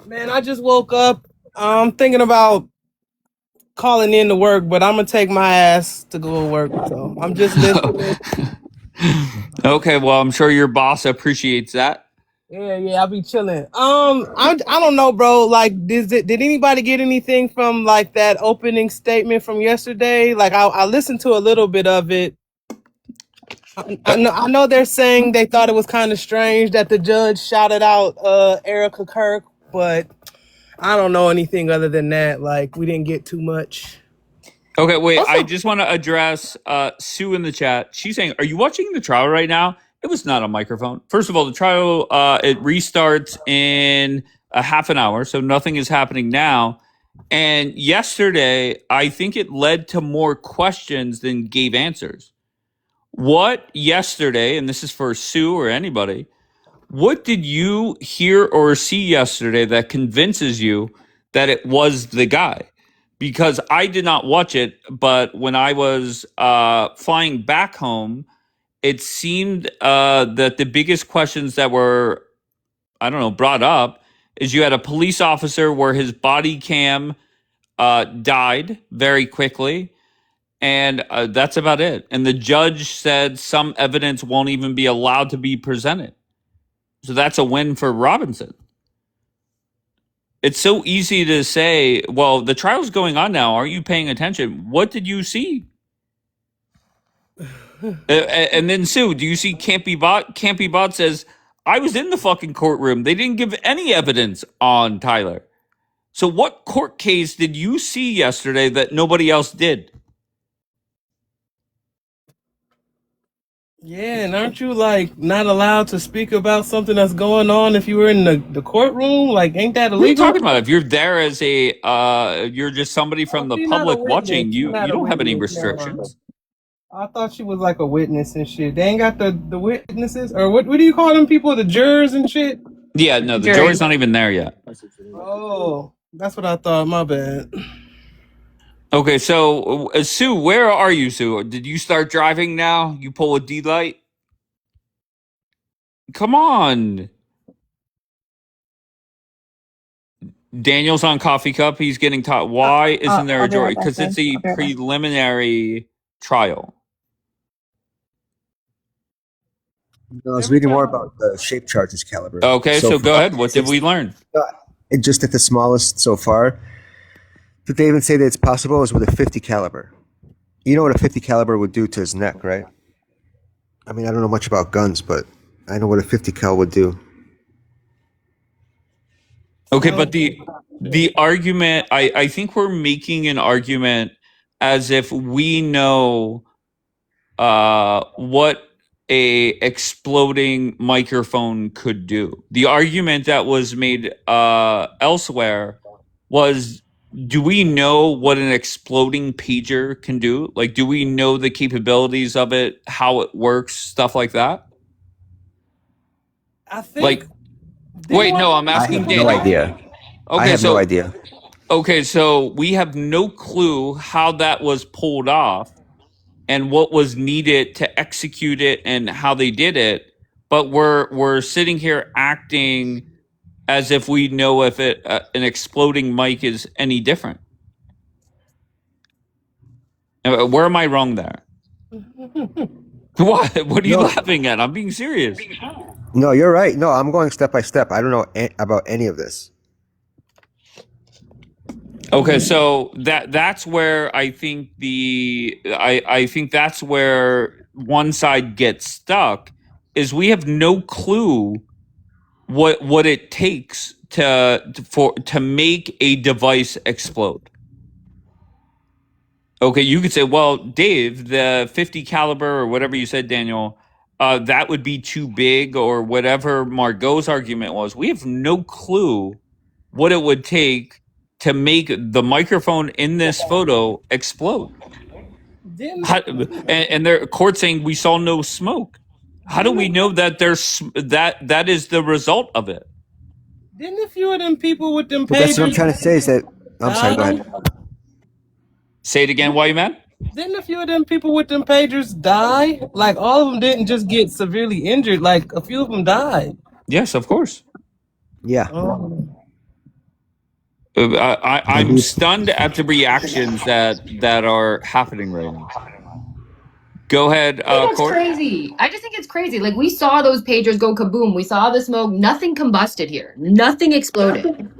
[SPEAKER 15] Man, I just woke up. I'm thinking about calling in to work, but I'm gonna take my ass to go to work. So I'm just listening.
[SPEAKER 1] Okay, well, I'm sure your boss appreciates that.
[SPEAKER 15] Yeah, I'll be chilling. I don't know, bro. Like, did anybody get anything from like that opening statement from yesterday? Like, I listened to a little bit of it. I know they're saying they thought it was kind of strange that the judge shouted out Erica Kirk, but I don't know anything other than that. Like, we didn't get too much.
[SPEAKER 1] Okay, wait. Also, I just want to address Sue in the chat. She's saying, "Are you watching the trial right now?" It was not a microphone. First of all, the trial it restarts in a half an hour, so nothing is happening now. And yesterday, I think it led to more questions than gave answers. What yesterday, and this is for Sue or anybody, what did you hear or see yesterday that convinces you that it was the guy? Because I did not watch it, but when I was flying back home, it seemed that the biggest questions that were, I don't know, brought up is you had a police officer where his body cam died very quickly. And that's about it. And the judge said some evidence won't even be allowed to be presented. So that's a win for Robinson. It's so easy to say, well, the trial's going on now. Are you paying attention? What did you see? And then Sue, do you see Campy Bot? Campy Bot says, I was in the fucking courtroom. They didn't give any evidence on Tyler. So what court case did you see yesterday that nobody else did?
[SPEAKER 15] Yeah, and aren't you like not allowed to speak about something that's going on if you were in the courtroom? Like, ain't that illegal?
[SPEAKER 1] What are you talking about? If you're there as a, you're just somebody from the public watching, you don't have any restrictions.
[SPEAKER 15] I thought she was like a witness and shit. They ain't got the witnesses, or what do you call them people? The jurors and shit?
[SPEAKER 1] Yeah, no, the jury's not even there yet.
[SPEAKER 15] Oh, that's what I thought. My bad.
[SPEAKER 1] Okay, so Sue, where are you, Sue? Did you start driving now? You pull a D light? Come on. Daniel's on coffee cup. He's getting taught. Why isn't there
[SPEAKER 12] I'll
[SPEAKER 1] a
[SPEAKER 12] be right
[SPEAKER 1] jury?
[SPEAKER 12] back,
[SPEAKER 1] Because it's
[SPEAKER 12] guys.
[SPEAKER 1] a
[SPEAKER 12] I'll be right back.
[SPEAKER 1] preliminary trial.
[SPEAKER 14] No, I was reading more about the shape charges caliber.
[SPEAKER 1] Okay, so go ahead. What did we learn?
[SPEAKER 14] Just at the smallest so far, did they even say that it's possible is with a 50 caliber? You know what a 50 caliber would do to his neck, right? I mean, I don't know much about guns, but I know what a 50 cal would do.
[SPEAKER 1] Okay, but the argument, I think we're making an argument as if we know what a exploding microphone could do. The argument that was made elsewhere was, do we know what an exploding pager can do? Like, do we know the capabilities of it, how it works, stuff like that?
[SPEAKER 15] I think.
[SPEAKER 1] Like, wait, no, I'm asking Daniel.
[SPEAKER 14] No idea.
[SPEAKER 1] Okay,
[SPEAKER 14] I have no idea.
[SPEAKER 1] Okay, so we have no clue how that was pulled off and what was needed to execute it and how they did it, but we're sitting here acting as if we know if an exploding mic is any different. Where am I wrong there? What are you laughing at? I'm being serious.
[SPEAKER 14] No, you're right. No, I'm going step by step. I don't know about any of this.
[SPEAKER 1] Okay, so that's where I think I think that's where one side gets stuck, is we have no clue what it takes to make a device explode. Okay, you could say, well, Dave, the 50 caliber or whatever you said, Daniel, that would be too big, or whatever Margot's argument was. We have no clue what it would take to make the microphone in this photo explode. And their court saying we saw no smoke. How do we know that that is the result of it?
[SPEAKER 15] Didn't a few of them people with them
[SPEAKER 14] But
[SPEAKER 15] pagers?
[SPEAKER 14] that's what I'm trying to say is that. I'm sorry, go ahead.
[SPEAKER 1] Say it again, why you mad?
[SPEAKER 15] Didn't a few of them people with them pagers die? Like, all of them didn't just get severely injured. Like, a few of them died.
[SPEAKER 1] Yes, of course.
[SPEAKER 14] Yeah.
[SPEAKER 1] I'm stunned at the reactions that are happening right now. Go ahead,
[SPEAKER 11] That's
[SPEAKER 1] Court.
[SPEAKER 11] crazy. I just think it's crazy. Like, we saw those pagers go kaboom. We saw the smoke. Nothing combusted here. Nothing exploded.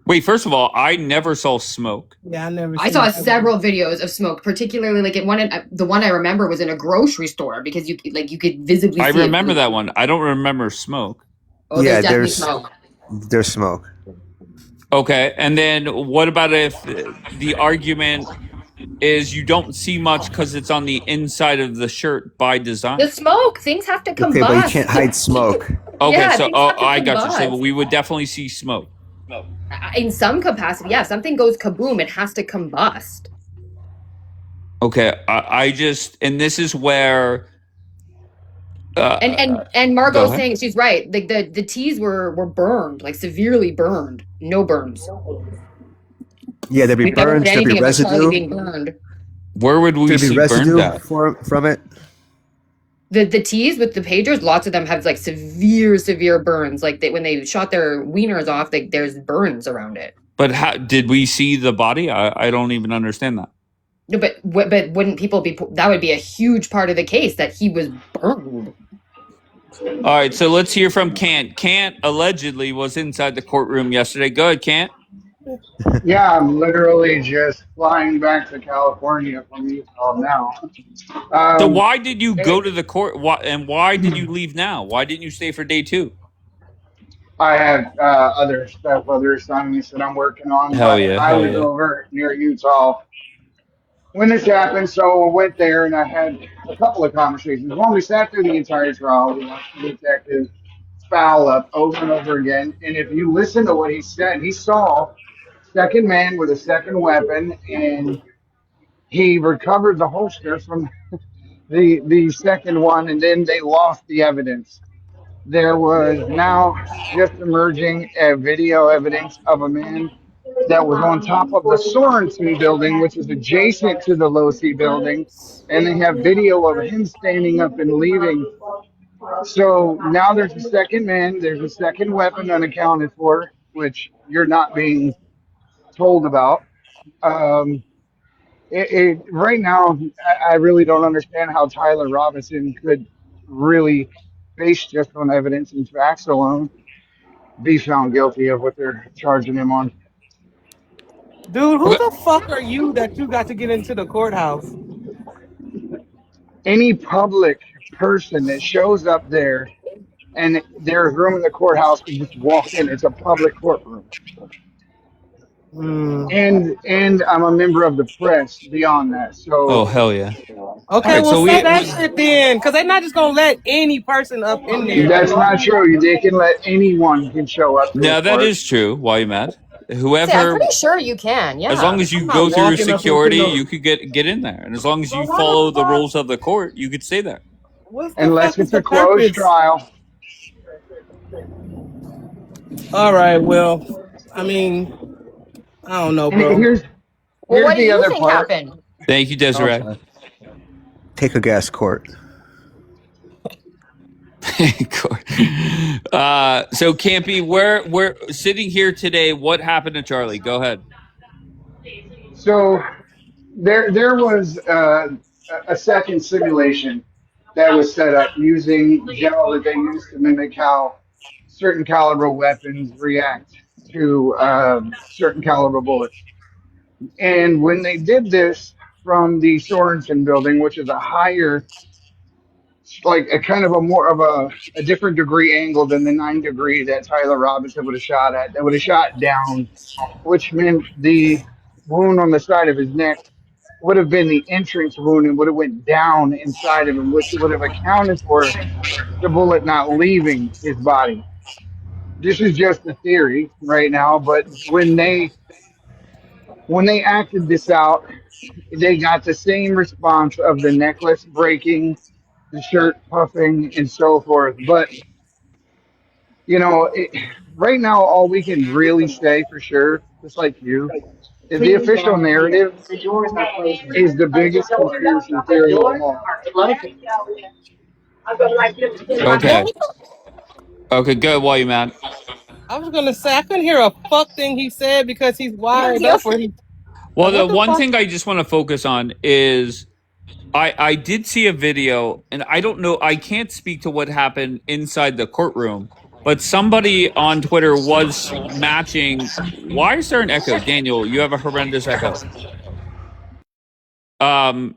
[SPEAKER 1] Wait, first of all, I never saw smoke.
[SPEAKER 15] Yeah,
[SPEAKER 11] I saw several videos of smoke, particularly like the one I remember was in a grocery store, because you could visibly see
[SPEAKER 1] I
[SPEAKER 11] it.
[SPEAKER 1] remember that one. I don't remember smoke.
[SPEAKER 11] Oh,
[SPEAKER 14] yeah,
[SPEAKER 11] there's definitely smoke.
[SPEAKER 14] There's smoke.
[SPEAKER 1] Okay, and then what about if the argument is you don't see much because it's on the inside of the shirt by design?
[SPEAKER 11] The smoke, things have to combust.
[SPEAKER 14] Okay, but you can't hide smoke.
[SPEAKER 1] Okay,
[SPEAKER 11] Yeah,
[SPEAKER 1] so
[SPEAKER 11] things have to
[SPEAKER 1] I got you. So
[SPEAKER 11] combust.
[SPEAKER 1] we would definitely see smoke.
[SPEAKER 11] In some capacity, yeah. Something goes kaboom, it has to combust.
[SPEAKER 1] Okay, I just, and this is where.
[SPEAKER 11] And Margot's saying she's right. Like the tees were burned, like severely burned. No burns.
[SPEAKER 14] Yeah, there'd be
[SPEAKER 11] We've never
[SPEAKER 14] burns.
[SPEAKER 11] heard
[SPEAKER 14] There'd be
[SPEAKER 11] anything about Charlie
[SPEAKER 14] residue.
[SPEAKER 11] being burned.
[SPEAKER 1] Where would we
[SPEAKER 14] There'd be
[SPEAKER 1] see
[SPEAKER 14] residue
[SPEAKER 1] burned at?
[SPEAKER 14] from it.
[SPEAKER 11] The tees with the pagers, lots of them have like severe burns. Like when they shot their wieners off, like there's burns around it.
[SPEAKER 1] But how did we see the body? I don't even understand that.
[SPEAKER 11] No, but wouldn't people be? That would be a huge part of the case, that he was burned.
[SPEAKER 1] All right, so let's hear from Kant. Kant allegedly was inside the courtroom yesterday. Go ahead, Kant.
[SPEAKER 16] Yeah, I'm literally just flying back to California from Utah now.
[SPEAKER 1] So why did you go to the court? Why did you leave now? Why didn't you stay for day 2?
[SPEAKER 16] I have other assignments that I'm working on.
[SPEAKER 1] Hell yeah,
[SPEAKER 16] I was over near Utah when this happened, so I went there and I had a couple of conversations. One, we sat through the entire trial. We watched the detective foul up over and over again. And if you listen to what he said, he saw second man with a second weapon, and he recovered the holster from the second one, and then they lost the evidence. There was now just emerging video evidence of a man that was on top of the Sorensen building, which is adjacent to the Losi building, and they have video of him standing up and leaving. So now there's a second man, there's a second weapon unaccounted for, which you're not being told about. Um, right now, I really don't understand how Tyler Robinson could really, based just on evidence and facts alone, be found guilty of what they're charging him on.
[SPEAKER 15] Dude, who
[SPEAKER 1] Okay.
[SPEAKER 15] the fuck are you that you got to get into the courthouse?
[SPEAKER 16] Any public person that shows up there and there's room in the courthouse can just walk in. It's a public courtroom.
[SPEAKER 15] Hmm.
[SPEAKER 16] And I'm a member of the press beyond that.
[SPEAKER 1] Oh
[SPEAKER 16] So
[SPEAKER 1] hell yeah! All
[SPEAKER 15] Okay,
[SPEAKER 1] right,
[SPEAKER 15] well
[SPEAKER 1] so
[SPEAKER 15] say that shit then, because they're not just gonna let any person up in there,
[SPEAKER 16] that's
[SPEAKER 15] dude.
[SPEAKER 16] not true. They can let anyone can show up to a
[SPEAKER 1] now that
[SPEAKER 16] court.
[SPEAKER 1] is true. Why you mad?
[SPEAKER 11] Say, I'm
[SPEAKER 1] Whoever,
[SPEAKER 11] pretty sure you can.
[SPEAKER 1] as
[SPEAKER 11] Yeah.
[SPEAKER 1] long as you
[SPEAKER 11] I'm not
[SPEAKER 1] go through
[SPEAKER 11] walking up into
[SPEAKER 1] security,
[SPEAKER 11] no.
[SPEAKER 1] you could get in there, and as long as you follow the rules of the court, you could stay there.
[SPEAKER 15] What's the
[SPEAKER 16] Unless
[SPEAKER 15] fuck is
[SPEAKER 16] it's
[SPEAKER 15] the
[SPEAKER 16] a closed
[SPEAKER 15] purpose?
[SPEAKER 16] trial.
[SPEAKER 15] All right, well, I mean, I don't know,
[SPEAKER 16] And
[SPEAKER 15] bro.
[SPEAKER 11] Well,
[SPEAKER 16] here's
[SPEAKER 11] what do
[SPEAKER 16] the
[SPEAKER 11] you
[SPEAKER 16] other
[SPEAKER 11] think
[SPEAKER 16] part.
[SPEAKER 11] happened?
[SPEAKER 1] Thank you,
[SPEAKER 16] Oh,
[SPEAKER 1] Desiree.
[SPEAKER 16] sorry.
[SPEAKER 14] Take a gas court.
[SPEAKER 1] So Campy, we're sitting here today. What happened to Charlie? Go ahead.
[SPEAKER 16] So there was a second simulation that was set up using gel that they use to mimic how certain caliber weapons react to certain caliber bullets. And when they did this from the Sorensen building, which is a higher, like a kind of a more of a different degree angle than the 9 degree that Tyler Robinson would have shot at, that would have shot down, which meant the wound on the side of his neck would have been the entrance wound and would have went down inside of him, which would have accounted for the bullet not leaving his body. This is just a theory right now, but when they acted this out, they got the same response of the necklace breaking, the shirt puffing, and so forth. But right now, all we can really say for sure, just like you, is the official narrative is the biggest conspiracy theory of them all.
[SPEAKER 1] Okay. Okay, go. Why you mad?
[SPEAKER 15] I was gonna say I couldn't hear a fuck thing he said because he's wired up. Or he,
[SPEAKER 1] Well, the
[SPEAKER 15] what the
[SPEAKER 1] one
[SPEAKER 15] fuck?
[SPEAKER 1] thing I just want to focus on is I did see a video, and I don't know. I can't speak to what happened inside the courtroom, but somebody on Twitter was matching. Why is there an echo, Daniel? You have a horrendous echo. Um,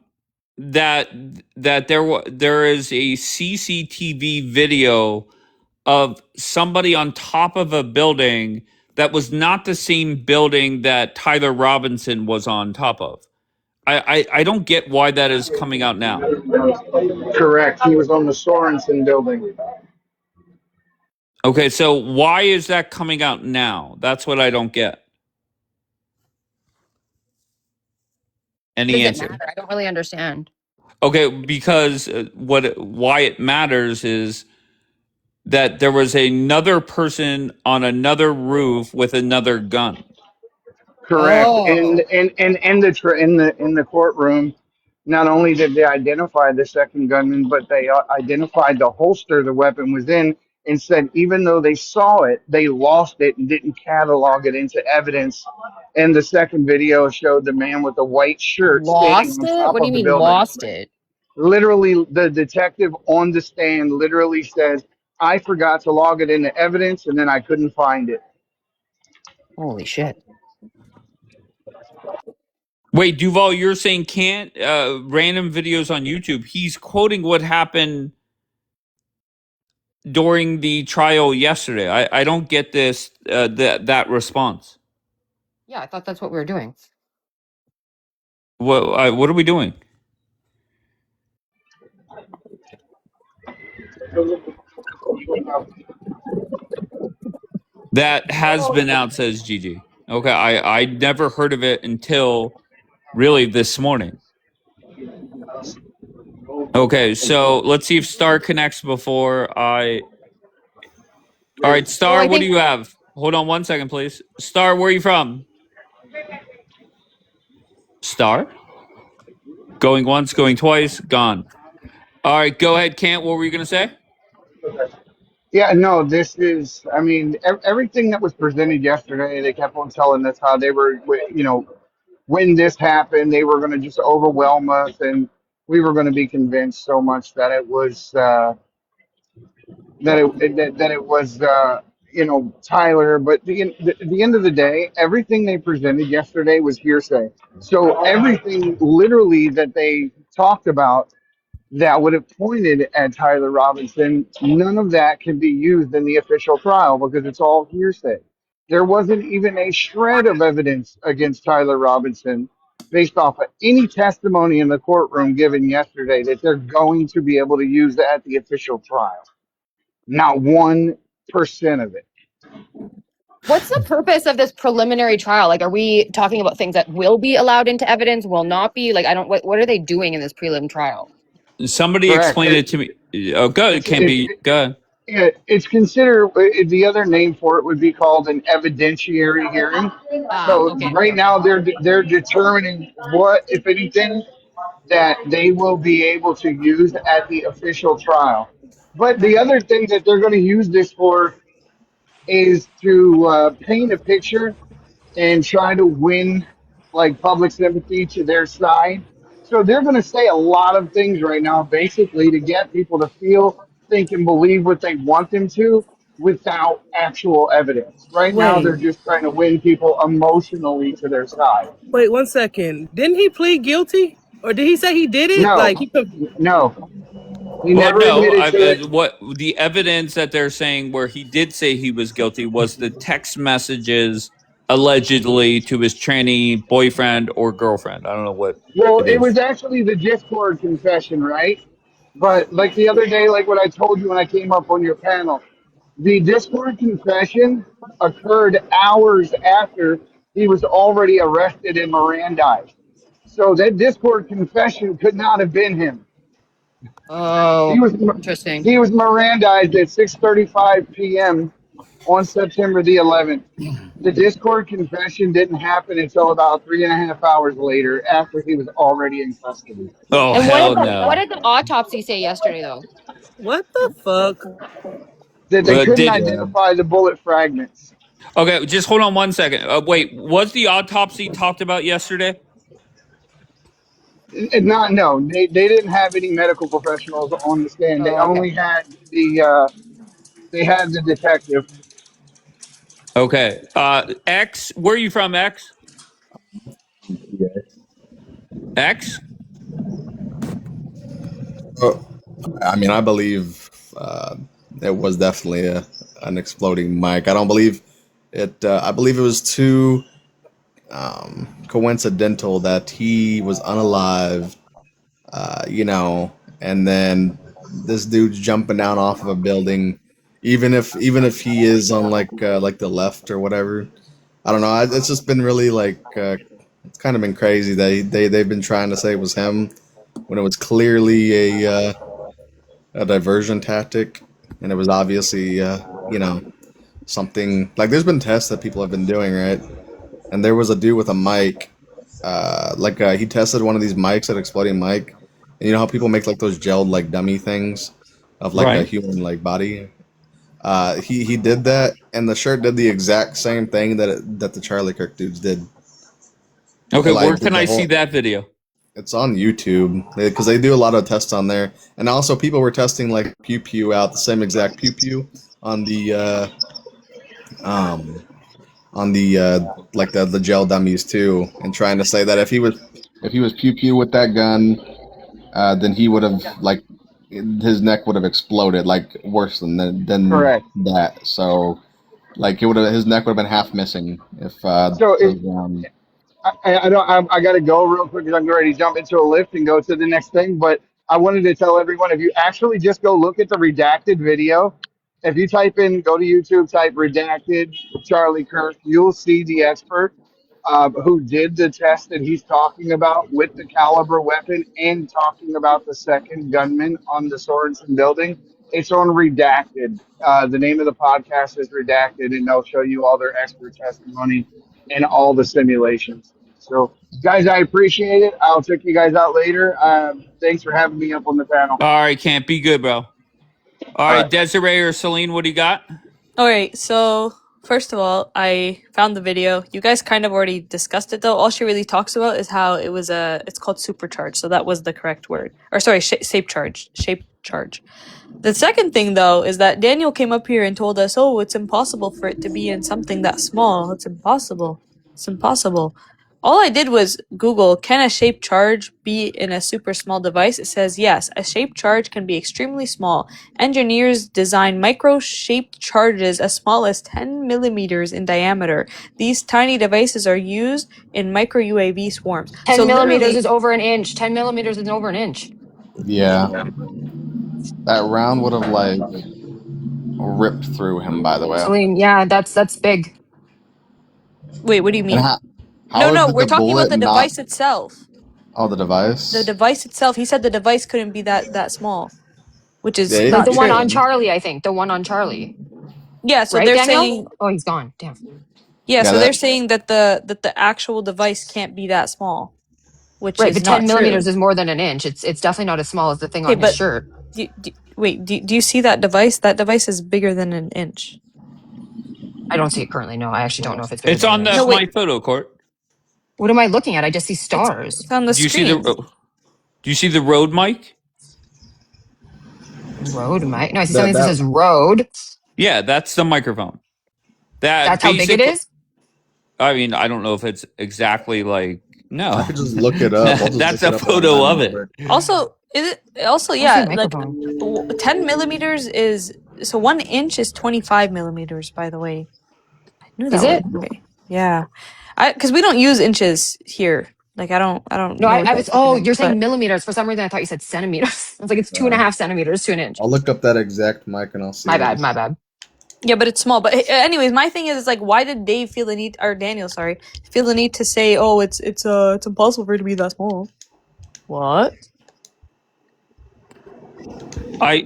[SPEAKER 1] that there is a CCTV video of somebody on top of a building that was not the same building that Tyler Robinson was on top of. I don't get why that is coming out now.
[SPEAKER 16] Correct. He was on the Sorensen building.
[SPEAKER 1] Okay, so why is that coming out now? That's what I don't get. Any
[SPEAKER 11] Does it
[SPEAKER 1] answer?
[SPEAKER 11] matter? I don't really understand.
[SPEAKER 1] Okay, because why it matters is that there was another person on another roof with another gun.
[SPEAKER 16] Correct. And
[SPEAKER 15] Oh,
[SPEAKER 16] in the courtroom, not only did they identify the second gunman, but they identified the holster the weapon was in, and said even though they saw it, they lost it and didn't catalog it into evidence. And the second video showed the man with the white shirt standing
[SPEAKER 11] Lost
[SPEAKER 16] on
[SPEAKER 11] it?
[SPEAKER 16] top
[SPEAKER 11] What do you
[SPEAKER 16] of the
[SPEAKER 11] mean
[SPEAKER 16] building.
[SPEAKER 11] lost it?
[SPEAKER 16] Literally, the detective on the stand literally says, "I forgot to log it into evidence, and then I couldn't find it."
[SPEAKER 11] Holy shit.
[SPEAKER 1] Wait, Duval, you're saying can't random videos on YouTube? He's quoting what happened during the trial yesterday. I don't get this that response.
[SPEAKER 11] Yeah, I thought that's what we were doing.
[SPEAKER 1] What are we doing? That has been out, says Gigi. Okay, I never heard of it until really this morning. Okay, so let's see if Star connects before I. All right,
[SPEAKER 11] Well,
[SPEAKER 1] Star,
[SPEAKER 11] I
[SPEAKER 1] what do
[SPEAKER 11] think
[SPEAKER 1] you have? Hold on one second, please. Star, where are you from? Star? Going once, going twice, gone. All right, go ahead, Kent. What were you going to say?
[SPEAKER 16] Yeah, no, this is, I mean, everything that was presented yesterday, they kept on telling us how they were, when this happened, they were going to just overwhelm us, and we were going to be convinced so much that it was, that it was, Tyler. But the end of the day, everything they presented yesterday was hearsay. So everything literally that they talked about that would have pointed at Tyler Robinson, none of that can be used in the official trial because it's all hearsay. There wasn't even a shred of evidence against Tyler Robinson based off of any testimony in the courtroom given yesterday that they're going to be able to use at the official trial. Not 1% of it.
[SPEAKER 11] What's the purpose of this preliminary trial? Like, are we talking about things that will be allowed into evidence, will not be? Like, I don't. What are they doing in this prelim trial?
[SPEAKER 1] Somebody
[SPEAKER 16] Correct.
[SPEAKER 1] explain it to me. Oh, go. It can't be. Go.
[SPEAKER 16] It's considered, the other name for it would be called an evidentiary hearing. So
[SPEAKER 11] Okay.
[SPEAKER 16] right now they're determining what, if anything, that they will be able to use at the official trial. But the other thing that they're going to use this for is to paint a picture and try to win like public sympathy to their side. So they're going to say a lot of things right now, basically, to get people to feel, think, and believe what they want them to without actual evidence. Right now, they're
[SPEAKER 15] Wait,
[SPEAKER 16] just trying to win people emotionally to their side.
[SPEAKER 15] wait 1 second. Didn't he plead guilty, or did he say he did it?
[SPEAKER 16] No,
[SPEAKER 15] Like
[SPEAKER 16] no, he
[SPEAKER 1] Well,
[SPEAKER 16] never
[SPEAKER 1] no.
[SPEAKER 16] admitted to it.
[SPEAKER 1] What the evidence that they're saying where he did say he was guilty was the text messages allegedly to his tranny boyfriend or girlfriend. I don't know what
[SPEAKER 16] Well,
[SPEAKER 1] it
[SPEAKER 16] it
[SPEAKER 1] is.
[SPEAKER 16] was actually the Discord confession, right? But like the other day, like what I told you when I came up on your panel, the Discord confession occurred hours after he was already arrested and Mirandized. So that Discord confession could not have been him.
[SPEAKER 11] Oh,
[SPEAKER 16] He was
[SPEAKER 11] interesting.
[SPEAKER 16] he was Mirandized at 6:35 p.m. on September the 11th. The Discord confession didn't happen until about 3.5 hours later, after he was already in custody.
[SPEAKER 1] Oh,
[SPEAKER 11] And
[SPEAKER 1] hell
[SPEAKER 11] what
[SPEAKER 1] no.
[SPEAKER 11] did the autopsy say yesterday, though?
[SPEAKER 15] what the fuck?
[SPEAKER 16] That they couldn't
[SPEAKER 1] Did
[SPEAKER 16] identify the bullet fragments.
[SPEAKER 1] Okay, just hold on 1 second. Wait, was the autopsy talked about yesterday?
[SPEAKER 16] Not no, they didn't have any medical professionals on the stand. They
[SPEAKER 11] Oh, okay.
[SPEAKER 16] only had they had the detective.
[SPEAKER 1] Okay. X, where are you from, X? X?
[SPEAKER 8] Oh, I mean, I believe it was definitely an exploding mic. I don't believe it. I believe it was too coincidental that he was unalive, and then this dude's jumping down off of a building, even if he is on like the left or whatever. I don't know. It's just been really it's kind of been crazy that they've been trying to say it was him when it was clearly a diversion tactic, and it was obviously something like there's been tests that people have been doing, right? And there was a dude with a mic, he tested one of these mics at Exploding Mic, and you know how people make like those gelled like dummy things of like a
[SPEAKER 1] Right.
[SPEAKER 8] human like body. He did that, and the shirt did the exact same thing that the Charlie Kirk dudes did.
[SPEAKER 1] Okay, where
[SPEAKER 8] Like
[SPEAKER 1] can
[SPEAKER 8] the
[SPEAKER 1] I see
[SPEAKER 8] whole,
[SPEAKER 1] that video?
[SPEAKER 8] it's on YouTube because they do a lot of tests on there, and also people were testing like pew pew out the same exact pew pew on the um like the gel dummies too, and trying to say that if he was pew pew with that gun, then he would have like his neck would have exploded like worse than
[SPEAKER 16] Correct.
[SPEAKER 8] that. So like his neck would have been half missing if
[SPEAKER 16] So
[SPEAKER 8] those
[SPEAKER 16] it, I got to go real quick because I'm ready to jump into a lift and go to the next thing. But I wanted to tell everyone, if you actually just go look at the redacted video, if you go to YouTube, type redacted Charlie Kirk, you'll see the expert who did the test that he's talking about with the caliber weapon and talking about the second gunman on the Sorensen building. It's on Redacted. The name of the podcast is Redacted, and they'll show you all their expert testimony and all the simulations. So, guys, I appreciate it. I'll check you guys out later. Thanks for having me up on the panel.
[SPEAKER 1] All right, can't be good, bro. All right, Desiree or Celine, what do you got?
[SPEAKER 12] All right, so first of all, I found the video. You guys kind of already discussed it though. All she really talks about is how it was it's called supercharged, so that was the correct word. Or sorry, shape charge. The second thing though is that Daniel came up here and told us, "Oh, it's impossible for it to be in something that small. It's impossible. It's impossible." All I did was Google, can a shape charge be in a super small device? It says yes, a shape charge can be extremely small. Engineers design micro-shaped charges as small as 10 millimeters in diameter. These tiny devices are used in micro UAV swarms.
[SPEAKER 11] 10 millimeters
[SPEAKER 12] literally,
[SPEAKER 11] is over an inch. 10 millimeters is over an inch.
[SPEAKER 17] Yeah. That round would have like ripped through him, by the way.
[SPEAKER 11] Celine, yeah, that's big.
[SPEAKER 12] wait, what do you
[SPEAKER 17] And
[SPEAKER 12] mean?
[SPEAKER 17] how
[SPEAKER 12] No,
[SPEAKER 17] did
[SPEAKER 12] we're
[SPEAKER 17] the
[SPEAKER 12] talking about
[SPEAKER 17] bullet
[SPEAKER 12] the
[SPEAKER 17] not?
[SPEAKER 12] device itself.
[SPEAKER 17] Oh, the device.
[SPEAKER 12] The device itself. He said the device couldn't be that small, which is
[SPEAKER 17] Yeah,
[SPEAKER 11] Like
[SPEAKER 12] not
[SPEAKER 11] the one on
[SPEAKER 12] true.
[SPEAKER 11] Charlie, I think. The one on Charlie.
[SPEAKER 12] Yeah, so
[SPEAKER 11] Right,
[SPEAKER 12] they're
[SPEAKER 11] Daniel?
[SPEAKER 12] saying
[SPEAKER 11] Oh, he's gone. Damn.
[SPEAKER 12] yeah,
[SPEAKER 17] Yeah,
[SPEAKER 12] so they're
[SPEAKER 17] that
[SPEAKER 12] saying that the actual device can't be that small, which
[SPEAKER 11] Right,
[SPEAKER 12] is
[SPEAKER 11] but 10
[SPEAKER 12] not
[SPEAKER 11] millimeters
[SPEAKER 12] true.
[SPEAKER 11] is more than an inch. It's definitely not as small as the thing
[SPEAKER 12] Okay,
[SPEAKER 11] on his
[SPEAKER 12] but
[SPEAKER 11] shirt.
[SPEAKER 12] do you see that device? That device is bigger than an inch.
[SPEAKER 11] I don't see it currently. No, I actually don't know if it's bigger
[SPEAKER 1] It's
[SPEAKER 11] than an
[SPEAKER 1] on
[SPEAKER 11] inch.
[SPEAKER 1] the
[SPEAKER 12] No,
[SPEAKER 1] my
[SPEAKER 12] wait,
[SPEAKER 1] photo court.
[SPEAKER 11] What am I looking at? I just see
[SPEAKER 12] it's
[SPEAKER 11] stars.
[SPEAKER 12] it's on the
[SPEAKER 1] Do you see the
[SPEAKER 12] screen.
[SPEAKER 1] Do you see the Rode mic?
[SPEAKER 11] Road mic. No, I see
[SPEAKER 17] that
[SPEAKER 11] something that
[SPEAKER 17] that
[SPEAKER 11] says road.
[SPEAKER 1] Yeah, that's the microphone. That
[SPEAKER 11] That's how big it
[SPEAKER 1] basically.
[SPEAKER 11] is.
[SPEAKER 1] I mean, I don't know if it's exactly like
[SPEAKER 17] I
[SPEAKER 1] no.
[SPEAKER 17] could just look it up. I'll just
[SPEAKER 1] That's
[SPEAKER 17] look it
[SPEAKER 1] a
[SPEAKER 17] up
[SPEAKER 1] photo
[SPEAKER 17] online
[SPEAKER 1] of
[SPEAKER 17] real
[SPEAKER 1] it.
[SPEAKER 17] quick.
[SPEAKER 12] Also, is it also
[SPEAKER 11] I don't see a
[SPEAKER 12] yeah, like
[SPEAKER 11] microphone.
[SPEAKER 12] 10 millimeters is so 1 inch is 25 millimeters. By the way, I knew
[SPEAKER 11] Is
[SPEAKER 12] that was
[SPEAKER 11] it?
[SPEAKER 12] okay. Yeah, because we don't use inches here. Like I don't
[SPEAKER 11] No,
[SPEAKER 12] know what
[SPEAKER 11] I
[SPEAKER 12] you
[SPEAKER 11] was.
[SPEAKER 12] guys
[SPEAKER 11] Oh,
[SPEAKER 12] meant,
[SPEAKER 11] you're
[SPEAKER 12] but
[SPEAKER 11] saying millimeters. For some reason, I thought you said centimeters. I was like, it's two and a
[SPEAKER 17] Uh,
[SPEAKER 11] half centimeters to an inch.
[SPEAKER 17] I'll look up that exact mic and I'll see
[SPEAKER 11] My
[SPEAKER 17] what
[SPEAKER 11] bad.
[SPEAKER 17] it
[SPEAKER 11] My
[SPEAKER 17] is.
[SPEAKER 11] bad.
[SPEAKER 12] yeah, but it's small. But anyways, my thing is like, why did Dave feel the need, or Daniel, sorry, feel the need to say, oh, it's impossible for it to be that small. What?
[SPEAKER 1] I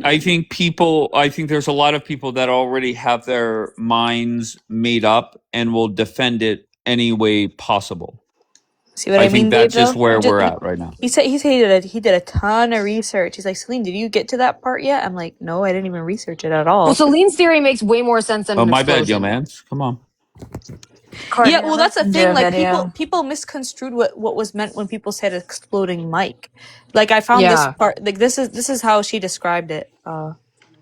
[SPEAKER 1] think there's a lot of people that already have their minds made up and will defend it any way possible.
[SPEAKER 12] See what
[SPEAKER 1] I
[SPEAKER 12] I
[SPEAKER 1] think
[SPEAKER 12] mean, Dave?
[SPEAKER 1] that's just
[SPEAKER 12] Though
[SPEAKER 1] where we're at right now.
[SPEAKER 12] he said he did a ton of research. He's like, Celine, did you get to that part yet? I'm like, no, I didn't even research it at
[SPEAKER 11] Well,
[SPEAKER 12] all.
[SPEAKER 11] Celine's theory makes way more sense than
[SPEAKER 1] Oh,
[SPEAKER 11] an
[SPEAKER 1] my bad, yo
[SPEAKER 11] explosion.
[SPEAKER 1] mans. Come on.
[SPEAKER 12] Yeah,
[SPEAKER 9] Courtney, I'm
[SPEAKER 12] well,
[SPEAKER 9] gonna
[SPEAKER 12] that's the
[SPEAKER 9] send you
[SPEAKER 12] thing.
[SPEAKER 9] a
[SPEAKER 12] Like
[SPEAKER 9] video.
[SPEAKER 12] people misconstrued what was meant when people said exploding mic. Like I found this
[SPEAKER 11] Yeah.
[SPEAKER 12] part. Like this is how she described it.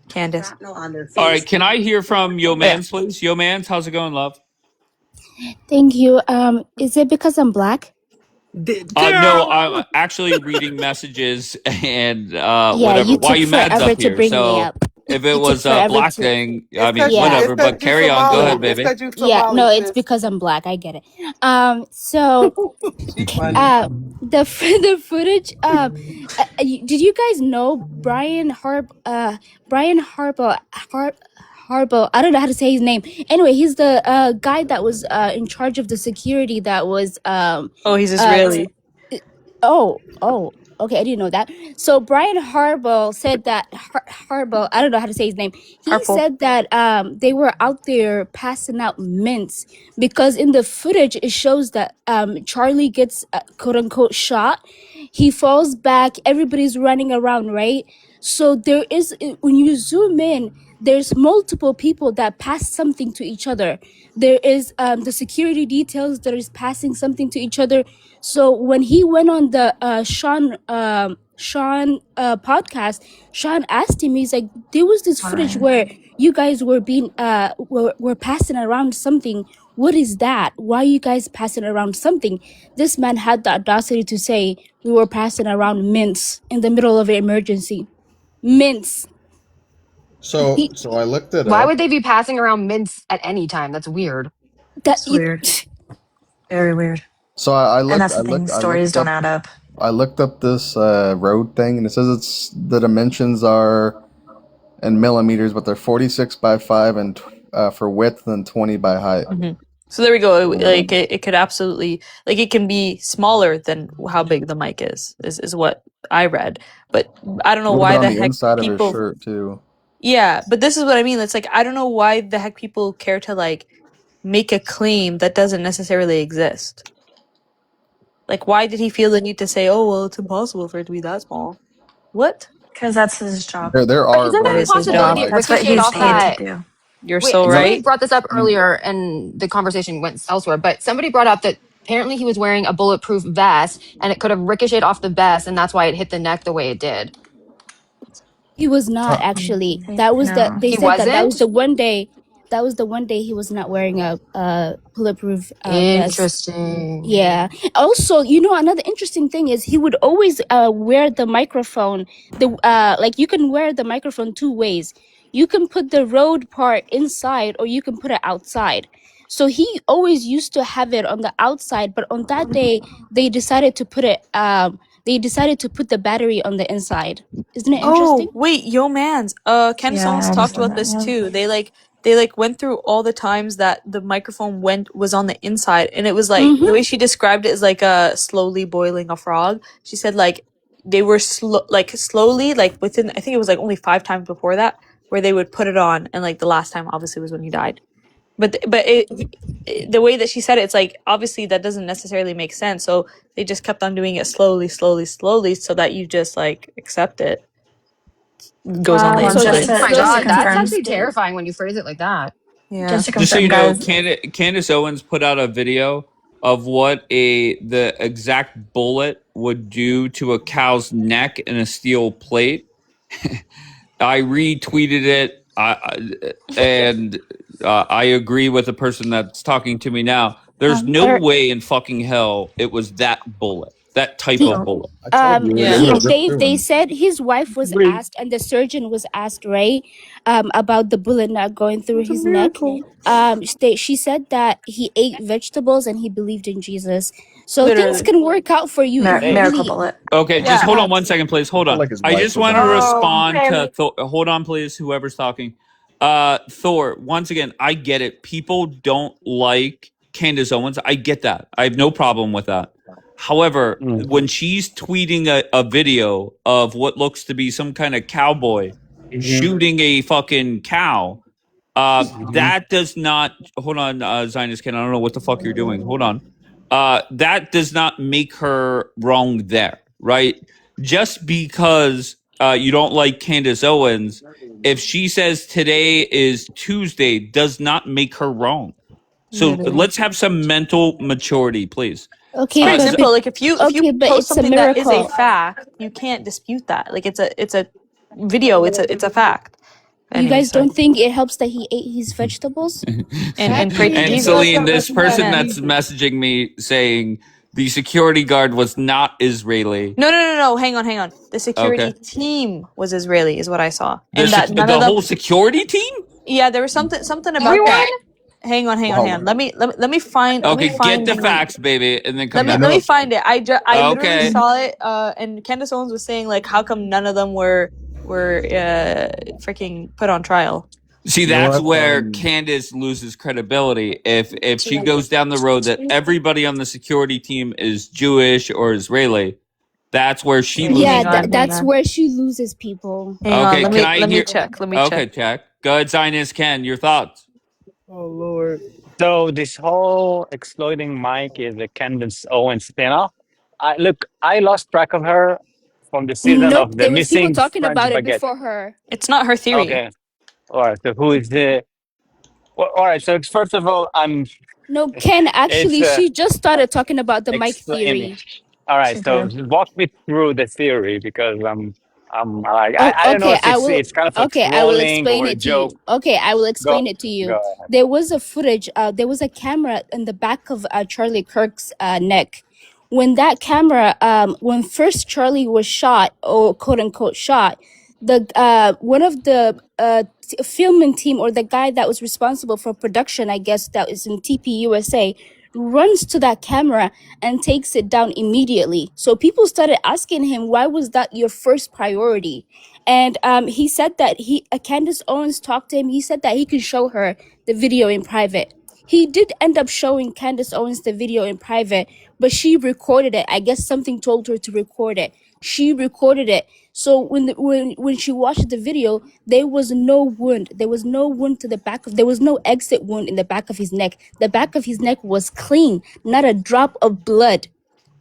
[SPEAKER 12] Candace.
[SPEAKER 13] Shrapnel on their
[SPEAKER 1] All
[SPEAKER 13] face.
[SPEAKER 1] right, can I hear from Yo
[SPEAKER 12] Oh, yeah.
[SPEAKER 1] Mans, please? Yo Mans, how's it going, love?
[SPEAKER 18] Thank you. Is it because I'm black?
[SPEAKER 1] No,
[SPEAKER 15] Girl.
[SPEAKER 1] I'm actually reading messages and
[SPEAKER 18] Yeah,
[SPEAKER 1] whatever.
[SPEAKER 18] you
[SPEAKER 1] Why
[SPEAKER 18] took
[SPEAKER 1] you mad's
[SPEAKER 18] forever
[SPEAKER 1] up
[SPEAKER 18] to
[SPEAKER 1] here?
[SPEAKER 18] bring me
[SPEAKER 1] So
[SPEAKER 18] up.
[SPEAKER 1] if it
[SPEAKER 18] You took
[SPEAKER 1] was a
[SPEAKER 18] forever
[SPEAKER 1] black
[SPEAKER 18] to.
[SPEAKER 1] thing,
[SPEAKER 15] It's
[SPEAKER 1] I mean,
[SPEAKER 15] cause
[SPEAKER 18] Yeah,
[SPEAKER 1] whatever.
[SPEAKER 15] it's cause
[SPEAKER 1] But
[SPEAKER 15] you
[SPEAKER 1] carry on. Go
[SPEAKER 15] Somali.
[SPEAKER 1] ahead,
[SPEAKER 18] yeah,
[SPEAKER 15] It's
[SPEAKER 1] baby.
[SPEAKER 15] cause you
[SPEAKER 18] yeah.
[SPEAKER 15] Somali,
[SPEAKER 18] No, it's
[SPEAKER 15] sis.
[SPEAKER 18] because I'm black. I get it. So
[SPEAKER 15] She funny.
[SPEAKER 18] the footage. Did you guys know Brian Harpo? I don't know how to say his name. Anyway, he's the guy that was in charge of the security. That was
[SPEAKER 12] Oh, he's
[SPEAKER 18] uh
[SPEAKER 12] Israeli.
[SPEAKER 18] Oh, okay, I didn't know that. So Brian Harbaugh said that Harbaugh, I don't know how to say his name. He
[SPEAKER 12] Harpo.
[SPEAKER 18] said that they were out there passing out mints because in the footage it shows that Charlie gets quote unquote shot. He falls back. Everybody's running around, right? So there is when you zoom in, there's multiple people that pass something to each other. There is the security details that is passing something to each other. So when he went on the Sean podcast, Sean asked him, he's like, there was this footage where you guys were being were passing around something. What is that? Why are you guys passing around something? This man had the audacity to say we were passing around mints in the middle of an emergency. Mints.
[SPEAKER 17] So
[SPEAKER 18] He,
[SPEAKER 17] I looked it
[SPEAKER 11] Why
[SPEAKER 17] up.
[SPEAKER 11] would they be passing around mints at any time? That's weird.
[SPEAKER 18] that
[SPEAKER 9] It's weird. Very weird.
[SPEAKER 17] So
[SPEAKER 9] And that's the thing. Stories don't add up.
[SPEAKER 17] I looked up this road thing, and it says it's the dimensions are in millimeters, but they're 46 by 5 and for width and 20 by height.
[SPEAKER 12] Mm-hmm. So there we go. Like it could absolutely like it can be smaller than how big the mic is what I read. But I don't know
[SPEAKER 17] Would have
[SPEAKER 12] why
[SPEAKER 17] been
[SPEAKER 12] the
[SPEAKER 17] on the
[SPEAKER 12] heck
[SPEAKER 17] inside of his
[SPEAKER 12] people.
[SPEAKER 17] shirt too.
[SPEAKER 12] Yeah, but this is what I mean. It's like I don't know why the heck people care to like make a claim that doesn't necessarily exist. Like, why did he feel the need to say, "Oh, well, it's impossible for it to be that small"? What?
[SPEAKER 9] Because that's his job.
[SPEAKER 17] There
[SPEAKER 11] But
[SPEAKER 17] are
[SPEAKER 11] isn't there
[SPEAKER 12] That
[SPEAKER 11] a
[SPEAKER 12] is his
[SPEAKER 17] multiple
[SPEAKER 12] job.
[SPEAKER 11] possibility it
[SPEAKER 9] That's what
[SPEAKER 11] ricocheted
[SPEAKER 9] he's
[SPEAKER 11] off
[SPEAKER 9] paid to
[SPEAKER 11] that?
[SPEAKER 9] do.
[SPEAKER 12] You're
[SPEAKER 11] Wait,
[SPEAKER 12] so
[SPEAKER 11] somebody
[SPEAKER 12] right.
[SPEAKER 11] brought this up earlier and the conversation went elsewhere, but somebody brought up that apparently he was wearing a bulletproof vest and it could have ricocheted off the vest and that's why it hit the neck the way it did.
[SPEAKER 18] He was not
[SPEAKER 17] Uh,
[SPEAKER 18] actually. That was the.
[SPEAKER 9] No.
[SPEAKER 18] They
[SPEAKER 11] He
[SPEAKER 18] said that that was
[SPEAKER 11] wasn't?
[SPEAKER 18] the one day. That was the one day he was not wearing a bulletproof vest.
[SPEAKER 11] Interesting.
[SPEAKER 18] Yeah. Also, another interesting thing is he would always wear the microphone. Like you can wear the microphone two ways. You can put the Rode part inside, or you can put it outside. So he always used to have it on the outside, but on that day they decided to put it. They decided to put the battery on the inside. Isn't it interesting?
[SPEAKER 12] Oh, wait, yo mans. Candace
[SPEAKER 9] Yeah,
[SPEAKER 12] Owens
[SPEAKER 9] I
[SPEAKER 12] talked
[SPEAKER 9] understand
[SPEAKER 12] about
[SPEAKER 9] that.
[SPEAKER 12] this
[SPEAKER 9] Yeah.
[SPEAKER 12] too. They went through all the times that the microphone was on the inside, and it was like
[SPEAKER 18] Mm-hmm.
[SPEAKER 12] the way she described it is like slowly boiling a frog. She said like they were slowly, like within, I think it was like only 5 times before that where they would put it on, and like the last time obviously was when he died. But the way that she said it, it's like obviously that doesn't necessarily make sense. So they just kept on doing it slowly, slowly, slowly, so that you just like accept it. It goes on the
[SPEAKER 9] Hold on,
[SPEAKER 18] So
[SPEAKER 9] just
[SPEAKER 18] they
[SPEAKER 12] inside.
[SPEAKER 11] Oh my
[SPEAKER 9] to, just to
[SPEAKER 11] God,
[SPEAKER 18] slowly
[SPEAKER 11] that's
[SPEAKER 9] confirm.
[SPEAKER 11] actually
[SPEAKER 18] introduced it.
[SPEAKER 11] terrifying when you phrase it like that.
[SPEAKER 12] Yeah.
[SPEAKER 9] Just to
[SPEAKER 1] Just so
[SPEAKER 9] confirm,
[SPEAKER 1] you know,
[SPEAKER 9] guys.
[SPEAKER 1] Candace Owens put out a video of what the exact bullet would do to a cow's neck in a steel plate. I retweeted it, and I agree with the person that's talking to me now. There's no
[SPEAKER 18] Eric,
[SPEAKER 1] way in fucking hell it was that bullet, that type
[SPEAKER 18] he,
[SPEAKER 1] of bullet.
[SPEAKER 17] I told you
[SPEAKER 12] Yeah.
[SPEAKER 17] they would have ripped
[SPEAKER 18] Dave,
[SPEAKER 17] through
[SPEAKER 18] they
[SPEAKER 17] him.
[SPEAKER 18] said his wife was asked and the surgeon was asked, right, about the bullet not going through
[SPEAKER 12] It's a
[SPEAKER 18] his neck.
[SPEAKER 12] miracle.
[SPEAKER 18] She said that he ate vegetables and he believed in Jesus. So things
[SPEAKER 12] Literally.
[SPEAKER 18] can work out for you if you
[SPEAKER 9] Miracle
[SPEAKER 18] really.
[SPEAKER 9] bullet.
[SPEAKER 1] Okay, just
[SPEAKER 12] Yeah.
[SPEAKER 1] hold on 1 second, please.
[SPEAKER 17] I
[SPEAKER 1] Hold
[SPEAKER 17] feel
[SPEAKER 1] on.
[SPEAKER 17] like his
[SPEAKER 1] I
[SPEAKER 17] wife
[SPEAKER 1] just
[SPEAKER 17] was
[SPEAKER 1] want to
[SPEAKER 17] in on it.
[SPEAKER 1] respond to hold on, please, whoever's talking. Thor, once again, I get it. People don't like Candace Owens. I get that. I have no problem with that. However, when she's tweeting a video of what looks to be some kind of cowboy shooting a fucking cow, that does not. Hold on, Zionist Ken. I don't know what the fuck you're doing. Hold on. That does not make her wrong there, right? Just because you don't like Candace Owens, if she says today is Tuesday, does not make her wrong. So
[SPEAKER 12] Literally.
[SPEAKER 1] let's have some mental maturity, please.
[SPEAKER 12] It's
[SPEAKER 18] Okay,
[SPEAKER 12] very
[SPEAKER 18] but
[SPEAKER 12] simple. Like if you
[SPEAKER 18] but
[SPEAKER 12] post
[SPEAKER 18] it's a
[SPEAKER 12] something that is a
[SPEAKER 18] miracle.
[SPEAKER 12] fact, you can't dispute that. Like it's a video. It's a fact.
[SPEAKER 18] You
[SPEAKER 12] Anyway,
[SPEAKER 18] guys
[SPEAKER 12] sorry.
[SPEAKER 18] don't think it helps that he ate his vegetables?
[SPEAKER 12] And prayed to
[SPEAKER 1] And
[SPEAKER 12] Jesus.
[SPEAKER 1] Celine, this person
[SPEAKER 12] Amen.
[SPEAKER 1] that's messaging me saying the security guard was not Israeli.
[SPEAKER 12] No. Hang on. The security
[SPEAKER 1] Okay.
[SPEAKER 12] team was Israeli, is what I saw,
[SPEAKER 1] The,
[SPEAKER 12] and that none
[SPEAKER 1] the
[SPEAKER 12] of them.
[SPEAKER 1] whole security team?
[SPEAKER 12] Yeah, there was something about
[SPEAKER 11] Everyone?
[SPEAKER 12] that. Hang on. Let me find.
[SPEAKER 1] Okay,
[SPEAKER 12] let me find
[SPEAKER 1] get the facts, baby, and then come back.
[SPEAKER 12] let me find it. I literally
[SPEAKER 1] Okay.
[SPEAKER 12] saw it. And Candace Owens was saying like, how come none of them were freaking put on trial?
[SPEAKER 1] See, that's where Candace loses credibility. If she goes down the road that everybody on the security team is Jewish or Israeli, that's where she loses.
[SPEAKER 18] Yeah, that's where she loses people.
[SPEAKER 12] Hang on,
[SPEAKER 1] Okay,
[SPEAKER 12] let
[SPEAKER 1] can I
[SPEAKER 12] me
[SPEAKER 1] hear?
[SPEAKER 12] check. Let me
[SPEAKER 1] Okay,
[SPEAKER 12] check.
[SPEAKER 1] check. Go ahead, Zionist Ken. Your thoughts?
[SPEAKER 15] Oh Lord.
[SPEAKER 19] So this whole exploiting Mike is a Candace Owens spinoff. I lost track of her from the season
[SPEAKER 18] Nope,
[SPEAKER 19] of the
[SPEAKER 18] there was people
[SPEAKER 19] missing
[SPEAKER 18] talking
[SPEAKER 19] French
[SPEAKER 18] about it
[SPEAKER 19] baguette.
[SPEAKER 18] before her.
[SPEAKER 12] It's not her theory.
[SPEAKER 19] Okay, all right. So who is the? Well, all right. So first of all,
[SPEAKER 18] No, Ken,
[SPEAKER 19] It's
[SPEAKER 18] actually, she just started talking about the Mike
[SPEAKER 19] explain me.
[SPEAKER 18] theory.
[SPEAKER 19] All right.
[SPEAKER 9] She
[SPEAKER 19] So
[SPEAKER 9] did.
[SPEAKER 19] walk me through the theory because I'm like
[SPEAKER 18] Oh,
[SPEAKER 19] I don't know
[SPEAKER 18] okay,
[SPEAKER 19] if it's kind of a
[SPEAKER 18] I will
[SPEAKER 19] trolling
[SPEAKER 18] explain
[SPEAKER 19] or a
[SPEAKER 18] it to you.
[SPEAKER 19] joke.
[SPEAKER 18] Okay, I will
[SPEAKER 19] Go
[SPEAKER 18] explain it to
[SPEAKER 19] go
[SPEAKER 18] you.
[SPEAKER 19] ahead.
[SPEAKER 18] There was a footage, there was a camera in the back of Charlie Kirk's neck. When that camera, when first Charlie was shot, or quote unquote shot, the one of the filming team, or the guy that was responsible for production, I guess that is in TPUSA, runs to that camera and takes it down immediately. So people started asking him, why was that your first priority? And he said that Candace Owens talked to him. He said that he could show her the video in private. He did end up showing Candace Owens the video in private, but she recorded it. I guess something told her to record it. She recorded it. So when she watched the video, there was no wound. There was no wound to the back of. There was no exit wound in the back of his neck. The back of his neck was clean, not a drop of blood.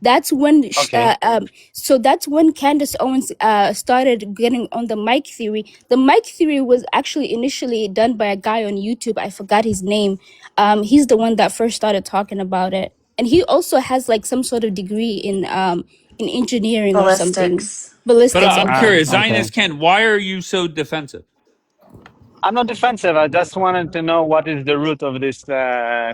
[SPEAKER 18] That's when
[SPEAKER 19] Okay.
[SPEAKER 18] so that's when Candace Owens started getting on the mic theory. The mic theory was actually initially done by a guy on YouTube. I forgot his name. He's the one that first started talking about it, and he also has like some sort of degree in engineering or something.
[SPEAKER 9] Ballistics.
[SPEAKER 1] But
[SPEAKER 18] Ballistics.
[SPEAKER 1] I'm
[SPEAKER 18] Okay.
[SPEAKER 1] curious,
[SPEAKER 19] Okay.
[SPEAKER 1] Zionist Ken, why are you so defensive?
[SPEAKER 19] I'm not defensive. I just wanted to know what is the root of this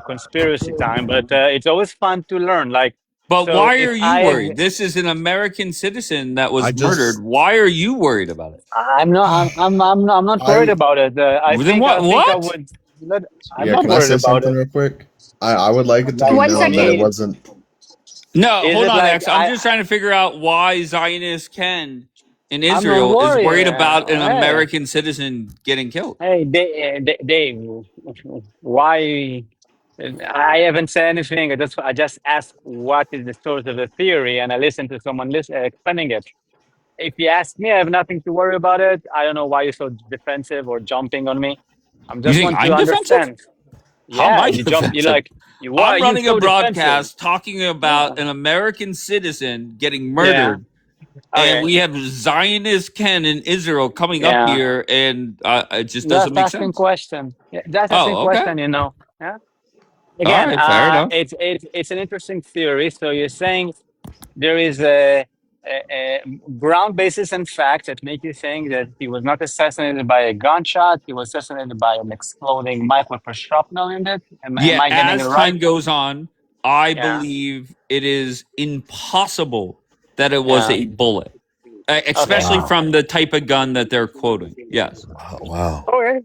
[SPEAKER 19] conspiracy time. But it's always fun to learn. Like,
[SPEAKER 1] But
[SPEAKER 19] so
[SPEAKER 1] why
[SPEAKER 19] if
[SPEAKER 1] are you
[SPEAKER 19] I,
[SPEAKER 1] worried? This is an American citizen that
[SPEAKER 4] I
[SPEAKER 1] was murdered.
[SPEAKER 4] just
[SPEAKER 1] Why are you worried about it?
[SPEAKER 19] I'm not worried
[SPEAKER 4] I
[SPEAKER 19] about it.
[SPEAKER 1] Then what?
[SPEAKER 19] I think I
[SPEAKER 1] What?
[SPEAKER 19] would. Let, I'm
[SPEAKER 17] Yeah,
[SPEAKER 19] not
[SPEAKER 17] can I
[SPEAKER 19] worried
[SPEAKER 17] say
[SPEAKER 19] about
[SPEAKER 17] something
[SPEAKER 19] it.
[SPEAKER 17] real quick? I would like it to be
[SPEAKER 19] Like,
[SPEAKER 11] One
[SPEAKER 19] to
[SPEAKER 17] known that it
[SPEAKER 11] second.
[SPEAKER 19] me,
[SPEAKER 17] wasn't.
[SPEAKER 1] No,
[SPEAKER 19] is
[SPEAKER 1] hold
[SPEAKER 19] it
[SPEAKER 1] on,
[SPEAKER 19] like
[SPEAKER 1] X. I'm just trying to figure out why Zionist Ken in
[SPEAKER 19] I'm not
[SPEAKER 1] Israel is
[SPEAKER 19] worried.
[SPEAKER 1] worried about an
[SPEAKER 19] Hey,
[SPEAKER 1] American citizen getting killed.
[SPEAKER 19] hey, Dave, why? I haven't said anything. I just asked what is the source of the theory, and I listened to someone explaining it. If you ask me, I have nothing to worry about it. I don't know why you're so defensive or jumping on me. I'm
[SPEAKER 1] You
[SPEAKER 19] just
[SPEAKER 1] think
[SPEAKER 19] want to
[SPEAKER 1] I'm defensive?
[SPEAKER 19] understand.
[SPEAKER 1] How am
[SPEAKER 19] Yeah,
[SPEAKER 1] I
[SPEAKER 19] you jump. You
[SPEAKER 1] defensive?
[SPEAKER 19] like you. Why are
[SPEAKER 1] I'm
[SPEAKER 19] you
[SPEAKER 1] running a
[SPEAKER 19] so defensive?
[SPEAKER 1] broadcast talking
[SPEAKER 19] Yeah.
[SPEAKER 1] about an American citizen getting
[SPEAKER 19] Yeah.
[SPEAKER 1] murdered, and
[SPEAKER 19] Okay.
[SPEAKER 1] we have Zionist Ken in Israel coming up
[SPEAKER 19] Yeah.
[SPEAKER 1] here, and it just doesn't
[SPEAKER 19] Just
[SPEAKER 1] make
[SPEAKER 19] asking
[SPEAKER 1] sense.
[SPEAKER 19] question. Yeah, just asking
[SPEAKER 1] Oh, okay.
[SPEAKER 19] question. Yeah.
[SPEAKER 1] All
[SPEAKER 19] Again,
[SPEAKER 1] right, fair enough.
[SPEAKER 19] it's an interesting theory. So you're saying there is a ground basis and facts that make you think that he was not assassinated by a gunshot. He was assassinated by an exploding mic with a shrapnel in it. Am
[SPEAKER 1] Yeah,
[SPEAKER 19] I getting it
[SPEAKER 1] as
[SPEAKER 19] right?
[SPEAKER 1] time goes on, I
[SPEAKER 19] Yeah.
[SPEAKER 1] believe it is impossible that it was
[SPEAKER 19] Yeah.
[SPEAKER 1] a bullet,
[SPEAKER 19] Okay.
[SPEAKER 1] especially
[SPEAKER 4] wow,
[SPEAKER 1] from the type of gun that they're quoting. Yes.
[SPEAKER 4] wow, wow.
[SPEAKER 19] Okay.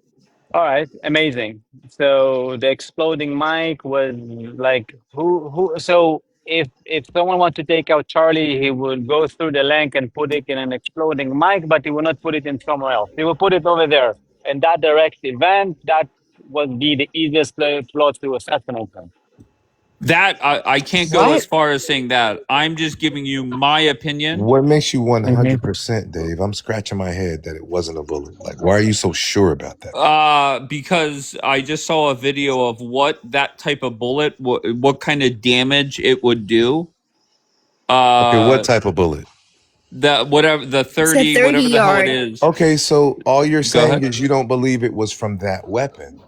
[SPEAKER 19] All right. Amazing. So the exploding mic was like who so if someone wants to take out Charlie, he would go through the link and put it in an exploding mic, but he will not put it in somewhere else. He will put it over there. And that direct event, that would be the easiest plot to assassinate him.
[SPEAKER 1] That I can't go as
[SPEAKER 11] What?
[SPEAKER 1] far as saying that. I'm just giving you my opinion.
[SPEAKER 4] What makes you
[SPEAKER 19] Hmm.
[SPEAKER 4] 100%, Dave? I'm scratching my head that it wasn't a bullet. Like, why are you so sure about that?
[SPEAKER 1] Because I just saw a video of what that type of bullet, what kind of damage it would do.
[SPEAKER 4] Okay, what
[SPEAKER 1] Uh,
[SPEAKER 4] type of bullet?
[SPEAKER 1] the whatever the
[SPEAKER 18] It's a
[SPEAKER 1] 30,
[SPEAKER 18] 30
[SPEAKER 1] whatever the hell it
[SPEAKER 18] yard.
[SPEAKER 1] is.
[SPEAKER 4] Okay, so all you're
[SPEAKER 1] Go
[SPEAKER 4] saying
[SPEAKER 1] ahead.
[SPEAKER 4] is you don't believe it was from that weapon,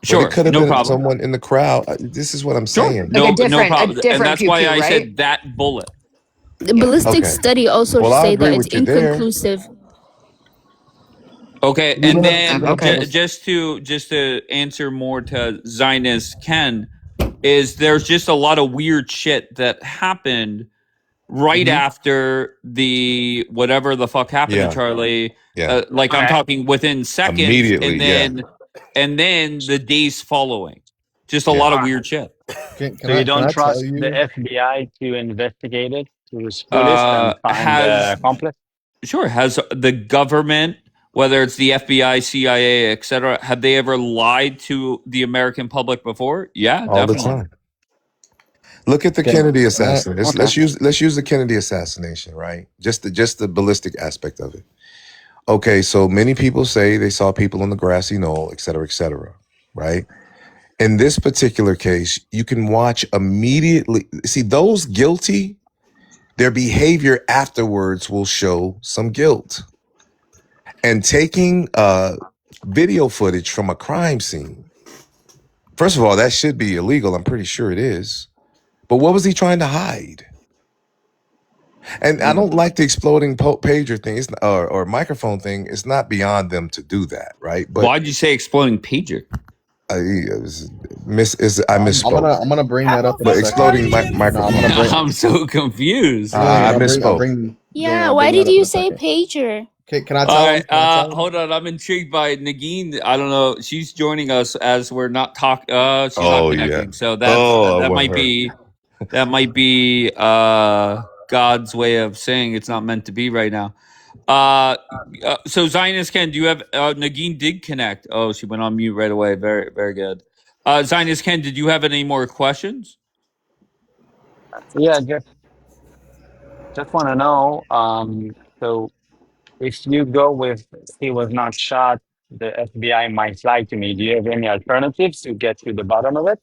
[SPEAKER 4] but it
[SPEAKER 1] Sure,
[SPEAKER 4] could have
[SPEAKER 1] no
[SPEAKER 4] been
[SPEAKER 1] problem.
[SPEAKER 4] someone in the crowd. This is what I'm
[SPEAKER 1] Sure,
[SPEAKER 4] saying.
[SPEAKER 11] Like
[SPEAKER 1] no
[SPEAKER 11] a
[SPEAKER 1] problem. And
[SPEAKER 11] different
[SPEAKER 1] that's
[SPEAKER 11] pew
[SPEAKER 1] why
[SPEAKER 11] pew,
[SPEAKER 1] I
[SPEAKER 11] right?
[SPEAKER 1] said that bullet.
[SPEAKER 18] The
[SPEAKER 11] Yeah.
[SPEAKER 18] ballistic
[SPEAKER 4] Okay,
[SPEAKER 18] study also
[SPEAKER 4] well, I
[SPEAKER 18] say
[SPEAKER 4] agree
[SPEAKER 18] that it's
[SPEAKER 4] with you there.
[SPEAKER 18] inconclusive.
[SPEAKER 1] Okay, and
[SPEAKER 4] Even if,
[SPEAKER 1] then
[SPEAKER 4] even if it
[SPEAKER 11] Okay.
[SPEAKER 4] was,
[SPEAKER 1] just to answer more to Zionist Ken, is there's just a lot of weird shit that happened right
[SPEAKER 4] Mhm.
[SPEAKER 1] after the whatever the fuck happened to
[SPEAKER 4] Yeah,
[SPEAKER 1] Charlie.
[SPEAKER 4] yeah,
[SPEAKER 1] Like I'm
[SPEAKER 19] Okay.
[SPEAKER 1] talking within seconds,
[SPEAKER 4] immediately, yeah.
[SPEAKER 1] and then the days following. Just a
[SPEAKER 4] Yeah.
[SPEAKER 1] lot
[SPEAKER 19] All
[SPEAKER 1] of
[SPEAKER 19] right.
[SPEAKER 1] weird shit.
[SPEAKER 19] So you
[SPEAKER 17] Can
[SPEAKER 19] don't
[SPEAKER 17] I tell
[SPEAKER 19] trust the
[SPEAKER 17] you?
[SPEAKER 19] FBI to investigate it to its fullest and find the
[SPEAKER 1] Has
[SPEAKER 19] accomplice?
[SPEAKER 1] Sure, has the government, whether it's the FBI, CIA, etc., have they ever lied to the American public before? Yeah,
[SPEAKER 4] All the
[SPEAKER 1] definitely.
[SPEAKER 4] time. Look at the
[SPEAKER 17] Can
[SPEAKER 4] Kennedy
[SPEAKER 17] can I?
[SPEAKER 4] assassination.
[SPEAKER 19] Okay.
[SPEAKER 4] Let's use the Kennedy assassination, right? Just the ballistic aspect of it. Okay, so many people say they saw people on the grassy knoll, et cetera, right? In this particular case, you can watch immediately. See, those guilty, their behavior afterwards will show some guilt. And taking video footage from a crime scene, first of all, that should be illegal. I'm pretty sure it is. But what was he trying to hide? And I don't like the exploding pager thing, or microphone thing. It's not beyond them to do that, right? But
[SPEAKER 1] Why'd you say exploding pager?
[SPEAKER 4] I I misspoke.
[SPEAKER 17] I'm gonna bring that
[SPEAKER 15] How
[SPEAKER 17] up in a
[SPEAKER 4] But
[SPEAKER 15] the fuck
[SPEAKER 17] second.
[SPEAKER 4] exploding
[SPEAKER 15] are you
[SPEAKER 17] No, I'm gonna
[SPEAKER 15] gonna
[SPEAKER 17] bring.
[SPEAKER 1] I'm so confused.
[SPEAKER 4] I
[SPEAKER 17] I'll
[SPEAKER 4] misspoke.
[SPEAKER 18] Yeah,
[SPEAKER 17] bring
[SPEAKER 18] why
[SPEAKER 17] that
[SPEAKER 18] did
[SPEAKER 17] up in
[SPEAKER 18] you
[SPEAKER 17] a
[SPEAKER 18] say
[SPEAKER 17] second.
[SPEAKER 18] pager?
[SPEAKER 17] Okay, can I
[SPEAKER 1] All
[SPEAKER 17] tell him?
[SPEAKER 1] right,
[SPEAKER 17] Can I tell him?
[SPEAKER 1] hold on. I'm intrigued by Nagin. I don't know. She's joining us as we're not talking. She's not
[SPEAKER 4] Oh yeah.
[SPEAKER 1] connecting. So
[SPEAKER 4] Oh, it
[SPEAKER 1] that
[SPEAKER 4] wasn't
[SPEAKER 1] might
[SPEAKER 4] her.
[SPEAKER 1] be God's way of saying it's not meant to be right now. So Zionist Ken, do you have Nagin did connect? Oh, she went on mute right away. Very very good. Zionist Ken, did you have any more questions?
[SPEAKER 19] Yeah, just want to know. So if you go with he was not shot, the FBI might lie to me. Do you have any alternatives to get to the bottom of it?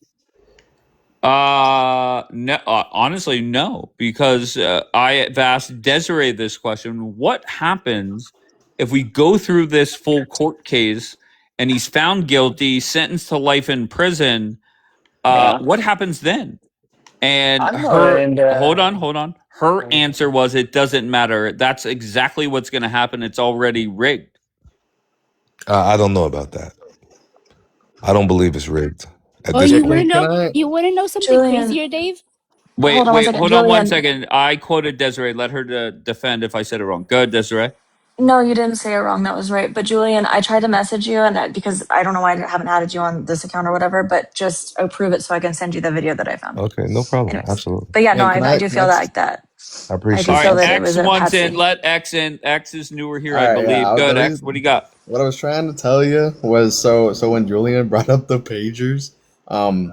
[SPEAKER 1] No, honestly, no, because I've asked Desiree this question. What happens if we go through this full court case and he's found guilty, sentenced to life in prison?
[SPEAKER 19] Yeah.
[SPEAKER 1] What happens then? And
[SPEAKER 19] I don't know.
[SPEAKER 1] her,
[SPEAKER 19] And
[SPEAKER 1] hold on. Her answer was, it doesn't matter. That's exactly what's going to happen. It's already rigged.
[SPEAKER 4] I don't know about that. I don't believe it's rigged at
[SPEAKER 18] Oh,
[SPEAKER 4] this
[SPEAKER 18] you
[SPEAKER 17] Yeah,
[SPEAKER 18] want to
[SPEAKER 4] point.
[SPEAKER 17] can
[SPEAKER 18] know?
[SPEAKER 17] I?
[SPEAKER 18] You want to know something
[SPEAKER 9] Julian,
[SPEAKER 18] crazier, Dave?
[SPEAKER 1] Wait,
[SPEAKER 9] hold on one second.
[SPEAKER 1] hold on one
[SPEAKER 9] Julian,
[SPEAKER 1] second. I quoted Desiree. Let her defend if I said it wrong. Go ahead, Desiree.
[SPEAKER 9] no, you didn't say it wrong. That was right. But Julian, I tried to message you, and because I don't know why I haven't added you on this account or whatever, but just approve it so I can send you the video that I found.
[SPEAKER 4] Okay, no problem.
[SPEAKER 9] Anyways,
[SPEAKER 4] Absolutely.
[SPEAKER 9] but yeah, no,
[SPEAKER 17] Yeah,
[SPEAKER 9] I do
[SPEAKER 17] can
[SPEAKER 9] feel
[SPEAKER 17] I?
[SPEAKER 9] that like that.
[SPEAKER 4] I
[SPEAKER 9] I do
[SPEAKER 1] All
[SPEAKER 4] appreciate
[SPEAKER 1] right,
[SPEAKER 9] feel
[SPEAKER 4] that.
[SPEAKER 9] that it
[SPEAKER 1] X
[SPEAKER 9] was a
[SPEAKER 1] wants in.
[SPEAKER 9] patsy.
[SPEAKER 1] Let X in. X is newer here,
[SPEAKER 17] All
[SPEAKER 1] I
[SPEAKER 17] right,
[SPEAKER 1] believe.
[SPEAKER 17] yeah.
[SPEAKER 1] Good,
[SPEAKER 17] The
[SPEAKER 1] X. What do you got?
[SPEAKER 17] what I was trying to tell you was so when Julian brought up the pagers,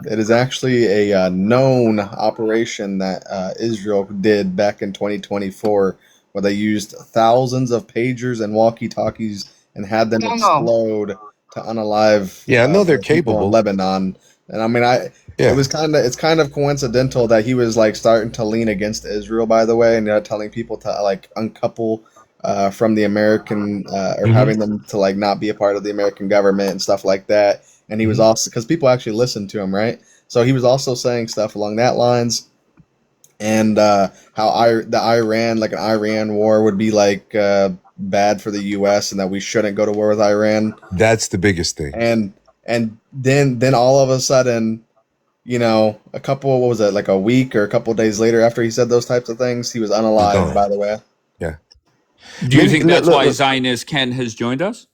[SPEAKER 17] it is actually a known operation that Israel did back in 2024, where they used thousands of pagers and walkie-talkies and had them
[SPEAKER 11] No.
[SPEAKER 17] explode to unalive
[SPEAKER 4] Yeah, I know they're
[SPEAKER 17] people in
[SPEAKER 4] capable.
[SPEAKER 17] Lebanon. And I mean,
[SPEAKER 4] Yeah.
[SPEAKER 17] it's kind of coincidental that he was like starting to lean against Israel, by the way, and telling people to like uncouple from the American or
[SPEAKER 4] Hmm.
[SPEAKER 17] having them to like not be a part of the American government and stuff like that. And he was
[SPEAKER 4] Hmm.
[SPEAKER 17] also because people actually listened to him, right? So he was also saying stuff along that lines, and how the Iran like an Iran war would be like bad for the U.S. and that we shouldn't go to war with Iran.
[SPEAKER 4] That's the biggest thing.
[SPEAKER 17] And then all of a sudden, a couple, what was it, like a week or a couple days later after he said those types of things, he was
[SPEAKER 4] It's
[SPEAKER 17] unalived,
[SPEAKER 4] gone.
[SPEAKER 17] by the way.
[SPEAKER 4] Yeah.
[SPEAKER 1] Do you
[SPEAKER 4] Many
[SPEAKER 1] think
[SPEAKER 4] look,
[SPEAKER 1] that's
[SPEAKER 4] look,
[SPEAKER 1] why
[SPEAKER 4] look.
[SPEAKER 1] Zionist Ken has joined us?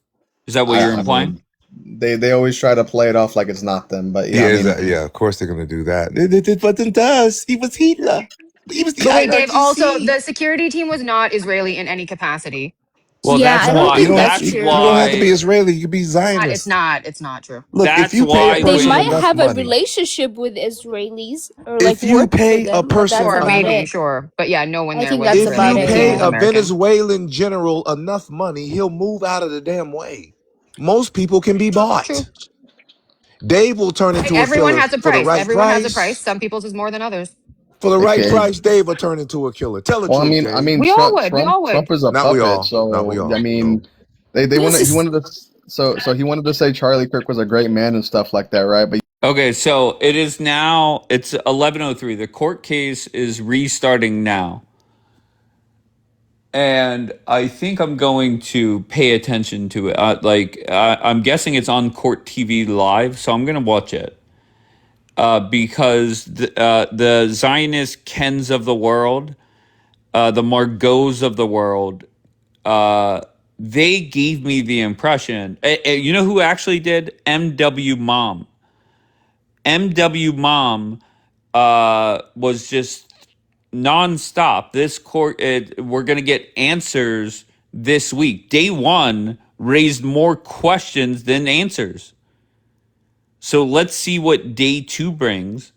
[SPEAKER 1] Is that what you're
[SPEAKER 17] I
[SPEAKER 1] implying?
[SPEAKER 17] mean, they always try to play it off like it's not them, but yeah, I
[SPEAKER 4] Yeah,
[SPEAKER 17] mean,
[SPEAKER 4] yeah. Of course they're gonna do that. It wasn't us. He was Hitler. He was the
[SPEAKER 11] But wait, Dave, also
[SPEAKER 4] IRGC.
[SPEAKER 11] the security team was not Israeli in any capacity.
[SPEAKER 1] Well,
[SPEAKER 18] Yeah,
[SPEAKER 1] that's
[SPEAKER 18] I
[SPEAKER 4] No,
[SPEAKER 18] don't
[SPEAKER 1] why.
[SPEAKER 4] you
[SPEAKER 18] think
[SPEAKER 4] don't have
[SPEAKER 18] that's
[SPEAKER 4] to.
[SPEAKER 1] That's
[SPEAKER 4] You don't
[SPEAKER 18] true.
[SPEAKER 4] have to be
[SPEAKER 1] why.
[SPEAKER 4] Israeli. You can be
[SPEAKER 11] It's
[SPEAKER 4] Zionist.
[SPEAKER 11] not. It's not true.
[SPEAKER 4] Look, if
[SPEAKER 1] That's
[SPEAKER 4] you pay a
[SPEAKER 1] why
[SPEAKER 18] They
[SPEAKER 4] person
[SPEAKER 18] might
[SPEAKER 1] when.
[SPEAKER 4] enough
[SPEAKER 18] have a
[SPEAKER 4] money,
[SPEAKER 18] relationship with Israelis or like
[SPEAKER 4] if you
[SPEAKER 18] work for
[SPEAKER 4] pay a
[SPEAKER 18] them, but
[SPEAKER 4] person
[SPEAKER 18] that's
[SPEAKER 11] Sure,
[SPEAKER 18] about
[SPEAKER 11] maybe,
[SPEAKER 18] it.
[SPEAKER 11] sure. But yeah, no one
[SPEAKER 18] I
[SPEAKER 11] there
[SPEAKER 18] think
[SPEAKER 11] was
[SPEAKER 18] that's
[SPEAKER 4] if
[SPEAKER 11] Israeli
[SPEAKER 18] about
[SPEAKER 4] you
[SPEAKER 11] and the
[SPEAKER 18] it.
[SPEAKER 11] team
[SPEAKER 4] pay
[SPEAKER 11] was
[SPEAKER 18] Yeah.
[SPEAKER 4] a
[SPEAKER 11] American.
[SPEAKER 4] Venezuelan general enough money, he'll move out of the damn way. Most people can be bought.
[SPEAKER 11] True.
[SPEAKER 4] Dave will turn
[SPEAKER 11] Right.
[SPEAKER 4] into a
[SPEAKER 11] Everyone
[SPEAKER 4] killer
[SPEAKER 11] has a
[SPEAKER 4] for the
[SPEAKER 11] price.
[SPEAKER 4] right
[SPEAKER 11] Everyone has a price.
[SPEAKER 4] price.
[SPEAKER 11] Some people's is more than others.
[SPEAKER 4] For the right
[SPEAKER 17] okay.
[SPEAKER 4] price, Dave will turn into a killer. Tell the
[SPEAKER 17] Well,
[SPEAKER 4] truth,
[SPEAKER 17] I
[SPEAKER 4] Dave.
[SPEAKER 17] mean,
[SPEAKER 11] We all
[SPEAKER 17] Trump,
[SPEAKER 11] would. We
[SPEAKER 17] Trump,
[SPEAKER 11] all would.
[SPEAKER 17] Trump is a
[SPEAKER 4] Not we
[SPEAKER 17] puppet.
[SPEAKER 4] all. Not we
[SPEAKER 17] So I
[SPEAKER 4] all. No.
[SPEAKER 17] mean, they
[SPEAKER 18] This
[SPEAKER 17] wanted he
[SPEAKER 18] is
[SPEAKER 17] wanted to so he wanted to say Charlie Kirk was a great man and stuff like that, right? But
[SPEAKER 1] Okay, so it is now. It's 11:03. The court case is restarting now, and I think I'm going to pay attention to it. I'm guessing it's on Court TV live, so I'm going to watch it. Because the Zionist Kens of the world, the Margots of the world, uh, they gave me the impression. You know who actually did? MW Mom. MW Mom was just nonstop. This court, we're going to get answers this week. Day one raised more questions than answers. So let's see what day two brings.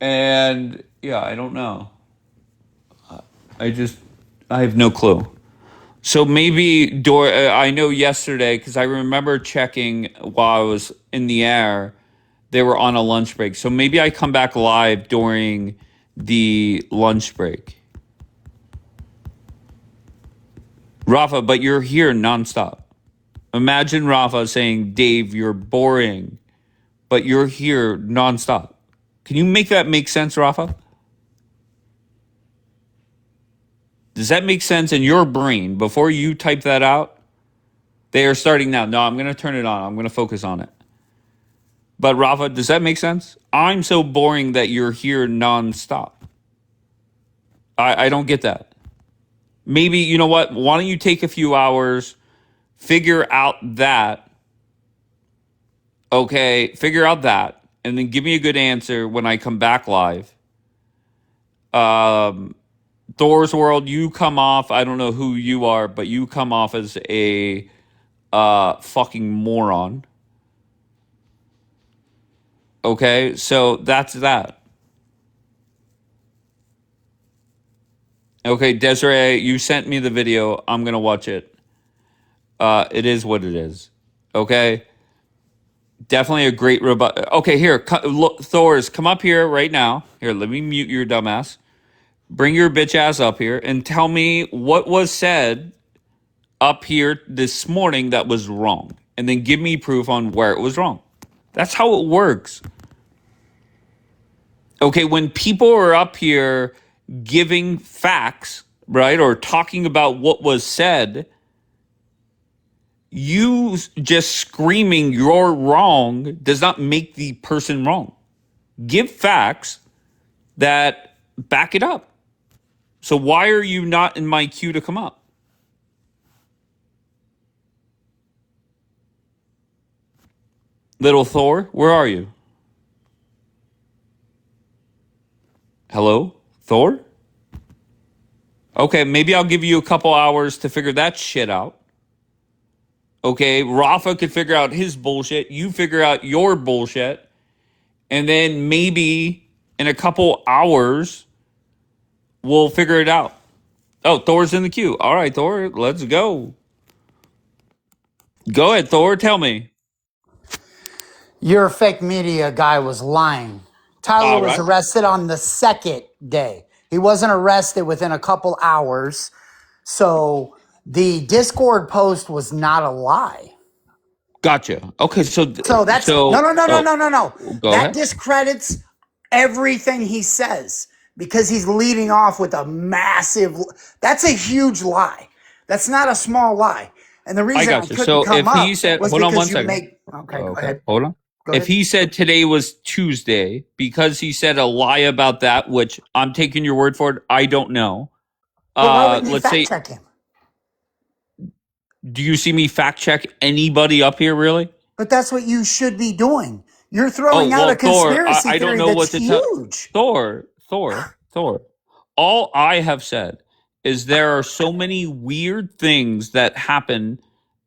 [SPEAKER 1] And yeah, I don't know. I just, I have no clue. So maybe I know yesterday because I remember checking while I was in the air, they were on a lunch break. So maybe I come back live during the lunch break. Rafa, but you're here nonstop. Imagine Rafa saying, Dave, you're boring, but you're here nonstop. Can you make that make sense, Rafa? Does that make sense in your brain before you type that out? They are starting now. No, I'm going to turn it on. I'm going to focus on it. But Rafa, does that make sense? I'm so boring that you're here nonstop. I don't get that. Maybe, you know what? Why don't you take a few hours, figure out that, okay, figure out that, and then give me a good answer when I come back live. Thor's World, you come off, I don't know who you are, but you come off as a fucking moron. Okay, so that's that. Okay, Desiree, you sent me the video. I'm gonna watch it. It is what it is. Okay. Definitely a great robot. Okay, here, look, Thor's, come up here right now. Here, let me mute your dumbass. Bring your bitch ass up here and tell me what was said up here this morning that was wrong. And then give me proof on where it was wrong. That's how it works. Okay, when people are up here giving facts, right, or talking about what was said, you just screaming you're wrong does not make the person wrong. Give facts that back it up. So why are you not in my queue to come up? Little Thor, where are you? Hello, Thor? Okay, maybe I'll give you a couple hours to figure that shit out. Okay, Rafa could figure out his bullshit. You figure out your bullshit. And then maybe in a couple hours, we'll figure it out. Oh, Thor's in the queue. All right, Thor, let's go. Go ahead, Thor, tell me.
[SPEAKER 20] Your fake media guy was lying. Tyler
[SPEAKER 1] All
[SPEAKER 20] was
[SPEAKER 1] right.
[SPEAKER 20] arrested on the second day. He wasn't arrested within a couple hours. So the Discord post was not a lie.
[SPEAKER 1] Gotcha. Okay,
[SPEAKER 20] So that's no.
[SPEAKER 1] Go
[SPEAKER 20] That
[SPEAKER 1] ahead.
[SPEAKER 20] discredits everything he says because he's leading off with a massive. That's a huge lie. That's not a small lie. And the reason I
[SPEAKER 1] got you.
[SPEAKER 20] couldn't
[SPEAKER 1] So
[SPEAKER 20] come
[SPEAKER 1] if he
[SPEAKER 20] up
[SPEAKER 1] said,
[SPEAKER 20] was
[SPEAKER 1] hold on
[SPEAKER 20] because
[SPEAKER 1] one
[SPEAKER 20] you
[SPEAKER 1] second.
[SPEAKER 20] make. Okay, go ahead.
[SPEAKER 1] Hold on.
[SPEAKER 20] Go
[SPEAKER 1] If
[SPEAKER 20] ahead.
[SPEAKER 1] he said today was Tuesday, because he said a lie about that, which I'm taking your word for it, I don't know.
[SPEAKER 20] But why wouldn't you
[SPEAKER 1] Let's
[SPEAKER 20] fact
[SPEAKER 1] say,
[SPEAKER 20] check him?
[SPEAKER 1] do you see me fact check anybody up here, really?
[SPEAKER 20] But that's what you should be doing. You're
[SPEAKER 1] Oh,
[SPEAKER 20] throwing out
[SPEAKER 1] well,
[SPEAKER 20] a
[SPEAKER 1] Thor,
[SPEAKER 20] conspiracy
[SPEAKER 1] I don't
[SPEAKER 20] theory
[SPEAKER 1] know
[SPEAKER 20] that's
[SPEAKER 1] what to tell.
[SPEAKER 20] huge.
[SPEAKER 1] Thor. All I have said is there are so many weird things that happen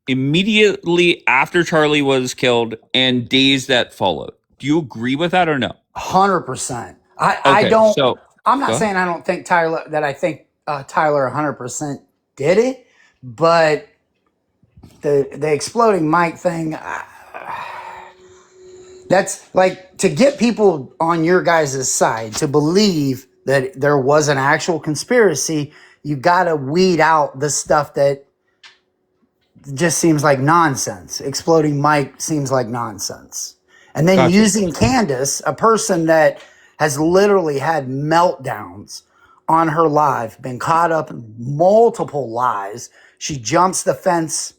[SPEAKER 1] immediately after Charlie was killed and days that followed. Do you agree with that or no?
[SPEAKER 20] 100%. I
[SPEAKER 1] Okay,
[SPEAKER 20] don't.
[SPEAKER 1] so
[SPEAKER 20] I'm not
[SPEAKER 1] go ahead.
[SPEAKER 20] saying I don't think Tyler that I think Tyler 100% did it, but the exploding mic thing. That's like to get people on your guys' side to believe that there was an actual conspiracy. You got to weed out the stuff that just seems like nonsense. Exploding Mike seems like nonsense. And then
[SPEAKER 1] Gotcha.
[SPEAKER 20] using Candace, a person that has literally had meltdowns on her live, been caught up in multiple lies. She jumps the fence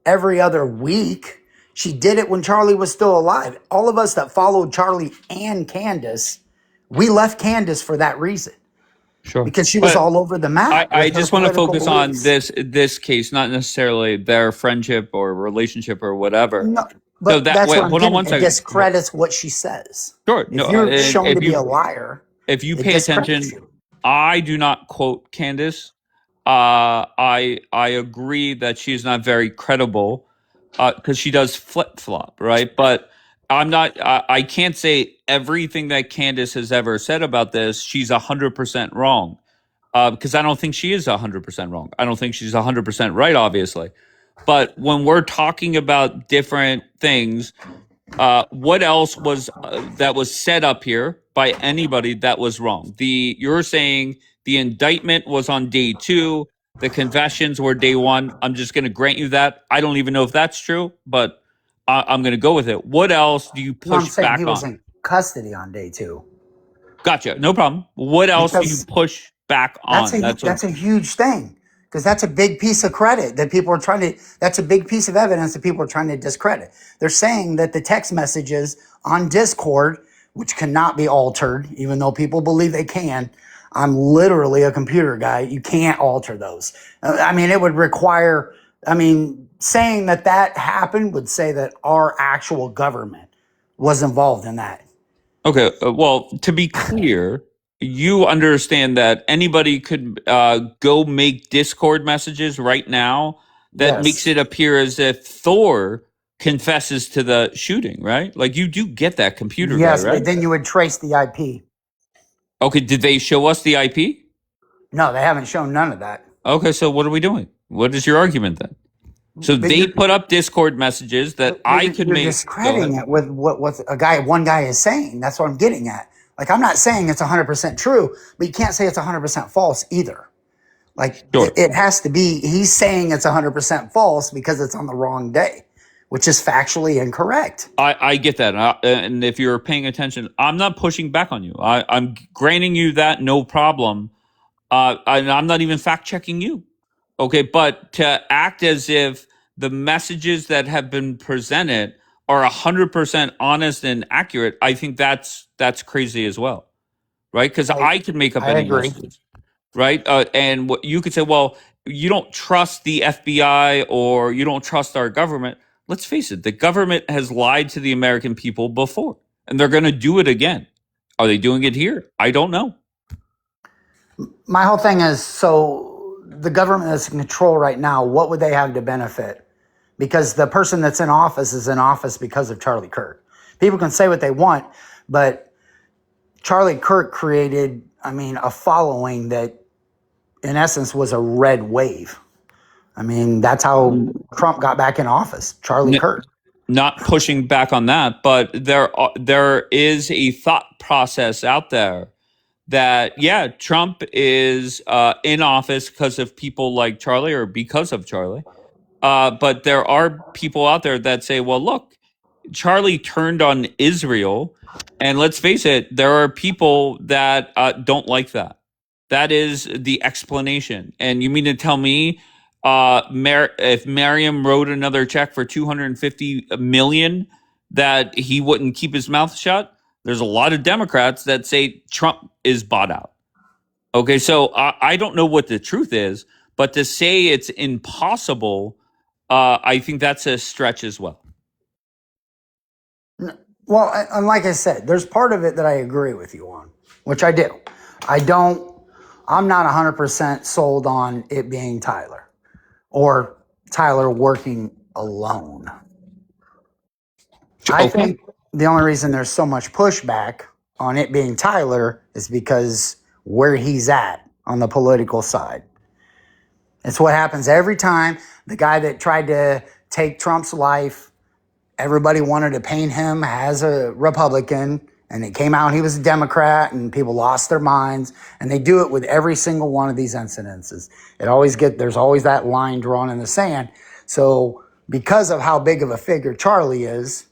[SPEAKER 20] every other week. She did it when Charlie was still alive. All of us that followed Charlie and Candace, we left Candace for that reason
[SPEAKER 1] Sure.
[SPEAKER 20] because she was
[SPEAKER 1] But
[SPEAKER 20] all over the map
[SPEAKER 1] I
[SPEAKER 20] with her
[SPEAKER 1] just want to
[SPEAKER 20] political
[SPEAKER 1] focus on
[SPEAKER 20] beliefs.
[SPEAKER 1] this case, not necessarily their friendship or relationship or whatever.
[SPEAKER 20] No,
[SPEAKER 1] So
[SPEAKER 20] but
[SPEAKER 1] that
[SPEAKER 20] that's
[SPEAKER 1] wait,
[SPEAKER 20] what I'm
[SPEAKER 1] hold on
[SPEAKER 20] getting.
[SPEAKER 1] one
[SPEAKER 20] It
[SPEAKER 1] second.
[SPEAKER 20] discredits what she says.
[SPEAKER 1] Sure.
[SPEAKER 20] If
[SPEAKER 1] No,
[SPEAKER 20] you're
[SPEAKER 1] and
[SPEAKER 20] shown to be a liar,
[SPEAKER 1] if you
[SPEAKER 20] it
[SPEAKER 1] pay
[SPEAKER 20] discredits
[SPEAKER 1] attention,
[SPEAKER 20] you.
[SPEAKER 1] I do not quote Candace. I agree that she's not very credible because she does flip flop, right? But I'm not. I can't say everything that Candace has ever said about this. She's 100% wrong because I don't think she is 100% wrong. I don't think she's 100% right, obviously. But when we're talking about different things, what else was that was set up here by anybody that was wrong? You're saying the indictment was on day 2, the confessions were day 1. I'm just going to grant you that. I don't even know if that's true, but I'm going to go with it. What else do you
[SPEAKER 20] No, I'm
[SPEAKER 1] push
[SPEAKER 20] saying he
[SPEAKER 1] back
[SPEAKER 20] was
[SPEAKER 1] on?
[SPEAKER 20] in custody on day 2
[SPEAKER 1] Gotcha, no problem. What else do you
[SPEAKER 20] because
[SPEAKER 1] push back on?
[SPEAKER 20] that's a huge thing because that's a big piece of credit that people are trying to. That's a big piece of evidence that people are trying to discredit. They're saying that the text messages on Discord, which cannot be altered, even though people believe they can. I'm literally a computer guy. You can't alter those. I mean, it would require. I mean, saying that that happened would say that our actual government was involved in that.
[SPEAKER 1] Okay, well, to be clear, you understand that anybody could go make Discord messages right now that makes
[SPEAKER 20] Yes.
[SPEAKER 1] it appear as if Thor confesses to the shooting, right? Like you do get that computer guy,
[SPEAKER 20] Yes,
[SPEAKER 1] right?
[SPEAKER 20] but then you would trace the IP.
[SPEAKER 1] Okay, did they show us the IP?
[SPEAKER 20] No, they haven't shown none of that.
[SPEAKER 1] Okay, so what are we doing? What is your argument then? So
[SPEAKER 20] But
[SPEAKER 1] they put up Discord messages that I could
[SPEAKER 20] you're
[SPEAKER 1] make. Go
[SPEAKER 20] discrediting
[SPEAKER 1] ahead.
[SPEAKER 20] it with what one guy is saying. That's what I'm getting at. Like, I'm not saying it's 100% true, but you can't say it's 100% false either. Like,
[SPEAKER 1] Sure.
[SPEAKER 20] it has to be, he's saying it's 100% false because it's on the wrong day, which is factually incorrect.
[SPEAKER 1] I get that. And if you're paying attention, I'm not pushing back on you. I'm granting you that, no problem. And I'm not even fact checking you. Okay. But to act as if the messages that have been presented are 100% honest and accurate, I think that's crazy as well. Right. Because I could make up
[SPEAKER 20] I
[SPEAKER 1] any
[SPEAKER 20] agree.
[SPEAKER 1] messages. Right. And what you could say, well, you don't trust the FBI or you don't trust our government. Let's face it, the government has lied to the American people before, and they're going to do it again. Are they doing it here? I don't know.
[SPEAKER 20] My whole thing is, so the government that's in control right now, what would they have to benefit? Because the person that's in office is in office because of Charlie Kirk. People can say what they want, but Charlie Kirk created, a following that in essence was a red wave. That's how Trump got back in office, Charlie Kirk.
[SPEAKER 1] Not pushing back on that, but there is a thought process out there that, yeah, Trump is in office because of people like Charlie or because of Charlie. But there are people out there that say, well, look, Charlie turned on Israel. And let's face it, there are people that don't like that. That is the explanation. And you mean to tell me if Merriam wrote another check for $250 million that he wouldn't keep his mouth shut? There's a lot of Democrats that say Trump is bought out. Okay, so I don't know what the truth is, but to say it's impossible, I think that's a stretch as well.
[SPEAKER 20] Well, and like I said, there's part of it that I agree with you on, which I do. I'm not 100% sold on it being Tyler or Tyler working alone. I think the only reason there's so much pushback on it being Tyler is because where he's at on the political side. It's what happens every time. The guy that tried to take Trump's life, everybody wanted to paint him as a Republican, and it came out he was a Democrat, and people lost their minds. And they do it with every single one of these incidences. There's always that line drawn in the sand. So because of how big of a figure Charlie is,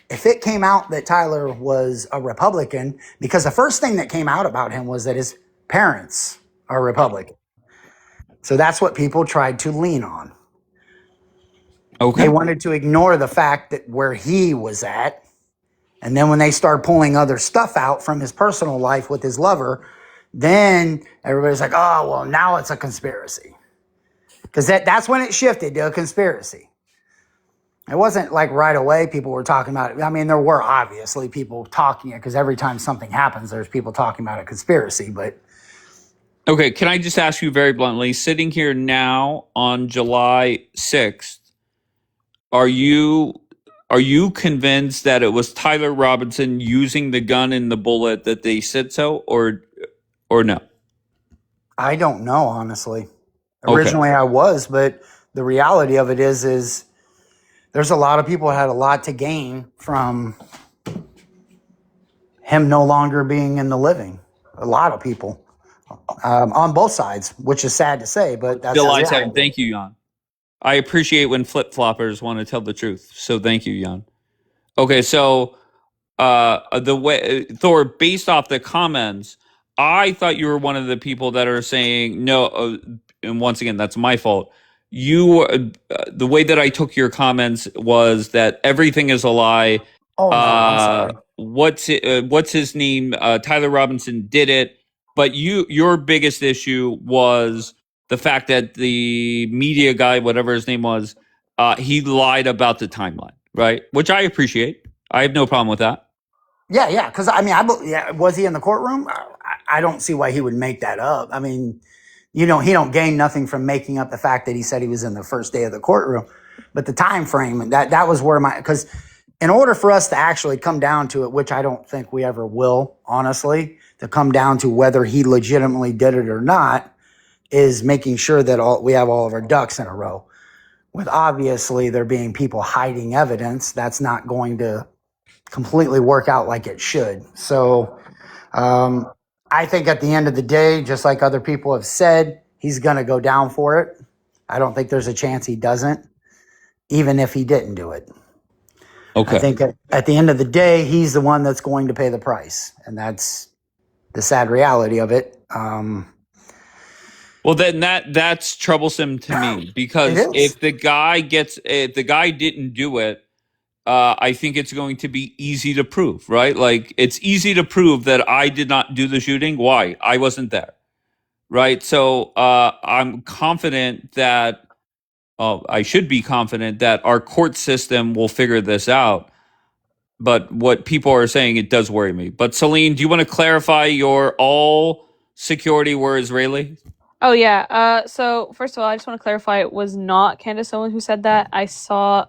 [SPEAKER 20] if it came out that Tyler was a Republican, because the first thing that came out about him was that his parents are Republican. So that's what people tried to lean on.
[SPEAKER 1] Okay.
[SPEAKER 20] They wanted to ignore the fact that where he was at. And then when they started pulling other stuff out from his personal life with his lover, then everybody's like, oh, well, now it's a conspiracy. Because that's when it shifted to a conspiracy. It wasn't like right away people were talking about it. There were obviously people talking it, because every time something happens, there's people talking about a conspiracy. But
[SPEAKER 1] okay, can I just ask you very bluntly, sitting here now on July 6th, are you convinced that it was Tyler Robinson using the gun and the bullet that they said so, or no?
[SPEAKER 20] I don't know, honestly. Originally I was, but the reality of it is there's a lot of people that had a lot to gain from him no longer being in the living. A lot of people on both sides, which is sad to say, but that's
[SPEAKER 1] July 7th. Thank you, Jan. I appreciate when flip-floppers want to tell the truth. So thank you, Jan. Okay, so the way Thor, based off the comments, I thought you were one of the people that are saying no, and once again, that's my fault. You, the way that I took your comments was that everything is a lie.
[SPEAKER 20] Oh, no, I'm sorry.
[SPEAKER 1] What's his name? Tyler Robinson did it, but your biggest issue was the fact that the media guy, whatever his name was, he lied about the timeline, right? Which I appreciate. I have no problem with that.
[SPEAKER 20] Yeah, because was he in the courtroom? I don't see why he would make that up. He don't gain nothing from making up the fact that he said he was in the first day of the courtroom. But the time frame, that was where because in order for us to actually come down to it, which I don't think we ever will, honestly, to come down to whether he legitimately did it or not, is making sure that we have all of our ducks in a row. with obviously there being people hiding evidence, that's not going to completely work out like it should. So I think at the end of the day, just like other people have said, he's going to go down for it. I don't think there's a chance he doesn't, even if he didn't do it.
[SPEAKER 1] Okay.
[SPEAKER 20] I think at the end of the day, he's the one that's going to pay the price. And that's the sad reality of it.
[SPEAKER 1] Well, then that's troublesome to me because
[SPEAKER 20] It is.
[SPEAKER 1] if the guy didn't do it, I think it's going to be easy to prove, right? Like it's easy to prove that I did not do the shooting. Why? I wasn't there, right? So I'm confident that I should be confident that our court system will figure this out. But what people are saying, it does worry me. But Celine, do you want to clarify your all security were Israeli?
[SPEAKER 12] Oh yeah. So first of all, I just want to clarify it was not Candace Owens who said that. I saw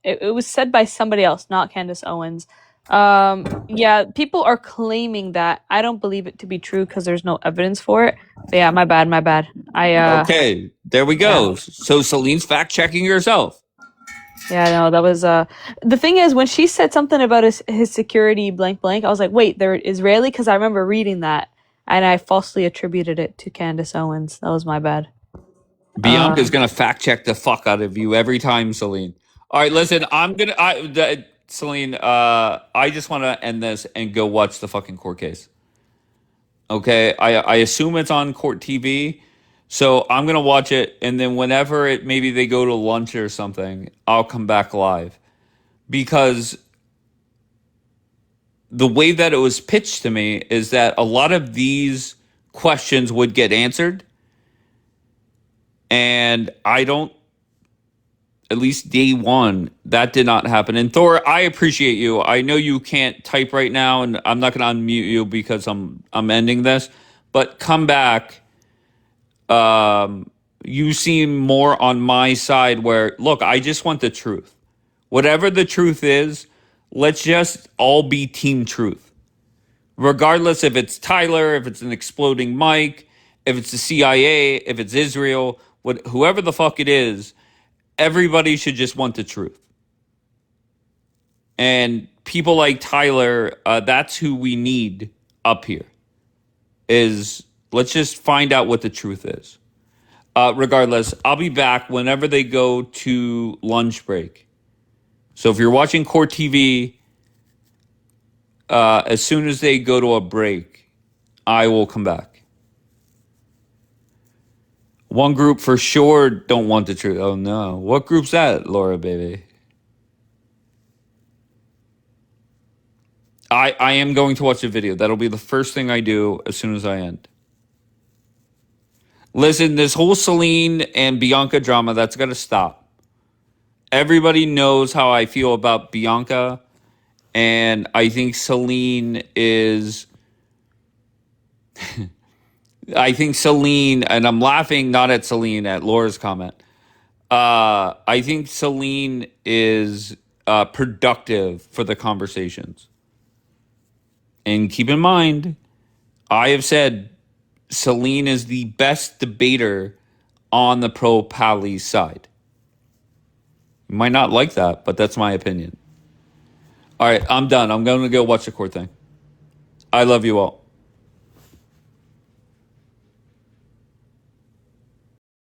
[SPEAKER 12] it was said by somebody else, not Candace Owens. Yeah, people are claiming that. I don't believe it to be true because there's no evidence for it. But yeah, my bad.
[SPEAKER 1] Okay, there we go. So Celine's fact checking herself.
[SPEAKER 12] Yeah, no, that was the thing is when she said something about his security blank, I was like, wait, they're Israeli? Because I remember reading that and I falsely attributed it to Candace Owens. That was my bad.
[SPEAKER 1] Bianca's gonna fact check the fuck out of you every time, Celine. All right, listen, Celine, I just want to end this and go watch the fucking court case. Okay, I assume it's on court TV, so I'm gonna watch it, and then whenever maybe they go to lunch or something, I'll come back live because the way that it was pitched to me is that a lot of these questions would get answered, and I don't. At least day one, that did not happen. And Thor, I appreciate you. I know you can't type right now, and I'm not going to unmute you because I'm ending this. But come back. You seem more on my side. Where look, I just want the truth. Whatever the truth is, let's just all be team truth. Regardless if it's Tyler, if it's an exploding mic, if it's the CIA, if it's Israel, whoever the fuck it is. Everybody should just want the truth. And people like Tyler, that's who we need up here. Let's just find out what the truth is. Regardless, I'll be back whenever they go to lunch break. So if you're watching Court TV, as soon as they go to a break, I will come back. One group for sure don't want the truth. Oh no. What group's that, Laura, baby? I am going to watch the video. That'll be the first thing I do as soon as I end. Listen, this whole Celine and Bianca drama, that's got to stop. Everybody knows how I feel about Bianca, and I think Celine is... I think Celine, and I'm laughing not at Celine, at Laura's comment. I think Celine is productive for the conversations. And keep in mind, I have said Celine is the best debater on the pro-Pally side. You might not like that, but that's my opinion. All right, I'm done. I'm going to go watch the court thing. I love you all.